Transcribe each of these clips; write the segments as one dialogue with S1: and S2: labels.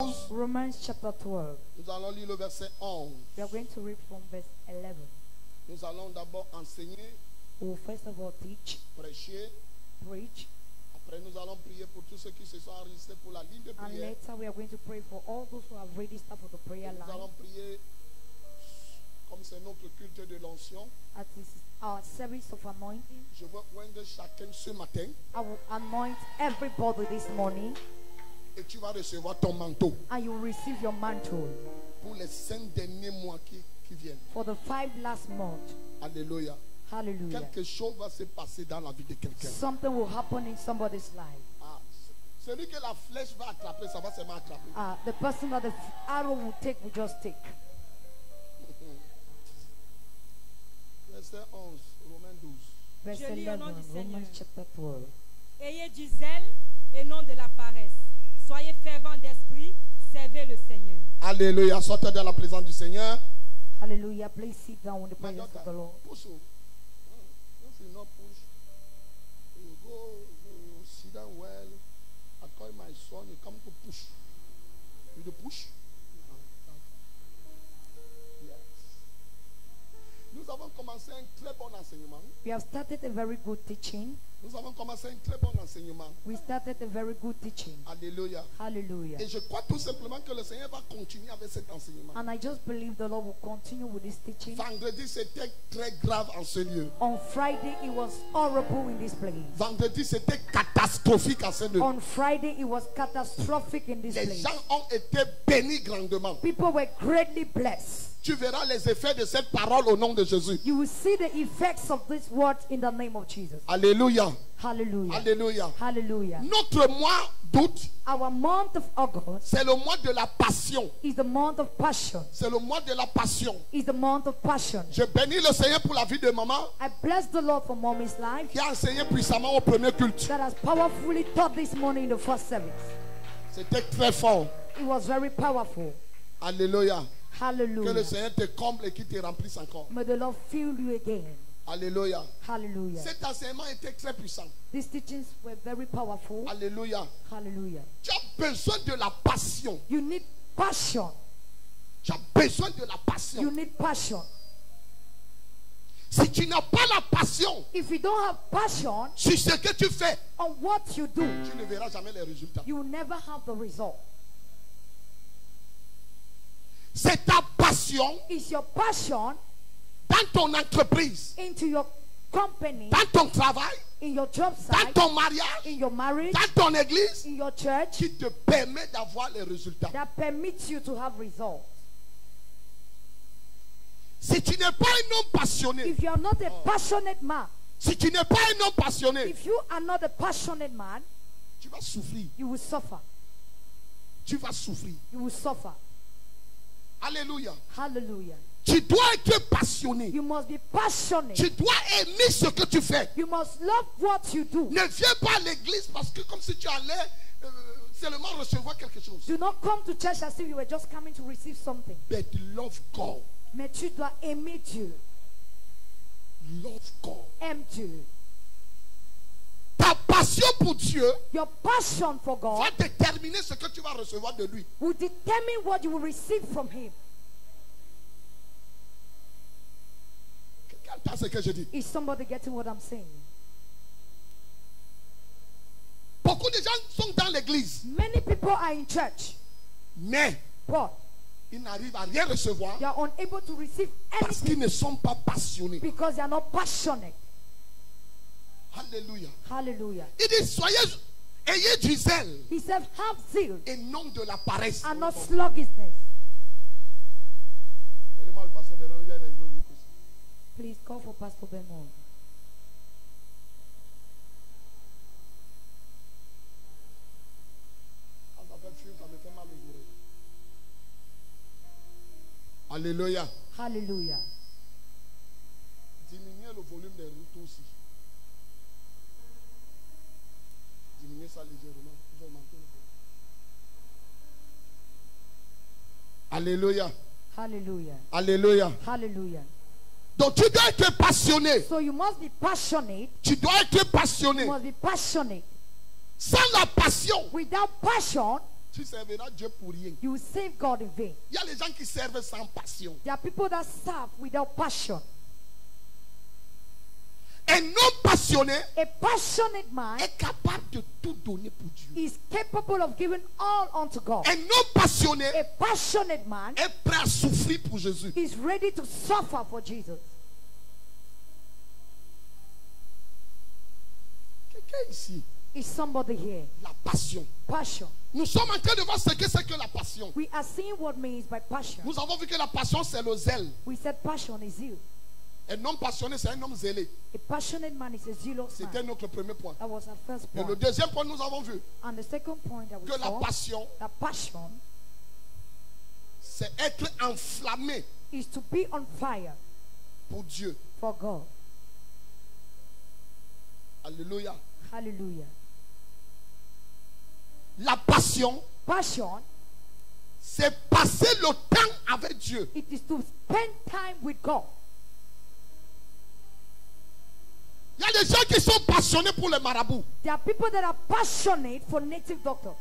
S1: Romans chapter 12.
S2: Nous allons lire le verset 11.
S1: We are going to read from verse 11.
S2: Nous allons d'abord enseigner,
S1: We will first of all teach,
S2: prêcher.
S1: preach,
S2: Après, nous allons prier pour tous ceux qui se sont enregistrés pour la ligne de
S1: and
S2: prière.
S1: later we are going to pray for all those who have registered for the prayer
S2: Nous
S1: line.
S2: allons prier comme c'est notre culte de l'onction.
S1: As this is our service of anointing,
S2: Je veux oindre chacun ce matin
S1: I will anoint everybody this morning,
S2: et tu vas recevoir ton manteau
S1: and you will receive your mantle
S2: pour les 5 derniers mois qui viennent.
S1: for the 5 last months.
S2: Alléluia.
S1: Hallelujah.
S2: Quelque chose va se passer dans la vie de quelqu'un.
S1: Something will happen in somebody's life.
S2: Ah, celui que la flèche va attraper, ça va seulement attraper.
S1: The person that the arrow will take will just take.
S2: Verset 11, Romains 12.
S1: Verse
S3: Je lis au
S1: 11,
S3: nom du Seigneur.
S1: Romans chapter 12.
S3: Ayez du zèle et non de la paresse. Soyez fervents d'esprit, servez le Seigneur.
S2: Alléluia. Sortez dans la présence du Seigneur.
S1: Hallelujah. Please sit down in the
S2: My
S1: presence of the
S2: daughter,
S1: Lord.
S2: push. If you not push, you go, you sit down well. I call my son, you come to push. You do push? Yes. Nous avons commencé un très bon enseignement.
S1: We have started a very good teaching.
S2: Nous avons commencé un très bon enseignement.
S1: We started a very good teaching.
S2: Alléluia.
S1: Hallelujah.
S2: Et je crois tout simplement que le Seigneur va continuer avec cet enseignement.
S1: And I just believe the Lord will continue with this teaching.
S2: Vendredi, c'était très grave en ce lieu.
S1: On Friday, it was horrible in this place.
S2: Vendredi, c'était catastrophique en ce lieu.
S1: On Friday, it was catastrophic in this
S2: Les
S1: place.
S2: gens ont été bénis grandement.
S1: People were greatly blessed.
S2: Tu verras les effets de cette parole au nom de Jésus.
S1: You will see the effects of this word in the name of Jesus.
S2: Alléluia.
S1: Hallelujah.
S2: Alléluia.
S1: Hallelujah.
S2: Notre mois d'août,
S1: Our month of August
S2: c'est le mois de la passion.
S1: is the month of passion.
S2: C'est le mois de la passion.
S1: Is the month of passion.
S2: Je bénis le Seigneur pour la vie de maman
S1: I bless the Lord for mommy's life
S2: qui a enseigné puissamment au premier culte.
S1: that has powerfully taught this morning in the first service.
S2: C'était très fort.
S1: It was very powerful.
S2: Alléluia. Que le
S1: Hallelujah.
S2: Seigneur te comble et qu'il te remplisse encore.
S1: May the Lord fill you again.
S2: Alléluia.
S1: Hallelujah.
S2: Cet enseignement était très puissant.
S1: These teachings were very powerful.
S2: Alléluia.
S1: Hallelujah.
S2: Tu as besoin de la passion.
S1: You need passion.
S2: Tu as besoin de la
S1: You
S2: passion.
S1: need passion.
S2: Si tu n'as pas la passion
S1: If you don't have passion
S2: sur ce que tu fais,
S1: on what you do,
S2: tu ne verras jamais les résultats.
S1: you will never have the result.
S2: C'est ta passion
S1: It's your passion
S2: dans ton entreprise,
S1: into your company,
S2: dans ton travail,
S1: in your job
S2: dans
S1: site,
S2: ton mariage,
S1: in your marriage,
S2: dans ton église,
S1: in your church,
S2: qui te permet d'avoir les résultats.
S1: that permits you to have results.
S2: Si tu n'es pas un homme passionné,
S1: If you are not a passionate man,
S2: si tu n'es pas un homme passionné,
S1: if you are not a passionate man,
S2: tu vas souffrir.
S1: you will suffer.
S2: Tu vas souffrir.
S1: You will suffer.
S2: Alléluia.
S1: Hallelujah.
S2: Tu dois être passionné.
S1: You must be passionate.
S2: Tu dois aimer ce que tu fais.
S1: You must love what you do.
S2: Ne viens pas à l'église parce que comme si tu allais seulement recevoir quelque chose.
S1: Do not come to church as if you were just coming to receive something.
S2: But love God.
S1: Mais tu dois aimer Dieu.
S2: Love God.
S1: Aime Dieu.
S2: Ta passion pour Dieu
S1: Your passion for God
S2: va déterminer ce que tu vas recevoir de lui.
S1: will determine what you will receive from Him.
S2: Quelqu'un entend ce que je dis?
S1: Is somebody getting what I'm saying?
S2: Beaucoup de gens sont dans l'église,
S1: Many people are in church,
S2: mais
S1: but
S2: ils n'arrivent à rien recevoir
S1: they are unable to receive
S2: parce qu'ils
S1: anything
S2: ne sont pas passionnés.
S1: because they are not passionate.
S2: Alléluia.
S1: Hallelujah.
S2: Il dit, ayez du zèle
S1: He said, have zeal
S2: et non de la paresse.
S1: and not sluggishness. Please call for Pastor Bernard.
S2: Alléluia.
S1: Hallelujah.
S2: Diminuez le volume des routes aussi. Diminuez ça légèrement. Vous augmentez le volume. Alléluia.
S1: Hallelujah.
S2: Alléluia.
S1: Hallelujah.
S2: Donc tu dois être passionné.
S1: So you must be passionate.
S2: Tu dois être passionné.
S1: You must be passionate.
S2: Sans la passion,
S1: Without passion,
S2: tu Tu serviras Dieu pour rien.
S1: you will save God in vain.
S2: Il y a les gens qui servent sans passion.
S1: There are people that serve without passion.
S2: Un homme passionné
S1: A passionate man
S2: est capable de tout donner pour Dieu.
S1: is capable of giving all unto God.
S2: Un homme passionné
S1: A passionate man
S2: est prêt à souffrir pour Jésus.
S1: is ready to suffer for Jesus.
S2: Quelqu'un ici,
S1: Is somebody here?
S2: la passion.
S1: Passion.
S2: Nous sommes en train de voir ce que c'est que la passion.
S1: We are seeing what means by passion.
S2: Nous avons vu que la passion, c'est le zèle.
S1: We said passion is zeal.
S2: Un homme passionné, c'est un homme zélé.
S1: A passionate man is a zealous
S2: C'était
S1: man.
S2: notre premier point.
S1: That was our first
S2: Et le
S1: point.
S2: deuxième point, nous avons vu
S1: And the second point that we
S2: que la
S1: saw,
S2: passion,
S1: that passion
S2: c'est être enflammé
S1: is to be on fire
S2: pour Dieu.
S1: for God.
S2: Alléluia.
S1: Hallelujah.
S2: La passion,
S1: Passion,
S2: c'est passer le temps avec Dieu.
S1: it is to spend time with God.
S2: Il y a des gens qui sont passionnés pour les marabouts.
S1: There are people that are passionate for native doctors.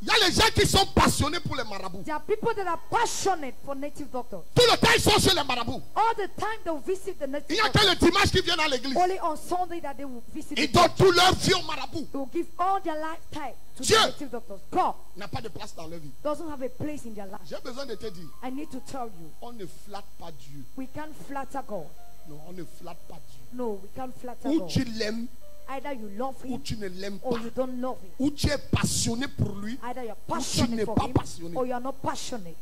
S2: Il y a les gens qui sont passionnés pour les marabouts.
S1: There are people that are passionate for native doctors.
S2: Tout le temps, ils sont chez les marabouts.
S1: All the time they will visit the
S2: Il
S1: native
S2: n'y a que
S1: doctors.
S2: le dimanche qui viennent à l'église.
S1: Only on Sunday that they will visit the
S2: Ils donnent toute leur vie au marabout.
S1: They will give all their lifetime to
S2: Dieu.
S1: the native doctors. God
S2: N'a pas de place dans leur vie.
S1: doesn't have a place in their life.
S2: J'ai besoin de te dire,
S1: I need to tell you,
S2: on ne flatte pas Dieu.
S1: we can't flatter God.
S2: Non, on ne flatte pas Dieu.
S1: No, we can't flatter
S2: Ou
S1: God.
S2: tu l'aimes,
S1: Either you love
S2: ou
S1: him
S2: tu ne l'aimes
S1: or
S2: pas.
S1: you don't love him.
S2: Ou tu es passionné pour lui,
S1: Either you're
S2: n'es
S1: passionate for
S2: pas
S1: him
S2: passionné.
S1: or you're not passionate.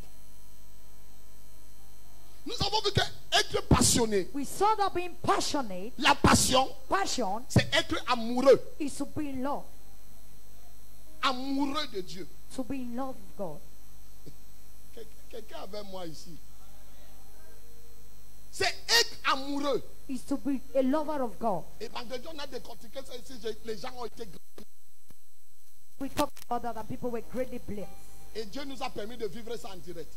S2: Nous avons vu que être passionné,
S1: We saw that being passionate,
S2: la passion,
S1: passion
S2: c'est être amoureux.
S1: is to be in love,
S2: Amoureux de Dieu.
S1: to be in love with God.
S2: Quelqu'un avec moi ici. C'est être amoureux.
S1: Is to be a lover of God.
S2: Et vendredi, on a décortiqué ça ici. Les gens ont été.
S1: We talked about that and people were greatly blessed.
S2: Et Dieu nous a permis de vivre ça en direct.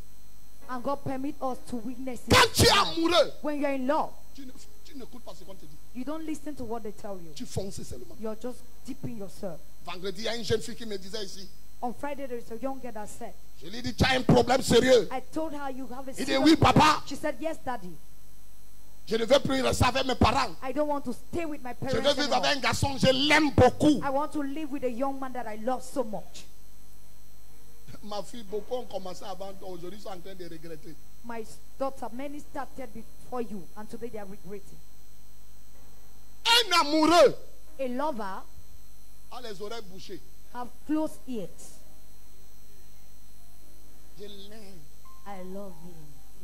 S1: And God permit us to witness
S2: Quand
S1: it.
S2: tu es amoureux,
S1: When you're in love,
S2: tu n'écoutes pas ce qu'on te dit.
S1: you don't listen to what they tell you.
S2: Tu fonces seulement.
S1: You're just dipping yourself.
S2: Vendredi, il y a une jeune fille qui me disait ici.
S1: On Friday, there is a young girl that said,
S2: Je lui ai dit, tu as un problème sérieux.
S1: I told her you have a
S2: Il dit,
S1: serious
S2: oui,
S1: problem."
S2: papa.
S1: She said, yes, daddy.
S2: Je ne veux plus rester avec mes parents.
S1: I don't want to stay with my
S2: Je
S1: parents
S2: veux vivre
S1: anymore.
S2: avec un garçon, je l'aime beaucoup.
S1: I want to live with a young man that I love so much.
S2: Ma fille, beaucoup ont commencé avant toi. Aujourd'hui, ils sont en train de regretter.
S1: My daughter, many started before you, and today they are regretting.
S2: Un amoureux
S1: A lover
S2: a les oreilles bouchées.
S1: have closed ears.
S2: Je l'aime.
S1: I love him.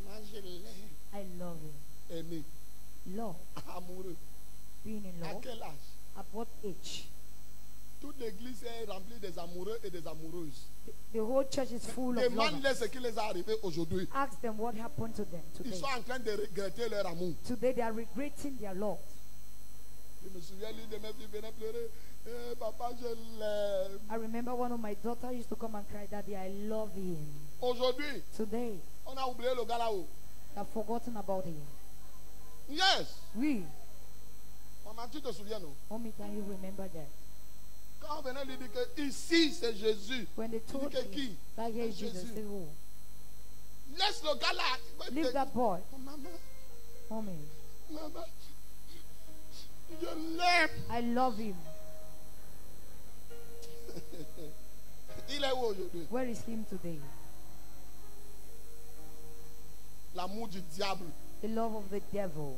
S2: Moi, je l'aime.
S1: I love him.
S2: Aimé.
S1: Love,
S2: Amoureux.
S1: being in
S2: À
S1: love.
S2: quel âge?
S1: At what age?
S2: Toute l'église est remplie des amoureux et des amoureuses.
S1: The whole church is full of
S2: Demande-les
S1: lovers.
S2: ce qui les est arrivé aujourd'hui.
S1: Ask them what happened to them
S2: Ils
S1: today.
S2: sont en train de regretter leur amour.
S1: Today they are regretting their love.
S2: Je me souviens, l'une de mes filles venait pleurer. Eh, papa, je l'aime.
S1: I remember one of my daughters used to come and cry, Daddy, I love him.
S2: Aujourd'hui,
S1: Today,
S2: on a oublié le gars là-haut.
S1: I've forgotten about him.
S2: Yes.
S1: Oui.
S2: Maman, tu te souviens, non?
S1: Mommy, can you remember that?
S2: Quand on venait lui dire que ici, c'est Jésus.
S1: When they told
S2: que
S1: me
S2: qui?
S1: that here is Jesus,
S2: Jésus.
S1: I said, oh,
S2: Laisse le gars là.
S1: leave that boy.
S2: Oh, maman,
S1: Mommy,
S2: maman, je l'aime.
S1: I love him.
S2: Il est où aujourd'hui?
S1: Where is him today?
S2: L'amour du diable.
S1: The love of the devil.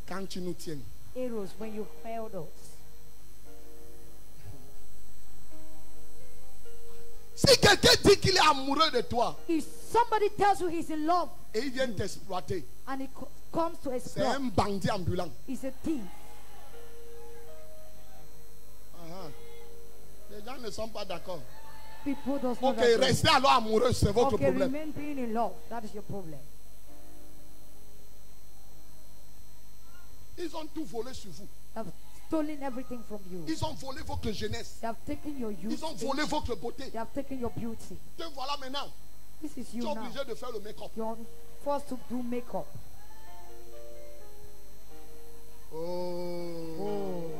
S2: Quand tu nous tiens.
S1: Eros, when you held us.
S2: Si quelqu'un dit qu'il est amoureux de toi
S1: If somebody tells you he's in love
S2: et il vient t'exploiter,
S1: and he comes to
S2: c'est
S1: exploit,
S2: un bandit ambulant.
S1: he's a thief.
S2: Ah, les gens ne sont pas d'accord.
S1: People does not
S2: Ok,
S1: agree.
S2: restez alors amoureux, c'est votre
S1: Okay,
S2: problème.
S1: remain being in love. That is your problem.
S2: Ils ont tout volé sur vous.
S1: They have stolen everything from you.
S2: Ils ont volé votre jeunesse.
S1: They have taken your youth.
S2: Ils ont volé votre beauté.
S1: They have taken your beauty.
S2: Te voilà maintenant.
S1: This is
S2: Tu
S1: you
S2: es
S1: now.
S2: obligé de faire le make-up.
S1: You're forced to do makeup.
S2: Oh.
S1: Oh.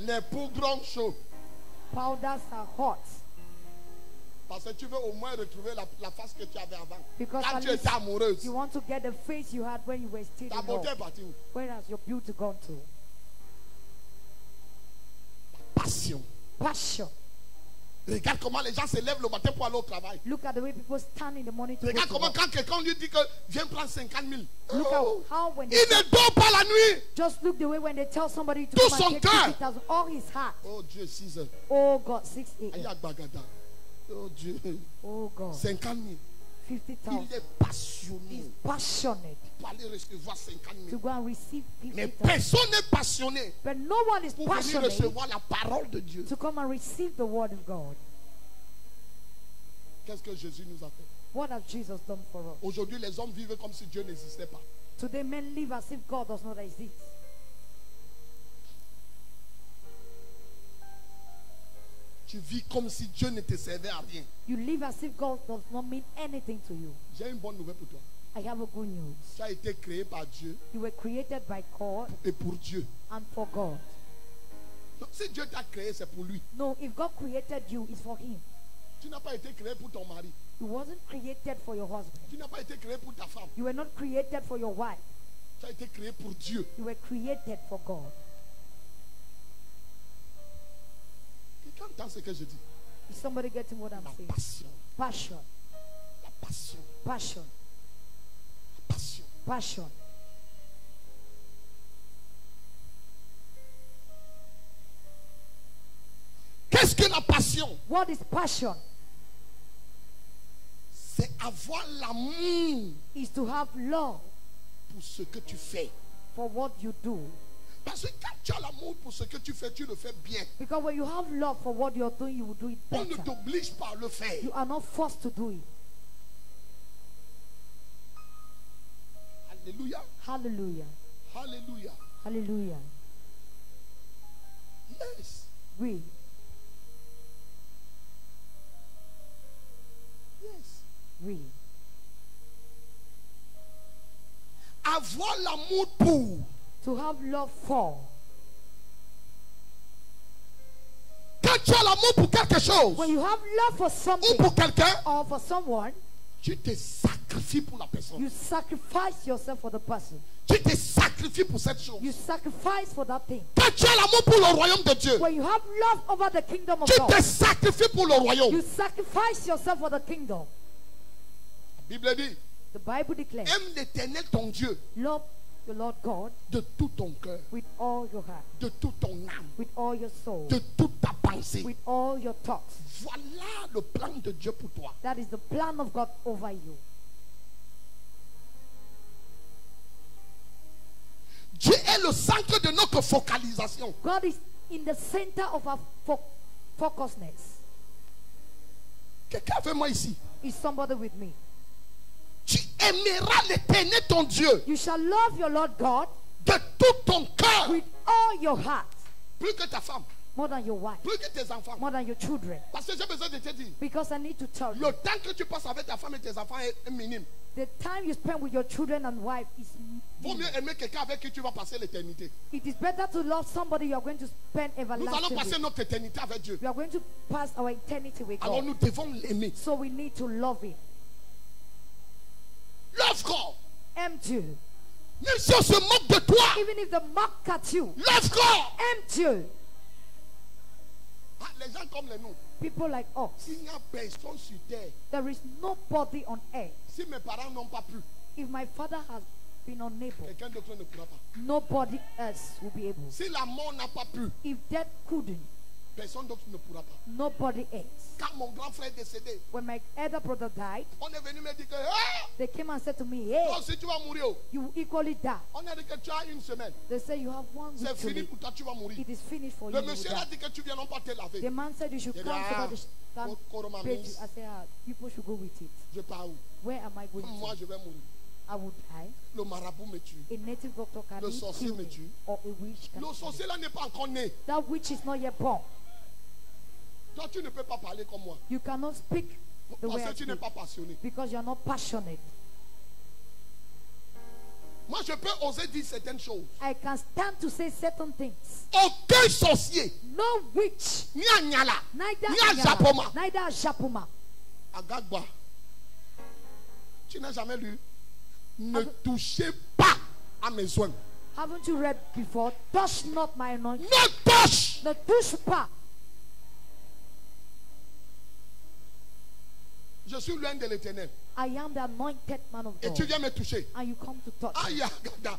S2: Les poudrons chauds.
S1: Powders are hot.
S2: Parce que tu veux au moins retrouver la face que tu avais avant.
S1: Because
S2: Quand
S1: at
S2: tu
S1: least
S2: étais amoureuse,
S1: you want to get the face you had when you were still
S2: ta
S1: in
S2: beauté est
S1: love.
S2: partie où?
S1: Where has your beauty gone to?
S2: Passion.
S1: Passion.
S2: Regarde comment les gens se lèvent le matin pour aller au travail.
S1: Look at the way people stand in the morning to go
S2: Regarde
S1: to
S2: comment
S1: work.
S2: quand quelqu'un lui dit que viens prendre 50 000.
S1: Look
S2: Oh,
S1: at how when
S2: il
S1: they
S2: ne dort pas la nuit.
S1: just look the way when they tell somebody to
S2: Tout
S1: come
S2: son
S1: and take
S2: cœur.
S1: 50,000, all his heart.
S2: Oh Dieu, 6 heures.
S1: Oh God, 6 a.m.
S2: Aïe, Bagada. Oh Dieu.
S1: Oh God,
S2: 50 000.
S1: 50,000.
S2: Il est passionné
S1: He's passionate
S2: pour aller recevoir 50
S1: to
S2: 000.
S1: go and receive
S2: Mais
S1: 50,000.
S2: personne n'est passionné
S1: But no one is
S2: pour venir
S1: passionate
S2: recevoir la parole de Dieu.
S1: to come and receive the word of God.
S2: Qu'est-ce que Jésus nous a fait?
S1: What has Jesus done for us?
S2: Aujourd'hui, les hommes vivent comme si Dieu n'existait pas.
S1: Today men live as if God does not exist.
S2: Tu vis comme si Dieu ne te servait à rien.
S1: You live as if God does not mean anything to you.
S2: J'ai une bonne nouvelle pour toi.
S1: I have a good news.
S2: Tu as été créé par Dieu
S1: You were created by God
S2: et pour Dieu.
S1: and for God.
S2: Donc, si Dieu t'a créé, c'est pour lui.
S1: No, if God created you, it's for Him.
S2: Tu n'as pas été créé pour ton mari.
S1: You wasn't created for your husband.
S2: Tu n'as pas été créé pour ta femme.
S1: You were not created for your wife.
S2: Tu as été créé pour Dieu.
S1: You were created for God.
S2: Quelqu'un entend ce que je dis?
S1: Is somebody getting what I'm
S2: La
S1: saying?
S2: passion.
S1: Passion,
S2: La passion.
S1: passion,
S2: La passion.
S1: passion.
S2: Qu'est-ce que la passion?
S1: What is passion?
S2: C'est avoir l'amour
S1: Is to have love
S2: pour ce que tu fais.
S1: for what you do.
S2: Parce que quand tu as l'amour pour ce que tu fais, tu le fais bien.
S1: Because when you have love for what you're doing, you will do it
S2: On ne
S1: better.
S2: t'oblige pas à le faire.
S1: You are not forced to do it.
S2: Alléluia.
S1: Hallelujah.
S2: Alléluia.
S1: Hallelujah.
S2: Yes.
S1: Oui.
S2: Yes.
S1: Oui.
S2: Avoir l'amour pour.
S1: To have love for.
S2: Quand tu as l'amour pour quelque chose
S1: When you have love for
S2: ou
S1: something
S2: pour quelqu'un,
S1: or for someone,
S2: tu te sacrifies pour la personne.
S1: you sacrifice yourself for the person.
S2: Tu te sacrifies pour cette chose.
S1: You sacrifice for that thing.
S2: Quand tu as l'amour pour le royaume de Dieu,
S1: When you have love over the kingdom of
S2: tu te
S1: God,
S2: sacrifies pour le royaume.
S1: you sacrifice yourself for the kingdom.
S2: La Bible dit,
S1: The Bible declares,
S2: aime l'Éternel ton Dieu
S1: love the Lord God
S2: de tout ton cœur,
S1: with all your heart,
S2: de toute ton âme,
S1: with all your soul,
S2: de toute ta pensée.
S1: with all your thoughts.
S2: Voilà le plan de Dieu pour toi.
S1: That is the plan of God over you.
S2: Dieu est le centre de notre focalisation.
S1: God is in the center of our focusness.
S2: Quelqu'un avec moi ici.
S1: Is somebody with me?
S2: Tu aimeras l'Éternel ton Dieu
S1: You shall love your Lord God
S2: de tout ton cœur,
S1: with all your heart,
S2: plus que ta femme,
S1: more than your wife,
S2: plus que tes enfants.
S1: more than your children.
S2: Parce que j'ai besoin de te dire,
S1: Because I need to tell you,
S2: le temps que tu passes avec ta femme et tes enfants est minime.
S1: the time you spend with your children and wife is
S2: Vaut mieux aimer quelqu'un avec qui tu vas passer l'éternité.
S1: it is better to love somebody you are going to spend
S2: Nous allons
S1: everlasting
S2: passer
S1: with.
S2: notre éternité avec Dieu.
S1: We are going to pass our eternity with
S2: Alors
S1: God.
S2: nous devons l'aimer.
S1: So we need to love Him.
S2: Love God.
S1: Aim to.
S2: Même si on se moque de toi,
S1: Even if they mock at you,
S2: love God.
S1: aim to.
S2: Ah, les gens comme les nous,
S1: People like us,
S2: s'il n'y a personne sur terre,
S1: there is nobody on earth.
S2: si mes parents n'ont pas pu,
S1: If my father has been unable,
S2: quelqu'un d'autre ne pourra pas.
S1: nobody else will be able.
S2: Si la mort n'a pas pu,
S1: If death couldn't,
S2: personne d'autre ne pourra pas.
S1: nobody else.
S2: Quand mon grand frère est décédé,
S1: When my elder brother died,
S2: on est venu me dire que ah,
S1: they came and said to me, hey,
S2: toi aussi tu vas mourir. Oh.
S1: you equally die.
S2: On a dit que tu as une semaine.
S1: They say you have 1 week
S2: C'est
S1: to
S2: fini
S1: live.
S2: pour toi, tu vas mourir.
S1: It is finished for you.
S2: Le
S1: You will
S2: monsieur a
S1: die.
S2: dit que tu viens non pas te laver.
S1: The man said you should
S2: Il
S1: come
S2: dit,
S1: so
S2: ah,
S1: that they can
S2: Koroma
S1: pay you.
S2: means,
S1: I said, people should go with it.
S2: je pars où?
S1: Where am I going
S2: Moi,
S1: to?
S2: je vais mourir.
S1: I would die.
S2: Le marabout me tue.
S1: A native doctor can
S2: Le sorcier
S1: kill
S2: me
S1: me,
S2: tue.
S1: or a witch can
S2: Le
S1: kill me.
S2: sorcier là n'est pas encore né.
S1: That witch is not yet born.
S2: Toi, tu ne peux pas parler comme moi.
S1: You cannot speak the way
S2: Parce
S1: I
S2: que tu n'es
S1: speak
S2: pas passionné.
S1: because you are not passionate.
S2: Moi, je peux oser dire certaines choses.
S1: I can stand to say certain things.
S2: Aucun sorcier,
S1: No witch,
S2: ni à Nyala,
S1: neither
S2: ni à
S1: Anyala,
S2: Japoma,
S1: neither a Japoma.
S2: à Gagba. Tu n'as jamais lu? Ne touchez pas à mes soins.
S1: Haven't you read before? Touch not my anointing.
S2: Ne touche.
S1: Ne touche pas.
S2: Je suis loin de l'Éternel.
S1: I am the anointed man of
S2: Et tu
S1: God.
S2: viens me toucher.
S1: And you come to touch.
S2: Aïe, gada.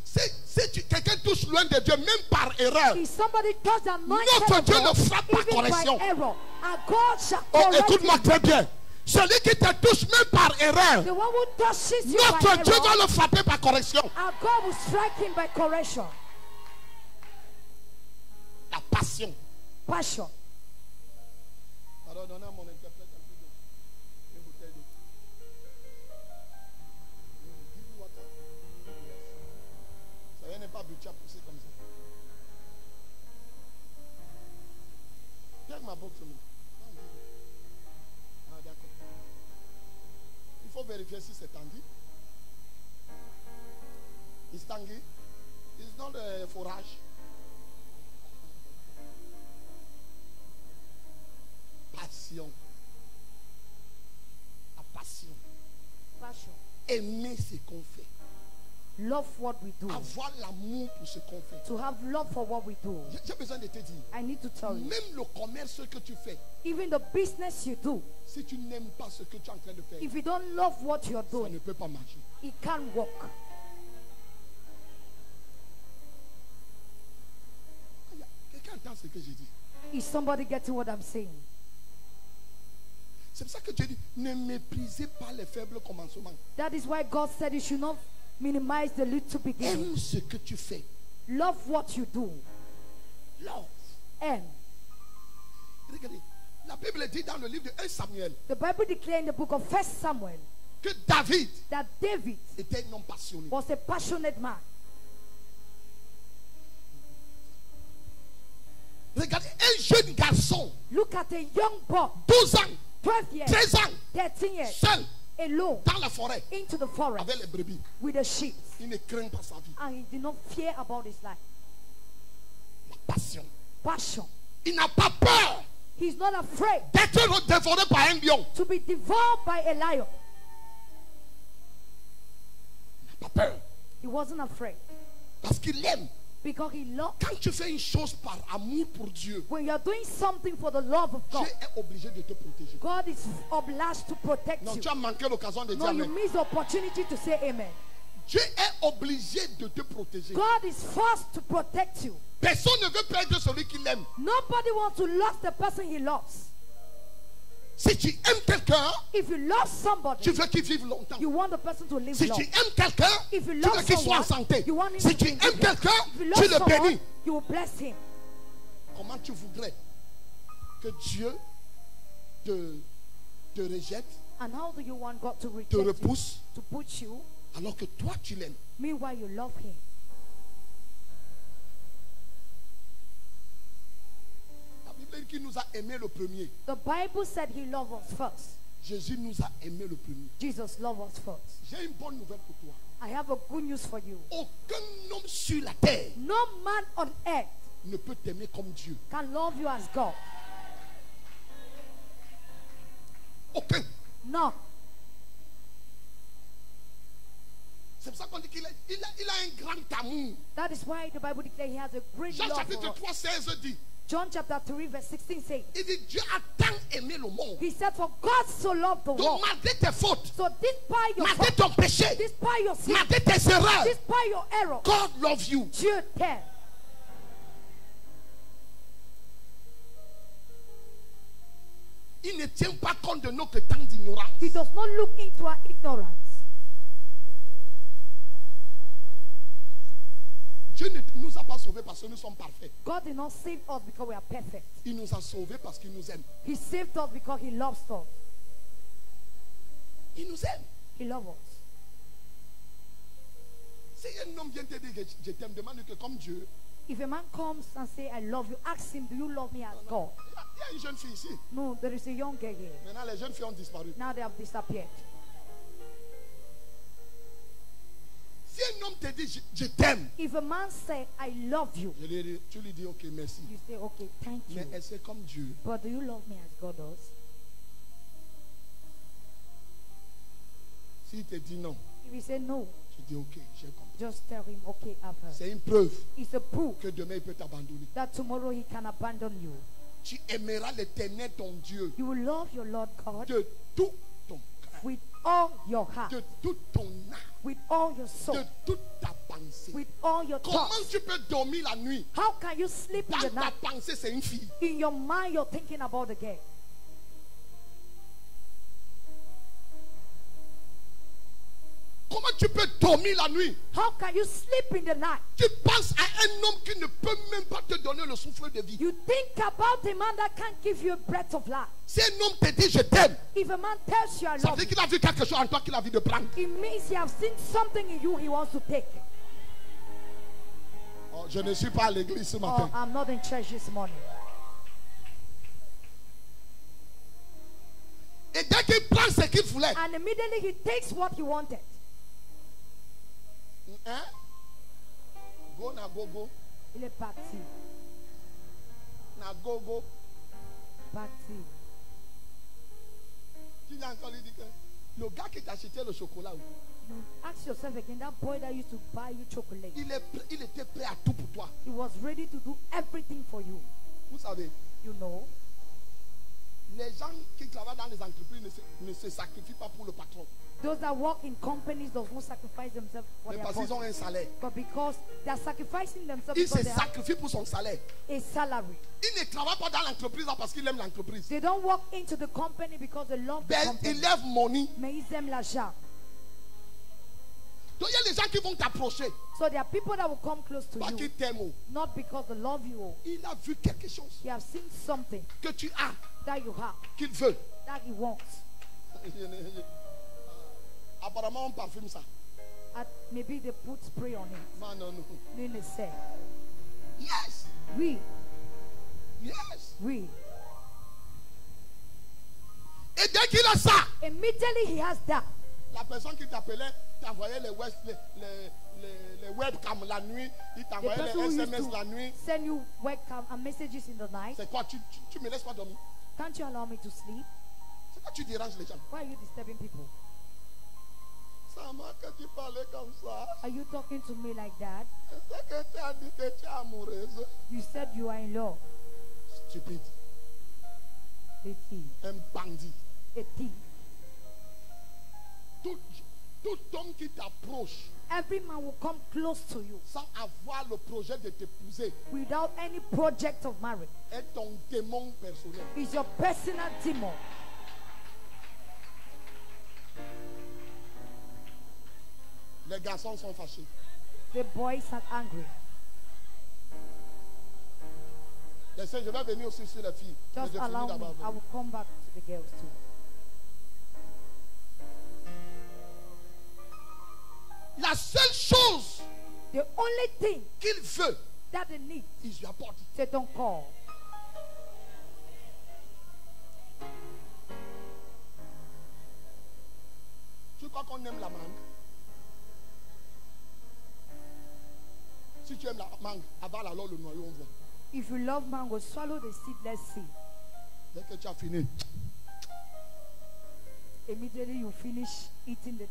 S2: Si quelqu'un touche loin de Dieu, même par erreur,
S1: If somebody touch the anointed
S2: notre
S1: of
S2: Dieu
S1: God,
S2: le frappe par
S1: even
S2: correction.
S1: by error, and God shall
S2: Oh,
S1: correct
S2: écoute-moi
S1: him.
S2: très bien. Celui qui te touche même par erreur,
S1: The one who touches you
S2: notre
S1: by
S2: Dieu
S1: error,
S2: va le frapper par correction.
S1: and God will strike him by correction.
S2: La passion.
S1: Passion.
S2: Alors, donnez à mon interprète un peu d'eau. Une bouteille d'eau. Give me water. Ça vient n'est pas bu, tu as poussé comme ça. Viens ma botte sur moi. Ah, d'accord. Il faut vérifier si c'est tanguy. It's tanguy. It's not a forage. Passion. La passion.
S1: Passion.
S2: Aimer ce qu'on fait.
S1: Love what we do.
S2: Avoir l'amour pour ce qu'on fait.
S1: To have love for what we do.
S2: J'ai besoin de te dire.
S1: I need to tell you.
S2: Même le commerce que tu fais,
S1: Even the business you do,
S2: si tu n'aimes pas ce que tu es en train de faire,
S1: if you don't love what you're
S2: ça ne
S1: doing,
S2: peut pas marcher.
S1: it can't work.
S2: Quelqu'un entend ce que j'ai dit.
S1: Is somebody getting what I'm saying?
S2: C'est pour ça que Dieu dit, ne méprisez pas les faibles commencements.
S1: That is why God said you should not minimize the little beginning.
S2: Aime ce que tu fais.
S1: Love what you do.
S2: Love.
S1: And
S2: Regardez, la Bible dit dans le livre de 1 Samuel
S1: the Bible declares in the book of 1 Samuel
S2: que David
S1: that David
S2: était un homme passionné.
S1: was a passionate man.
S2: Regardez, un jeune garçon,
S1: Look at a young boy,
S2: 12 ans,
S1: 12 years,
S2: 13 ans,
S1: 13 years,
S2: seul,
S1: alone
S2: dans la forêt,
S1: into the forest
S2: avec les brebis.
S1: with the sheep.
S2: Il ne craint pas sa vie.
S1: And he did not fear about his life.
S2: La passion.
S1: Passion.
S2: Il n'a pas peur
S1: He's not afraid
S2: d'être dévoré par un lion.
S1: to be devoured by a lion.
S2: Il n'a pas peur.
S1: He wasn't afraid
S2: Parce qu'il aime.
S1: because he loved.
S2: Quand tu fais une chose par amour pour Dieu,
S1: When you are doing something for the love of
S2: Dieu
S1: God,
S2: est obligé de te protéger.
S1: God is obliged to protect
S2: Non,
S1: you.
S2: tu as manqué l'occasion de dire
S1: No, you
S2: amen.
S1: miss the opportunity to say amen.
S2: Dieu est obligé de te protéger.
S1: God is forced to protect you.
S2: Personne ne veut perdre celui qu'il aime.
S1: Nobody wants to lose the person he loves.
S2: Si tu aimes quelqu'un,
S1: If you love somebody,
S2: tu veux qu'il vive longtemps.
S1: you want the person to live
S2: Si
S1: long.
S2: tu aimes quelqu'un,
S1: If you
S2: tu
S1: love
S2: veux qu'il soit en
S1: someone,
S2: santé.
S1: you want him
S2: Si
S1: to
S2: tu
S1: be in
S2: aimes
S1: good
S2: quelqu'un,
S1: health. If you
S2: tu
S1: love
S2: le
S1: someone,
S2: bénis.
S1: you will bless him.
S2: Comment tu voudrais que Dieu te rejette,
S1: And how do you want God to reject
S2: te
S1: you,
S2: repousse,
S1: to put you,
S2: alors que toi tu l'aimes?
S1: meanwhile you love him?
S2: La Bible dit qu'il nous a aimés le premier.
S1: The Bible said he loved us first.
S2: Jésus nous a aimés le premier.
S1: Jesus loved us first.
S2: J'ai une bonne nouvelle pour toi.
S1: I have a good news for you.
S2: Aucun homme sur la terre
S1: No man on earth
S2: ne peut t'aimer comme Dieu.
S1: can love you as God.
S2: Aucun.
S1: No.
S2: C'est pour ça qu'on dit qu'il a un grand amour.
S1: That is why the Bible declares he has a great
S2: Jean
S1: love
S2: chapitre
S1: for us.
S2: 3, 16 dit,
S1: John chapter 3 verse 16 says,
S2: il dit Dieu a tant aimé le monde.
S1: he said, for God so loved the
S2: Donc
S1: world.
S2: malgré tes fautes,
S1: So despite your
S2: malgré
S1: fault,
S2: ton péché,
S1: despite your sin,
S2: malgré tes erreurs,
S1: despite your error,
S2: God loves you.
S1: Dieu t'aime.
S2: Il ne tient pas compte de notre temps d'ignorance.
S1: He does not look into our ignorance.
S2: Dieu ne nous a pas sauvés parce que nous sommes parfaits.
S1: God did not save us because we are perfect.
S2: Il nous a sauvés parce qu'il nous aime.
S1: He saved us because he loves us.
S2: Il nous aime.
S1: He loves us.
S2: Si un homme vient te dire que je t'aime, demande que comme Dieu.
S1: If a man comes and say, I love you, ask him, do you love me as God?
S2: Il y a une jeune fille ici.
S1: No, there is a young girl here.
S2: Maintenant, les jeunes filles ont disparu.
S1: Now they have disappeared.
S2: Si un homme te dit, je t'aime,
S1: If a man say, I love you,
S2: tu lui dis, ok, merci.
S1: you say, okay, thank you.
S2: Mais est-ce comme Dieu?
S1: But do you love me as God does?
S2: S'il te dit non,
S1: If he say no,
S2: tu dis, ok, j'ai compris.
S1: just tell him, okay, I've heard.
S2: C'est une preuve
S1: It's a proof
S2: que demain il peut t'abandonner.
S1: that tomorrow he can abandon you.
S2: Tu aimeras l'Éternel ton Dieu
S1: You will love your Lord God
S2: de tout ton cœur,
S1: with all your heart,
S2: de toute ton âme,
S1: with all your soul,
S2: de toute ta pensée.
S1: with all your
S2: Comment
S1: thoughts.
S2: tu peux dormir la nuit?
S1: How can you sleep in
S2: Dans
S1: the
S2: ta
S1: night?
S2: pensée, c'est une fille.
S1: In your mind, you're thinking about the girl.
S2: Comment tu peux dormir la nuit?
S1: How can you sleep in the night?
S2: Tu penses à un homme qui ne peut même pas te donner le souffle de vie.
S1: You think about a man that can't give you a breath of life.
S2: Si un homme te dit je t'aime,
S1: If a man tells you I
S2: ça
S1: love
S2: veut
S1: you,
S2: dire qu'il a vu quelque chose en toi qu'il a envie de prendre.
S1: it means he has seen something in you he wants to take.
S2: Oh, je ne suis pas à l'église ce
S1: Oh,
S2: matin.
S1: I'm not in church this morning.
S2: Et dès qu'il prend ce qu'il voulait,
S1: And immediately he takes what he wanted.
S2: hein? Go na go go,
S1: Il est parti.
S2: na go go.
S1: Parti.
S2: Tu viens encore lui dire que le gars qui t'a acheté le chocolat,
S1: You ask yourself again, that boy that used to buy you chocolate,
S2: il était prêt à tout pour toi.
S1: he was ready to do everything for you.
S2: Vous savez,
S1: You know,
S2: les gens qui travaillent dans les entreprises ne se sacrifient pas pour le patron.
S1: those that work in companies don't sacrifice themselves for
S2: Mais
S1: their
S2: parce qu'ils ont
S1: boss.
S2: un salaire.
S1: But because they are sacrificing themselves
S2: Il se
S1: because they have
S2: sacrifie pour son salaire.
S1: a salary.
S2: Il ne travaille pas dans l'entreprise parce qu'il aime l'entreprise.
S1: They don't walk into the company because they love the
S2: Ben,
S1: company.
S2: il lève money.
S1: Mais ils aiment l'argent.
S2: Donc il y a des gens qui vont t'approcher.
S1: So there are people that will come close to
S2: Pas
S1: you,
S2: qu'ils t'aiment.
S1: not because they love you.
S2: Il a vu quelque chose
S1: He have seen something
S2: que tu as,
S1: that you have,
S2: qu'il veut.
S1: that he wants.
S2: Apparemment, on parfume ça.
S1: And maybe they put spray on it.
S2: Non, non, non.
S1: Then they say,
S2: Yes.
S1: oui,
S2: Yes.
S1: oui.
S2: Et dès qu'il a ça,
S1: Immediately he has that.
S2: la personne qui t'appelait, t'envoyait les webcams la nuit, il
S1: The
S2: t'envoyait
S1: person who
S2: les
S1: used
S2: SMS la
S1: to
S2: nuit.
S1: send you webcam and messages in the night.
S2: C'est quoi? Tu me laisses pas dormir?
S1: Can't you allow me to sleep?
S2: C'est quoi tu déranges les gens?
S1: Why are you disturbing people?
S2: Ça m'a que tu parlais comme ça.
S1: Are you talking to me like that?
S2: C'est que tu as dit que tu es amoureuse.
S1: You said you are in love.
S2: Stupide.
S1: A thief.
S2: Un bandit.
S1: A thief.
S2: Tout homme qui t'approche
S1: Every man will come close to you
S2: sans avoir le projet de t'épouser
S1: without any project of marriage.
S2: est ton démon personnel.
S1: It's your personal demon.
S2: Les garçons sont fâchés.
S1: The boys are angry.
S2: Je sais, je vais venir aussi sur les filles. Mais
S1: Just
S2: je finis
S1: allow me.
S2: d'abord.
S1: I will come back to the girls too.
S2: La seule chose
S1: The only thing
S2: qu'il veut,
S1: that they need
S2: is your body.
S1: c'est ton corps.
S2: Tu crois qu'on aime la mangue? Si tu aimes la mangue, avale alors le noyau, on voit.
S1: If you love mango, swallow the seedless seed.
S2: Dès que tu as fini,
S1: Immediately you finish eating the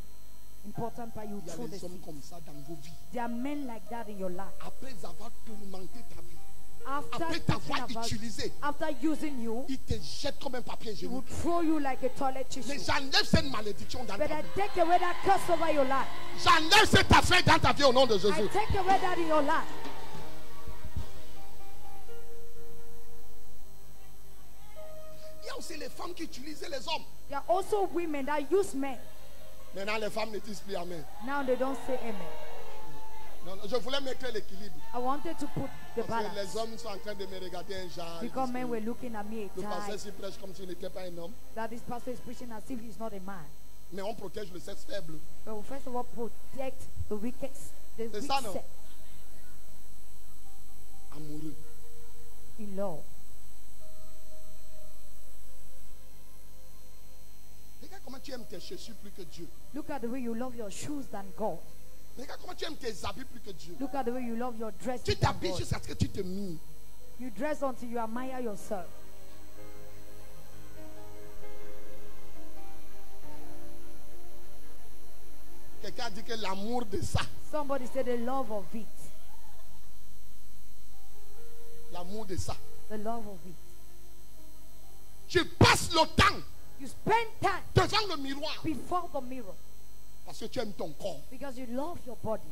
S1: important part, you
S2: il y a
S1: throw the
S2: des hommes
S1: seed.
S2: comme ça dans vos vies.
S1: There are men like that in your life.
S2: Après avoir tourmenté ta vie,
S1: After
S2: après t'avoir
S1: thinking about,
S2: utilisé,
S1: after using you,
S2: il te jette comme un papier
S1: he will
S2: hygiénique.
S1: throw you like a toilet tissue.
S2: Mais j'enlève cette malédiction dans
S1: But
S2: ta
S1: I
S2: vie.
S1: take away that curse over your life.
S2: J'enlève cette affaire dans ta vie au nom de
S1: I
S2: Jésus.
S1: take away that in your life.
S2: Il y a aussi les femmes qui utilisaient les hommes.
S1: There are also women that use men.
S2: Maintenant, les femmes ne disent plus Amen.
S1: Now they don't say amen.
S2: Non, non, je voulais mettre l'équilibre.
S1: I wanted to put the
S2: Parce que les
S1: balance.
S2: hommes sont en train de me regarder un genre. Ils
S1: Because
S2: disent
S1: men
S2: que
S1: were looking at me
S2: le pasteur
S1: tight,
S2: s'y prêche comme s'il n'était pas un homme.
S1: that this pastor is preaching as if he's not a man.
S2: Mais on protège le sexe faible.
S1: But we first of all protect the wicked, the
S2: C'est
S1: weak
S2: ça, non?
S1: sex
S2: Amoureux.
S1: in love.
S2: Regarde comment tu aimes tes chaussures plus que Dieu.
S1: Look at the way you love your shoes than God.
S2: Regarde comment tu aimes tes habits plus que Dieu.
S1: Look at the way you love your dress.
S2: Tu t'habilles jusqu'à ce que tu te mires.
S1: You dress until you admire yourself.
S2: Quelqu'un a dit que l'amour de ça,
S1: Somebody said the love of it.
S2: l'amour de ça.
S1: The love of it.
S2: Tu passes le temps
S1: You spend time
S2: devant le miroir
S1: before the mirror
S2: parce que tu aimes ton corps.
S1: because you love your body.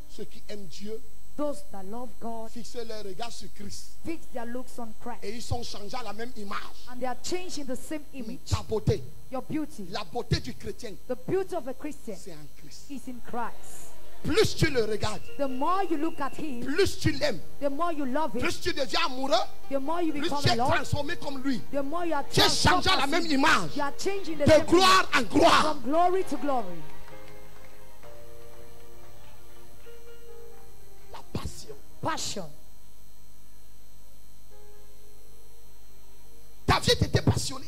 S2: Ceux qui aiment Dieu
S1: Those that love God
S2: fixent leur regard sur Christ
S1: fix their looks on Christ.
S2: et ils sont changés à la même image.
S1: And they are changed in the same image.
S2: Ta beauté,
S1: Your beauty.
S2: la beauté du chrétien,
S1: The beauty of a Christian
S2: c'est en Christ.
S1: is in Christ.
S2: Plus tu le regardes,
S1: The more you look at him,
S2: plus tu l'aimes,
S1: the more you love him,
S2: plus tu deviens amoureux,
S1: the more you
S2: plus
S1: become
S2: tu es
S1: a Lord,
S2: transformé comme lui.
S1: the more you are
S2: Tu es
S1: transformed
S2: changé à la
S1: as
S2: même
S1: him.
S2: image,
S1: You are changing the
S2: de
S1: same
S2: gloire en
S1: image,
S2: gloire.
S1: from glory to glory.
S2: La passion.
S1: Passion.
S2: David était passionné,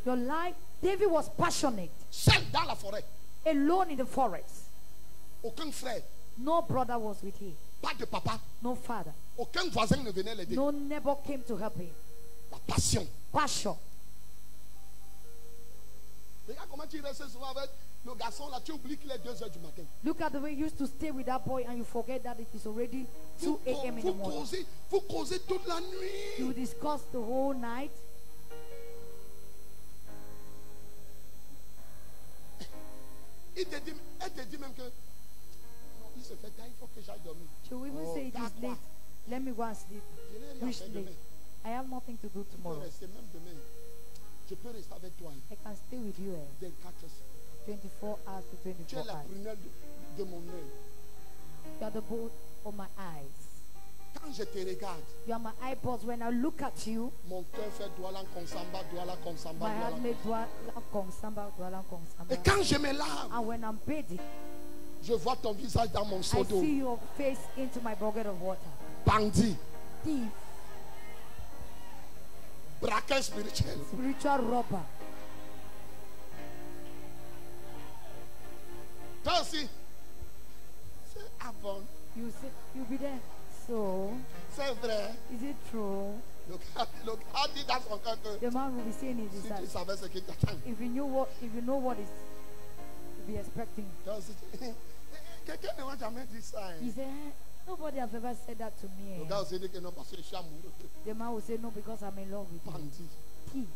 S1: Your life, David was passionate,
S2: seul dans la forêt.
S1: alone in the forest.
S2: Aucun frère,
S1: No brother was with him,
S2: pas de papa,
S1: no father,
S2: aucun voisin ne venait l'aider.
S1: no neighbor came to help him.
S2: La passion.
S1: Passion.
S2: Regarde comment tu restes souvent avec le garçon là, tu oublies qu'il est 2 heures du matin.
S1: Look at the way you used to stay with that boy and you forget that it is already 2 a.m. in the morning.
S2: Vous causez toute la nuit.
S1: You discuss the whole night.
S2: Elle te dit même que non, il se fait tard, il faut que j'aille dormir.
S1: She will even
S2: Oh,
S1: say it is
S2: d'accord.
S1: late. Let me go and sleep.
S2: Je n'ai rien
S1: Which
S2: fait
S1: late?
S2: demain.
S1: I have nothing to do
S2: Je peux
S1: tomorrow.
S2: rester même demain. Je peux rester avec toi
S1: I can stay with you
S2: 24 heures.
S1: 24 hours to
S2: Tu es
S1: 24
S2: la
S1: hours.
S2: prunelle de mon œil.
S1: You are the bolt of my eyes.
S2: Quand je te regarde,
S1: You are my eyeballs. When I look at you,
S2: mon cœur fait douala konsamba, douala konsamba,
S1: my heart
S2: douala.
S1: makes kong samba, kong
S2: Et
S1: samba.
S2: quand je me lave,
S1: And when I'm bathing,
S2: je vois ton visage dans mon
S1: I
S2: seau d'eau.
S1: see your face into my bucket of water.
S2: Bandit,
S1: Thief,
S2: braquin spirituel.
S1: spiritual robber.
S2: Toi aussi, c'est avant.
S1: You say you'll be there. So,
S2: C'est vrai.
S1: is it true?
S2: Le gars dit dans son cœur que
S1: The man will be saying it is
S2: si
S1: that
S2: tu savais ce qui t'attend.
S1: if you know what is to be expecting.
S2: Toi aussi, quelqu'un ne m'a jamais dit ça. Hein.
S1: He said, nobody has ever said that to me.
S2: Le gars aussi dit que non, parce que je suis amoureux.
S1: The man will say, no, because I'm in love with you.
S2: Bandit.
S1: Thief.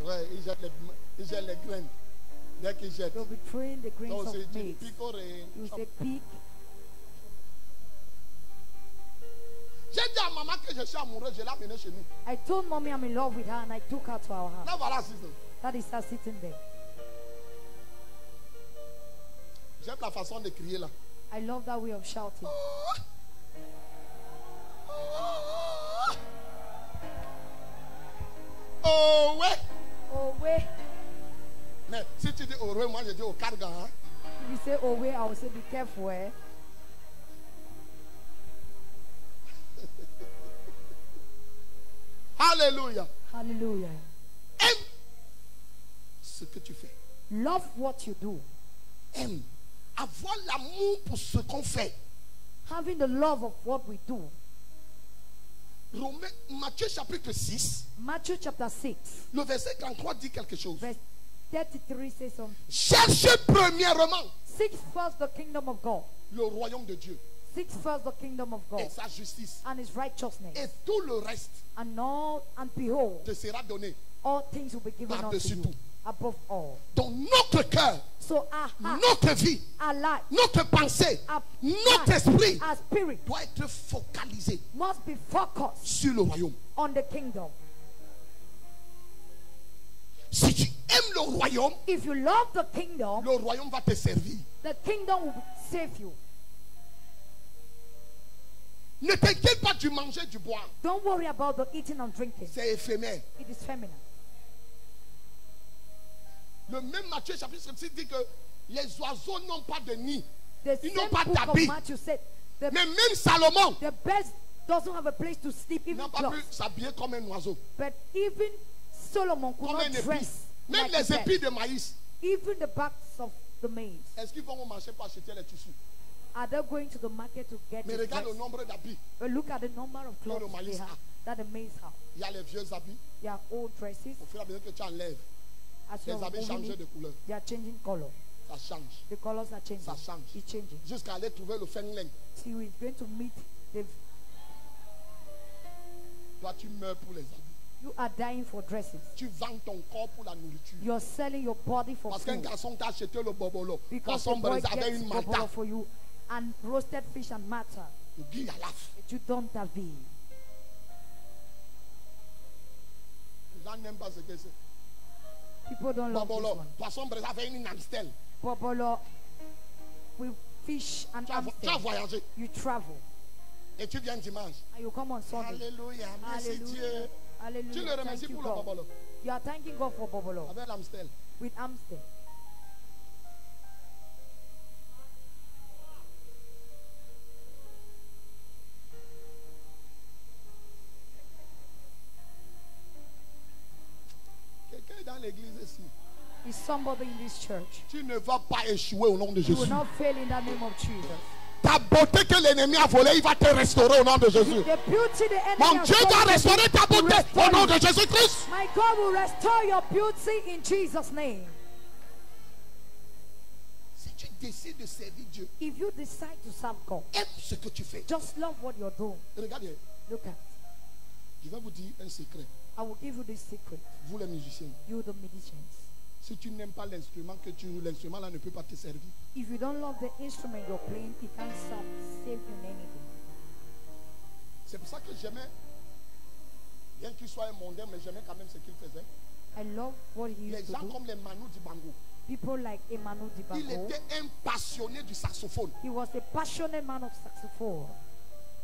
S2: Ouais, il jette les graines. Dès qu'il jette.
S1: They'll be throwing the grains
S2: Donc,
S1: of
S2: c'est du
S1: maize.
S2: picoré.
S1: You say peak.
S2: J'ai dit à maman que je suis amoureux, je l'ai amenée chez nous.
S1: I told mommy I'm in love with her and I took her to our house.
S2: Là, voilà, c'est ça.
S1: That is her sitting there.
S2: J'aime la façon de crier là.
S1: I love that way of shouting.
S2: Oh ouais.
S1: Oh, wait.
S2: Mais si tu dis heureux, moi je dis au carga. Hein?
S1: If you say, oh, wait, I will say, be careful, eh?
S2: Alléluia.
S1: Hallelujah.
S2: Aime ce que tu fais.
S1: Love what you do.
S2: Aime. Avoir l'amour pour ce qu'on fait.
S1: Having the love of what we do.
S2: Matthieu chapitre 6,
S1: Matthew chapter 6,
S2: le verset 33 dit quelque chose.
S1: verse 33 says something.
S2: Cherchez premièrement
S1: Seek first the kingdom of God.
S2: le royaume de Dieu
S1: Seek first the kingdom of God
S2: et sa justice.
S1: and his righteousness.
S2: Et tout le reste
S1: And behold,
S2: te sera donné.
S1: all things will be given unto
S2: Par-dessus
S1: you.
S2: tout.
S1: Above all.
S2: Donc notre cœur,
S1: So our heart,
S2: notre vie,
S1: our life,
S2: notre pensée,
S1: our
S2: notre
S1: mind,
S2: esprit
S1: our spirit
S2: doit être focalisé
S1: must be focused
S2: sur le royaume.
S1: on the kingdom.
S2: Si tu aimes le royaume,
S1: If you love the kingdom,
S2: le royaume va te servir.
S1: the kingdom will save you.
S2: Ne t'inquiète pas du manger, du boire.
S1: Don't worry about the eating and drinking.
S2: C'est éphémère.
S1: It is feminine.
S2: Le même Matthieu chapitre 6 dit que les oiseaux n'ont pas de nid.
S1: The
S2: Ils
S1: same
S2: n'ont pas
S1: book of
S2: d'habit.
S1: Matthew said the,
S2: Mais même Salomon
S1: the birds doesn't have a place to sleep, even
S2: n'a pas
S1: clothes.
S2: pu s'habiller comme un oiseau.
S1: But even Solomon could
S2: comme un
S1: not
S2: épi.
S1: dress
S2: Même
S1: like
S2: les
S1: a
S2: épis
S1: man,
S2: de maïs.
S1: even the backs of the maize,
S2: Est-ce qu'ils vont au marché pour acheter les tissus?
S1: are they going to the market to get
S2: Mais
S1: the
S2: regarde le
S1: dress?
S2: nombre d'habits.
S1: But look at the number of
S2: le
S1: clothes
S2: maïs
S1: they have,
S2: a.
S1: that the maize have.
S2: Il y a les vieux habits.
S1: They are old dresses.
S2: Au fur et à mesure que tu enlèves,
S1: As
S2: les
S1: you're
S2: habits
S1: moving
S2: changent de
S1: it,
S2: couleur.
S1: they are changing color.
S2: Ça change.
S1: The colors are changing.
S2: Ça change.
S1: It's changing.
S2: Jusqu'à aller trouver le feng leng.
S1: See, we're going to meet the.
S2: Toi, tu meurs pour les habits.
S1: You are dying for dresses.
S2: Tu vends ton corps pour la nourriture.
S1: You're selling your body for
S2: Parce qu'un
S1: food.
S2: garçon t'a acheté le bobolo.
S1: Because the
S2: Poisson
S1: boy
S2: braisé avec
S1: gets
S2: une
S1: bobolo
S2: manta.
S1: for you and roasted fish and matter.
S2: Ou guille à l'af.
S1: But you don't have it.
S2: Les gens n'aiment pas ce que c'est.
S1: People don't love this
S2: Bobolo.
S1: one.
S2: Poisson braisé avec une amstel.
S1: Bobolo with fish and
S2: Tu as
S1: amstel.
S2: voyagé.
S1: You travel
S2: Et tu viens dimanche.
S1: and you come on Sunday.
S2: Alléluia. Merci
S1: Hallelujah.
S2: Dieu. Tu
S1: Hallelujah.
S2: le remercies
S1: Thank you,
S2: pour le
S1: God.
S2: bobolo.
S1: You are thanking God for Bobolo
S2: Avec l'amstel.
S1: with amstel.
S2: Quelqu'un est dans l'église ici.
S1: Is somebody in this church?
S2: Tu ne vas pas échouer au nom de
S1: You will
S2: Jésus.
S1: not fail in the name of Jesus.
S2: Ta beauté que l'ennemi a volée, il va te restaurer au nom de Jésus.
S1: The beauty the enemy
S2: Mon
S1: has
S2: Dieu
S1: stolen
S2: va restaurer ta
S1: will
S2: beauté
S1: restore
S2: au nom
S1: you.
S2: de Jésus-Christ.
S1: My God will restore your beauty in Jesus' name.
S2: Si tu décides de servir Dieu,
S1: If you decide to serve God,
S2: aime ce que tu fais.
S1: just love what you're doing.
S2: Regardez,
S1: Look at.
S2: je vais vous dire un secret.
S1: I will give you this secret.
S2: Vous les musiciens,
S1: You the musicians.
S2: si tu n'aimes pas l'instrument que tu joues, l'instrument là ne peut pas te servir.
S1: If you don't love the instrument you're playing, it can't save you in anything.
S2: C'est pour ça que j'aimais, bien qu'il soit un mondain, mais j'aimais quand même ce qu'il faisait.
S1: I love what he
S2: Les
S1: used to
S2: gens
S1: do.
S2: comme les Manu Dibango,
S1: People like Emmanuel
S2: il
S1: Dibango.
S2: était un passionné du saxophone.
S1: He was a passionate man of saxophone.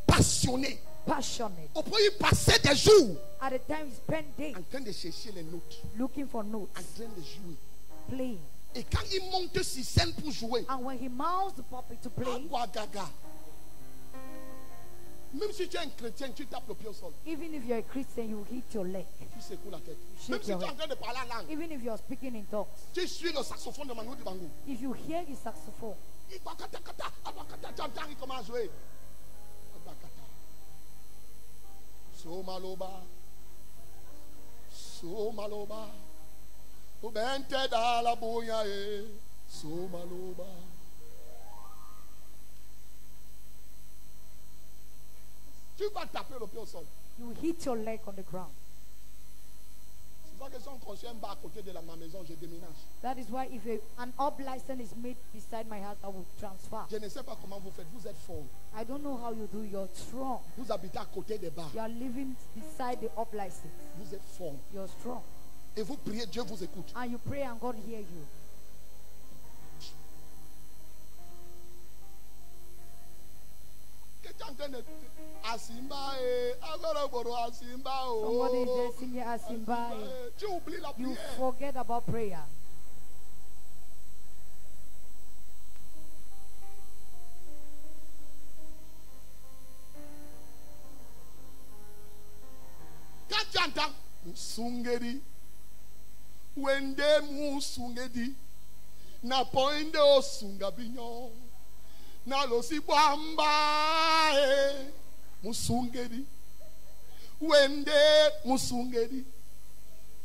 S2: Passionné.
S1: Passionate.
S2: Au point où il passait des jours
S1: At the time, he spent days
S2: en train de chercher les notes,
S1: looking for notes,
S2: en train de jouer.
S1: playing.
S2: Et quand il monte sur scène pour jouer,
S1: And when he mounts the puppet to play,
S2: Agua gaga. Même si tu es un chrétien, tu tapes le pied au sol.
S1: even if you're a Christian, you hit your leg.
S2: Tu secoues la tête.
S1: Shake
S2: Même si tu es
S1: your
S2: en train de parler en langue,
S1: Even if you're speaking in tongues,
S2: tu suis le saxophone de Manu Dibango.
S1: if you hear his saxophone,
S2: Il va kata kata, abakata, tu entends, il commence à jouer. Abakata. So maloba. So maloba. Ubente da la boya e. So maloba. Tu vas taper le pied au sol.
S1: you hit your leg on the ground.
S2: C'est pour ça que si on construit un bar à côté de ma maison, je déménage.
S1: That is why if an up license is made beside my house, I will transfer.
S2: Je ne sais pas comment vous faites. Vous êtes fort.
S1: I don't know how you do. You're strong.
S2: Vous habitez à côté des bars.
S1: You are living beside the up license.
S2: Vous êtes fort.
S1: You're strong.
S2: Et vous priez, Dieu vous écoute.
S1: And you pray and God hear you.
S2: Que tu es en train de... Asimba e. Agoroboro Asimba o.
S1: Somebody is there singing Asimba.
S2: Tu oublies la
S1: You
S2: prière.
S1: forget about prayer.
S2: Quand tu entends Musungeri, Wende Musungedi, na poinde Osunga Bignon, na losi Bamba, Musungedi, Wende Musungedi.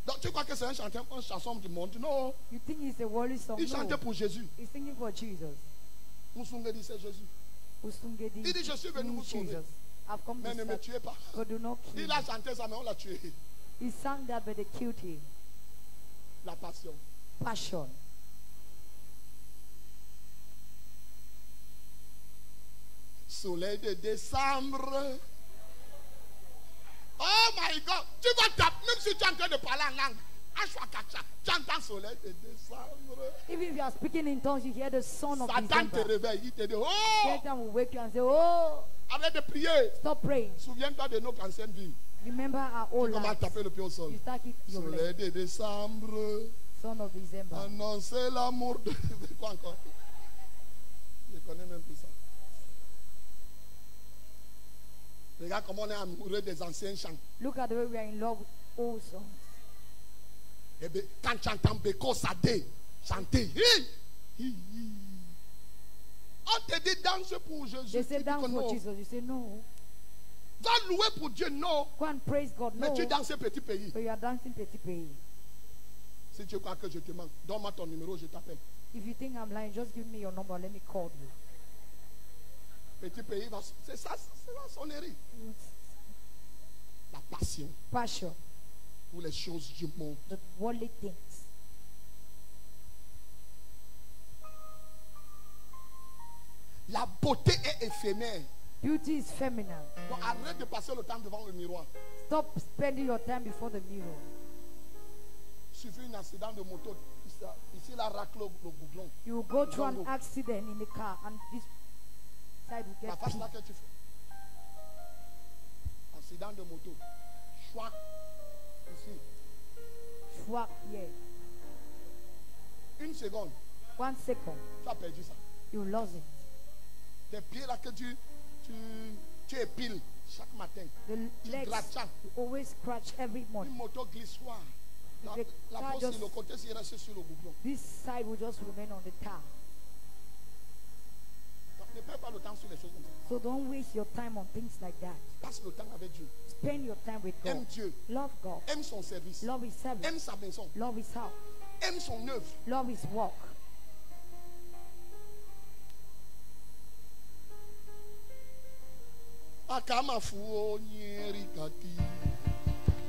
S2: Donc tu crois que c'est une chanson du monde? Non,
S1: You think it's a worldly song?
S2: il chantait
S1: No.
S2: pour Jésus.
S1: He's singing for Jesus.
S2: Musungedi, c'est Jésus.
S1: Usungedi
S2: Il dit, je suis venu
S1: means
S2: vous sauver.
S1: Jesus. I've come
S2: Mais
S1: to
S2: ne me
S1: serve.
S2: tuez pas.
S1: God do not kill
S2: Il
S1: you.
S2: a chanté ça, mais on l'a tué.
S1: He sang that, but they killed him.
S2: La passion.
S1: Passion.
S2: Soleil de décembre. Oh my God. Tu vas taper, même si tu es en train de parler en langue. Tu entends soleil de décembre.
S1: Even if you are speaking in tongues, you hear the son of
S2: Satan te
S1: December.
S2: réveille. Il te dit, oh,
S1: Satan will wake you and say, oh,
S2: arrête de prier.
S1: stop praying.
S2: Souviens-toi de nos anciennes vies.
S1: Remember our old
S2: Comment
S1: lives.
S2: taper le pied au sol.
S1: You start hit your leg.
S2: Soleil de décembre.
S1: Son of December.
S2: Annoncer l'amour de... Quoi encore? Je connais même plus ça. Regarde comment on est amoureux des anciens chants.
S1: Look at the way we are in love with old songs.
S2: Eh bien, quand tu entends Beko Sadé chanter, on te dit danse pour Jésus.
S1: They say
S2: Tu dis
S1: dance
S2: que
S1: for
S2: non.
S1: Jesus. You say no.
S2: Va louer pour Dieu, non.
S1: Go and praise God.
S2: Mais
S1: No.
S2: tu es dans ce petit pays.
S1: But you are dancing petit pays.
S2: Si tu crois que je te manque, donne-moi ton numéro, je t'appelle.
S1: If you think I'm lying, just give me your number. Let me call you.
S2: Petit pays, c'est ça, c'est la sonnerie. La passion
S1: Passion.
S2: pour les choses du monde.
S1: The worldly things.
S2: La beauté est éphémère.
S1: Beauty is feminine.
S2: Donc arrête de passer le temps devant le miroir.
S1: Stop spending your time before the mirror.
S2: Il suffit d'un accident de moto. Ici, la racle le bouglon.
S1: You will go through an
S2: Don't go.
S1: accident in the car and this side will
S2: La
S1: get
S2: face
S1: pink.
S2: là que tu fais. Accident de moto. Chouac. Ici.
S1: Schwab, yeah.
S2: Une seconde.
S1: 1 second,
S2: Tu as perdu ça.
S1: you lost it.
S2: Tes pieds là que tu épiles chaque matin.
S1: The legs,
S2: grattes.
S1: you always scratch every
S2: Une
S1: morning.
S2: moto glissoire. La
S1: The car
S2: peau
S1: just-
S2: sur le côté, s'il reste sur le bouglon.
S1: This side will just remain on the tar.
S2: Donc, ne perds pas le temps sur les choses comme ça.
S1: So don't waste your time on things like that.
S2: Passe le temps avec Dieu.
S1: Spend your time with
S2: Aime
S1: God.
S2: Dieu.
S1: Love God.
S2: Aime son service.
S1: Love His service.
S2: Aime sa maison.
S1: Love His house.
S2: Aime son œuvre.
S1: Love His work.
S2: Akamafuo nyeri kaki.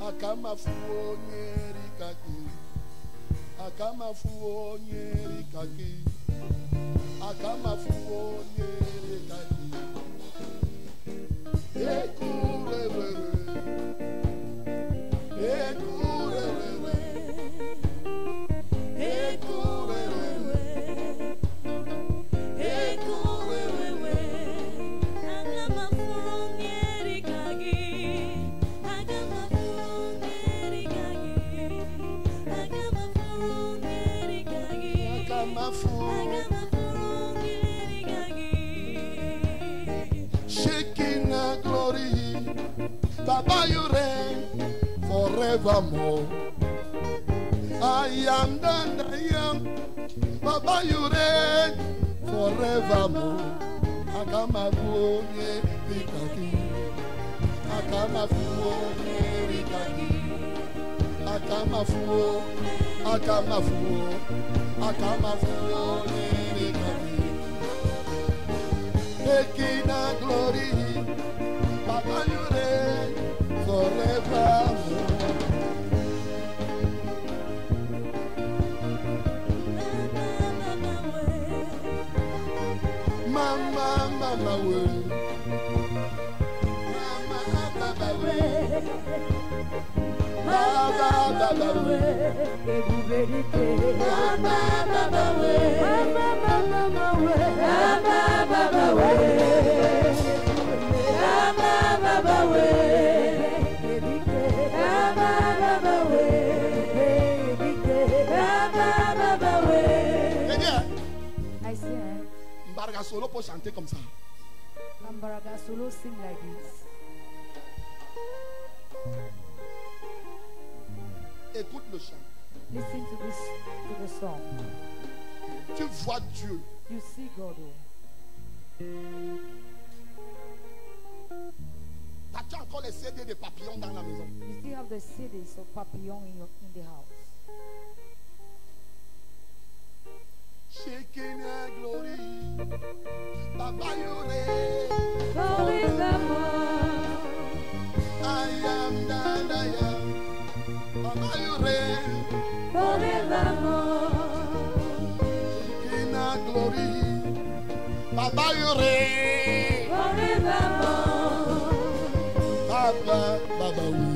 S2: Akamafuo nyeri kaki. Akamafuo nyeri kaki. Akamafuo nyeri kaki. Ekurere. Ekurere. Ekurere. Ekurere. Shekinah glory, Baba, you reign forevermore. I am that I am, Baba, you reign forevermore. Akamafuonye rikaki, akamafuonye rikaki, akamafuo, akamafuo, akamafuonye rikaki. Shekinah glory, Baba, you reign forevermore. Mama, mama, way. Mama, baba, way. Baba, baba, way. Mama, baba, way. Mama, baba, way. Mama, baba, way. Mama, baba, way. Mama, baba, way. Mama, baba, way.
S1: I say,
S2: Mbarga solo pour chanter comme ça.
S1: Ambaraga solo sing like this.
S2: Écoute le chant.
S1: Listen to this, to the song.
S2: Tu vois Dieu.
S1: You see God.
S2: As-tu encore les CD de papillons dans la maison?
S1: You still have the CDs of Papillon in the house.
S2: Shekinah glory, Baba, you reign. I am that I am, Baba, you reign. Shekinah glory, Baba, you reign. Baba, Baba, we.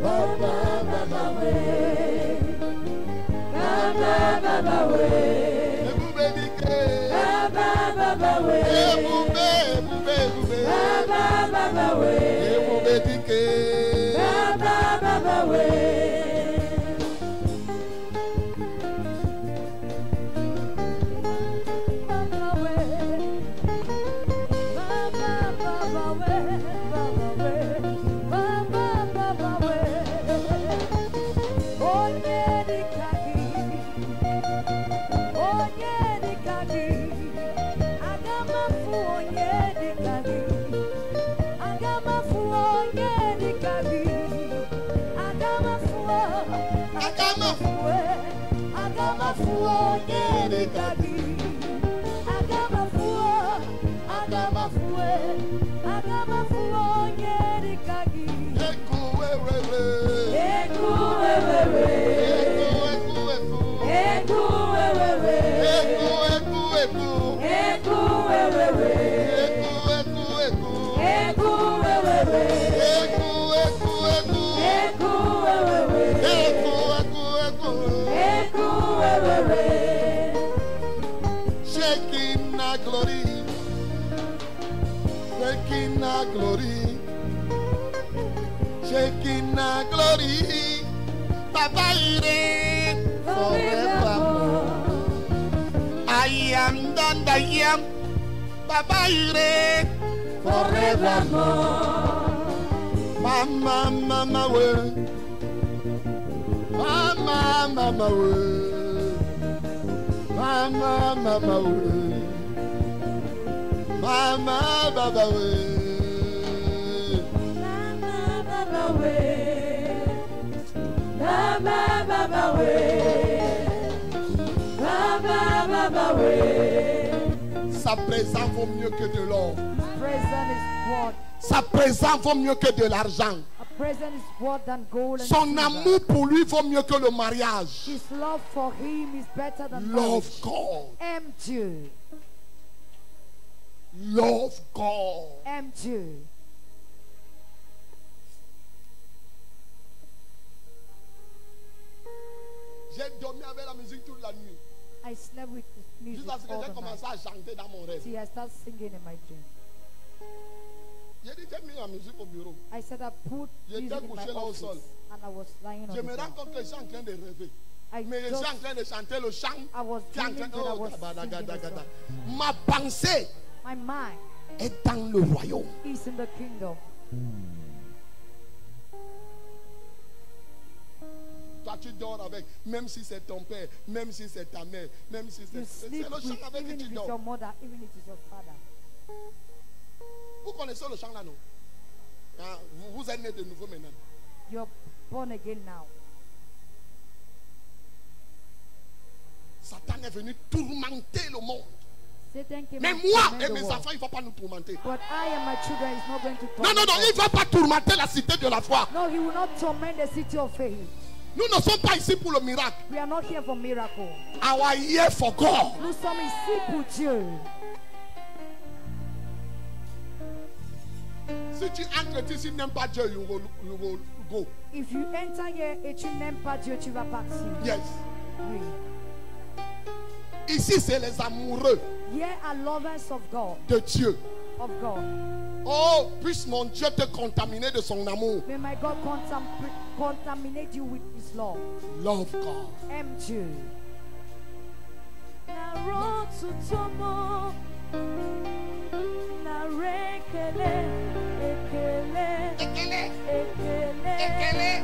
S2: Baba, Baba, we.
S1: Baba, Baba, way.
S2: Ebube dike.
S1: Baba, Baba, way.
S2: Ebube, ebube, ebube.
S1: Baba, Baba, way.
S2: Ebube dike.
S1: Baba, Baba, way. Baba, way. Baba, Baba, way. Baba, way. Baba, Baba, way.
S2: Shekinah glory, Shekinah glory, Shekinah glory, Baba Ire forevermore. I am that I am, Baba Ire forevermore. Mama, mama, we, mama, mama, we. Mama, mama, we. Mama, baba, we.
S1: Mama, baba, we. Mama, baba, we. Mama, baba, we.
S2: Sa présence vaut mieux que de l'or.
S1: Present is what?
S2: Sa présence vaut mieux que de l'argent.
S1: A present is what than gold and
S2: Son
S1: silver.
S2: amour pour lui vaut mieux que le mariage.
S1: His love for him is better than
S2: Love
S1: marriage.
S2: God.
S1: Aime Dieu.
S2: Love God.
S1: Aime Dieu.
S2: J'ai dormi avec la musique toute la nuit.
S1: I slept with this music
S2: Jusqu'à ce que
S1: all
S2: j'ai
S1: the
S2: commencé
S1: night.
S2: à chanter dans mon rêve.
S1: See, I start singing in my dream.
S2: J'ai dit, j'ai mis la musique au bureau.
S1: I said I put
S2: J'étais
S1: music in my
S2: couché là au sol.
S1: office and I was lying on
S2: Je
S1: the
S2: me rends
S1: ground.
S2: compte que je suis en train de rêver.
S1: I
S2: Mais je suis
S1: just,
S2: en train de chanter le chant.
S1: I was
S2: Qui est en
S1: dreaming
S2: train
S1: that I
S2: oh,
S1: was
S2: gada,
S1: singing
S2: gada,
S1: the
S2: gada.
S1: song.
S2: Ma pensée
S1: My mind
S2: est dans le royaume.
S1: is in the kingdom.
S2: Toi, tu dors avec, même si c'est ton père, même si c'est ta mère, même si
S1: You
S2: c'est
S1: sleep
S2: le
S1: with,
S2: chant avec qui
S1: even
S2: tu
S1: if it's
S2: dors.
S1: your mother, even if it's your father.
S2: Vous connaissez le chant là, non? Hein, vous êtes né de nouveau maintenant.
S1: You're born again now.
S2: Satan est venu tourmenter le monde.
S1: Satan came
S2: Mais
S1: and
S2: moi
S1: tormented
S2: et
S1: the
S2: mes
S1: world.
S2: enfants, il ne va pas nous tourmenter.
S1: But I and my children is not going to
S2: Non, non,
S1: torment
S2: non, il
S1: us.
S2: ne va pas tourmenter la cité de la foi.
S1: No, he will not torment the city of faith.
S2: Nous ne sommes pas ici pour le miracle.
S1: We are not here for miracle.
S2: Our ear for God.
S1: Nous sommes ici pour Dieu.
S2: Si tu entres ici, n'aimes pas Dieu, you will go.
S1: If you enter here et tu n'aimes pas Dieu, tu vas partir.
S2: Yes.
S1: Oui.
S2: Ici, c'est les amoureux
S1: Here are lovers of God.
S2: de Dieu.
S1: Of God.
S2: Oh, puisse mon Dieu te contaminer de son amour.
S1: May my God contaminate you with His love.
S2: Love God.
S1: Aime Dieu. Na rotutomo, na rekele, ekele, ekele,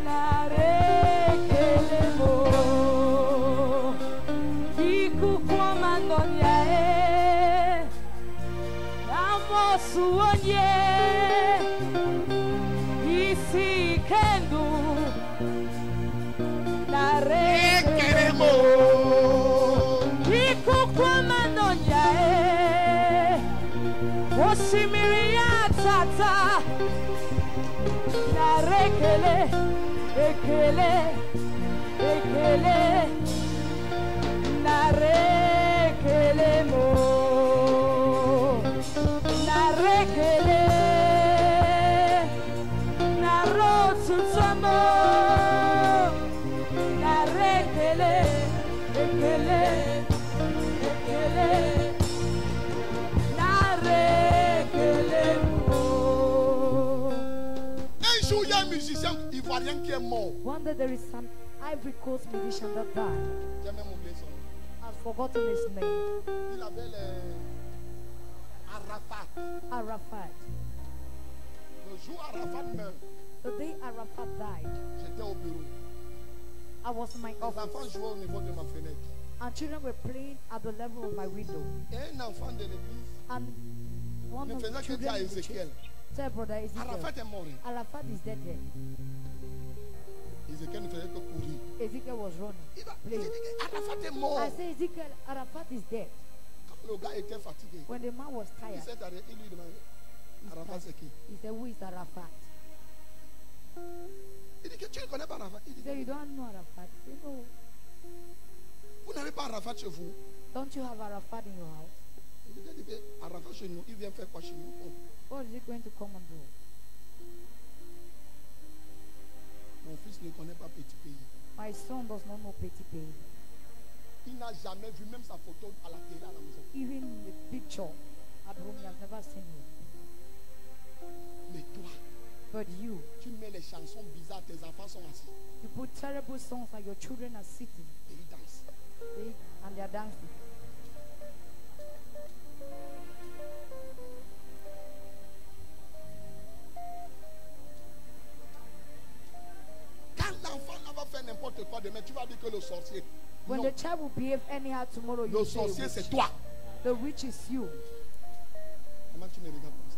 S1: na rekele mo. Iku kwa mandonya e, amo suonye, isi kendu, na rekele mo. Iku kwa mandonya e, osimiria tata, na rekele, ekele, ekele. Na rekele mo, na rekele, na rotutomo, na rekele, ekele, ekele, na rekele mo.
S2: Un jour, il y a un musicien ivoirien qui est mort.
S1: One day there is an Ivory Coast musician that died.
S2: J'ai même oublié son nom.
S1: I've forgotten his name.
S2: Il avait les Arafat.
S1: Arafat.
S2: Le jour Arafat meurt,
S1: The day Arafat died,
S2: j'étais au bureau.
S1: I was in my
S2: Les
S1: office,
S2: enfants jouaient au niveau de ma fenêtre.
S1: and children were playing at the level of my window.
S2: Et un enfant de l'église
S1: And one
S2: ne
S1: of the
S2: faisait que
S1: children
S2: dire à
S1: in the church
S2: Ézéchiel,
S1: said, Brother Ezekiel,
S2: Arafat est mort.
S1: Arafat is dead here.
S2: Ézéchiel ne faisait que courir.
S1: Ezekiel was running.
S2: Il dit
S1: Playing.
S2: que Arafat est mort.
S1: I said, Ezekiel, Arafat is dead.
S2: Quand le gars était fatigué,
S1: When the man was
S2: il
S1: tired,
S2: s'est arrêté, il lui demandait, Arafat c'est qui?
S1: he said, Who is Arafat?
S2: Il dit que tu ne connais pas Arafat. Il
S1: He
S2: dit,
S1: said, You don't know Arafat? He said, No.
S2: vous n'avez pas Arafat chez vous?
S1: Don't you have Arafat in your house?
S2: Il dit que Arafat chez nous, il vient faire quoi chez nous? Oh,
S1: What is he going to come and do?
S2: mon fils ne connaît pas petit pays.
S1: My son does not know Petit Pays.
S2: Il n'a jamais vu même sa photo à la télé à la maison.
S1: Even the picture at home, he has never seen you.
S2: Mais toi,
S1: But you
S2: tu mets les chansons bizarres, tes enfants sont assis.
S1: put terrible songs and your children are sitting
S2: Et ils dansent.
S1: and they are dancing.
S2: Quand l'enfant là va faire n'importe quoi demain, tu vas dire que le sorcier.
S1: When
S2: Non,
S1: the child will behave anyhow tomorrow, you
S2: le
S1: say
S2: sorcier
S1: witch.
S2: c'est toi.
S1: The witch is you.
S2: Comment tu me regardes comme ça?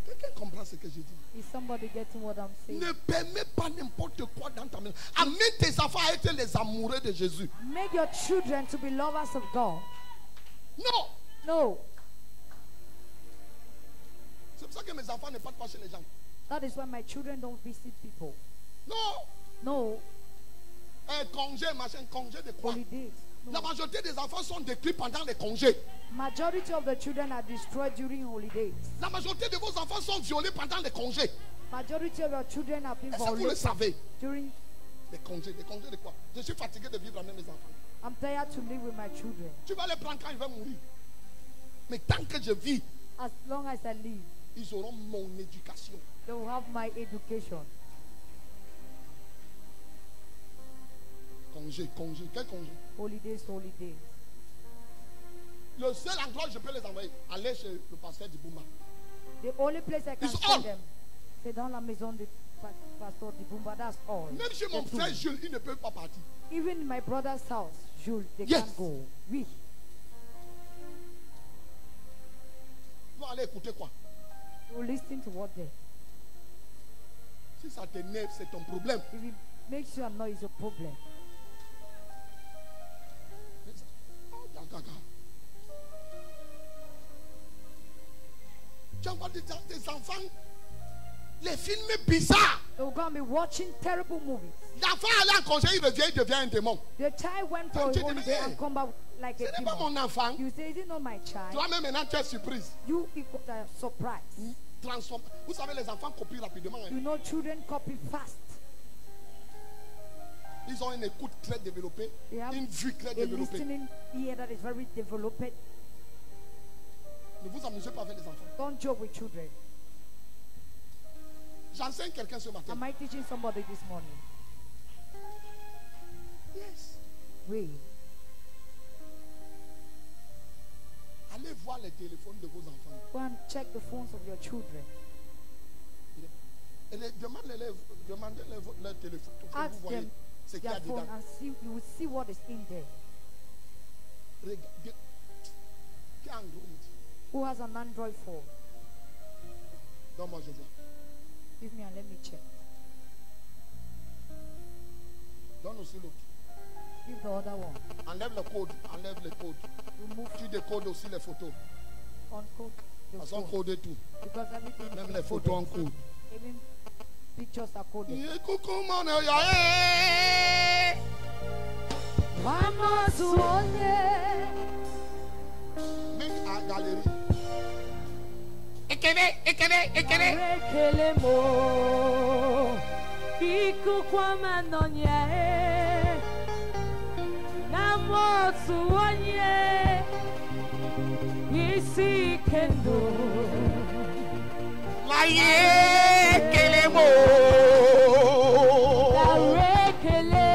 S2: Quelqu'un comprend ce que je dis?
S1: Is somebody getting what I'm saying?
S2: Ne permets pas n'importe quoi dans ta maison. Amène tes enfants à être les amoureux de Jésus.
S1: Make your children to be lovers of God.
S2: Non.
S1: No.
S2: C'est pour ça que mes enfants ne partent pas chez les gens.
S1: That is why my children don't visit people.
S2: Non.
S1: No.
S2: Un congé, machin, congé de quoi?
S1: Holidays.
S2: La
S1: No.
S2: majorité des enfants sont détruits pendant les congés.
S1: Majority of the children are destroyed during holidays.
S2: La majorité de vos enfants sont violés pendant les congés.
S1: Majority of your children are being
S2: Est-ce que vous le
S1: violated
S2: savez?
S1: during.
S2: Les congés de quoi? Je suis fatigué de vivre avec mes enfants.
S1: I'm tired to live with my children.
S2: Tu vas les prendre quand ils vont mourir. Mais tant que je vis,
S1: As long as I live,
S2: ils auront mon éducation.
S1: they will have my education.
S2: Congé. Quel congé?
S1: Holidays.
S2: Le seul endroit où je peux les envoyer, aller chez le pasteur du Bouma.
S1: The only place I can
S2: It's
S1: send
S2: all.
S1: them, c'est dans la maison de Pastor Dibumba. That's all.
S2: Même chez mon
S1: C'est tout.
S2: frère Jules, il ne peut pas partir.
S1: Even my brother's house, Jules, they
S2: Yes.
S1: can't go. Oui.
S2: Ils vont aller écouter quoi?
S1: You listen to what they.
S2: Si ça t'énerve, c'est ton problème.
S1: If it makes you annoyed, it's a problem.
S2: Oh, d'accord. Tu envoies des enfants, les films bizarres.
S1: They will go and be watching terrible movies.
S2: L'enfant allait en congé, il revient, il devient un démon.
S1: The child went for
S2: Tu
S1: a
S2: dis,
S1: holiday
S2: mais
S1: and come back like
S2: Ce
S1: a
S2: n'est pas
S1: demon.
S2: mon enfant.
S1: You say, is it not my child?
S2: Toi-même, maintenant, tu es surprise.
S1: You people are surprised.
S2: Transforme. Vous savez, les enfants copient rapidement. Hein.
S1: You know, children copy fast.
S2: Ils ont une écoute très développée,
S1: They have
S2: une vue très
S1: a
S2: développée.
S1: listening ear that is very developed.
S2: Ne vous amusez pas avec les enfants.
S1: Don't joke with children.
S2: J'enseigne quelqu'un ce matin.
S1: Am I teaching somebody this morning?
S2: Yes.
S1: Oui.
S2: Allez voir les téléphones de vos enfants.
S1: Go and check the phones of your children.
S2: Et demandez-les leur téléphone. Pour que
S1: Ask
S2: vous voyez
S1: them
S2: ce qu'il y a
S1: their
S2: dedans.
S1: phone and see. You will see what is in there.
S2: Regardez. Qui a Android?
S1: Who has an Android phone?
S2: Donc moi je vois.
S1: Give me and let me check.
S2: Donne aussi l'autre.
S1: Give the other one.
S2: Enlève le code. Enlève le code.
S1: Remove
S2: Tu décodes aussi les photos.
S1: uncode the
S2: Elles sont
S1: phone.
S2: codées tout.
S1: Because everything is
S2: Même les
S1: coded.
S2: photos en code.
S1: Even pictures are coded.
S2: Coucou mon œil.
S1: Vamos soñar.
S2: Même à galerie.
S1: Rekele mo. Iku kwa manonye. Namo soñar. Isi kendo.
S2: Laye kelemo.
S1: Rekele.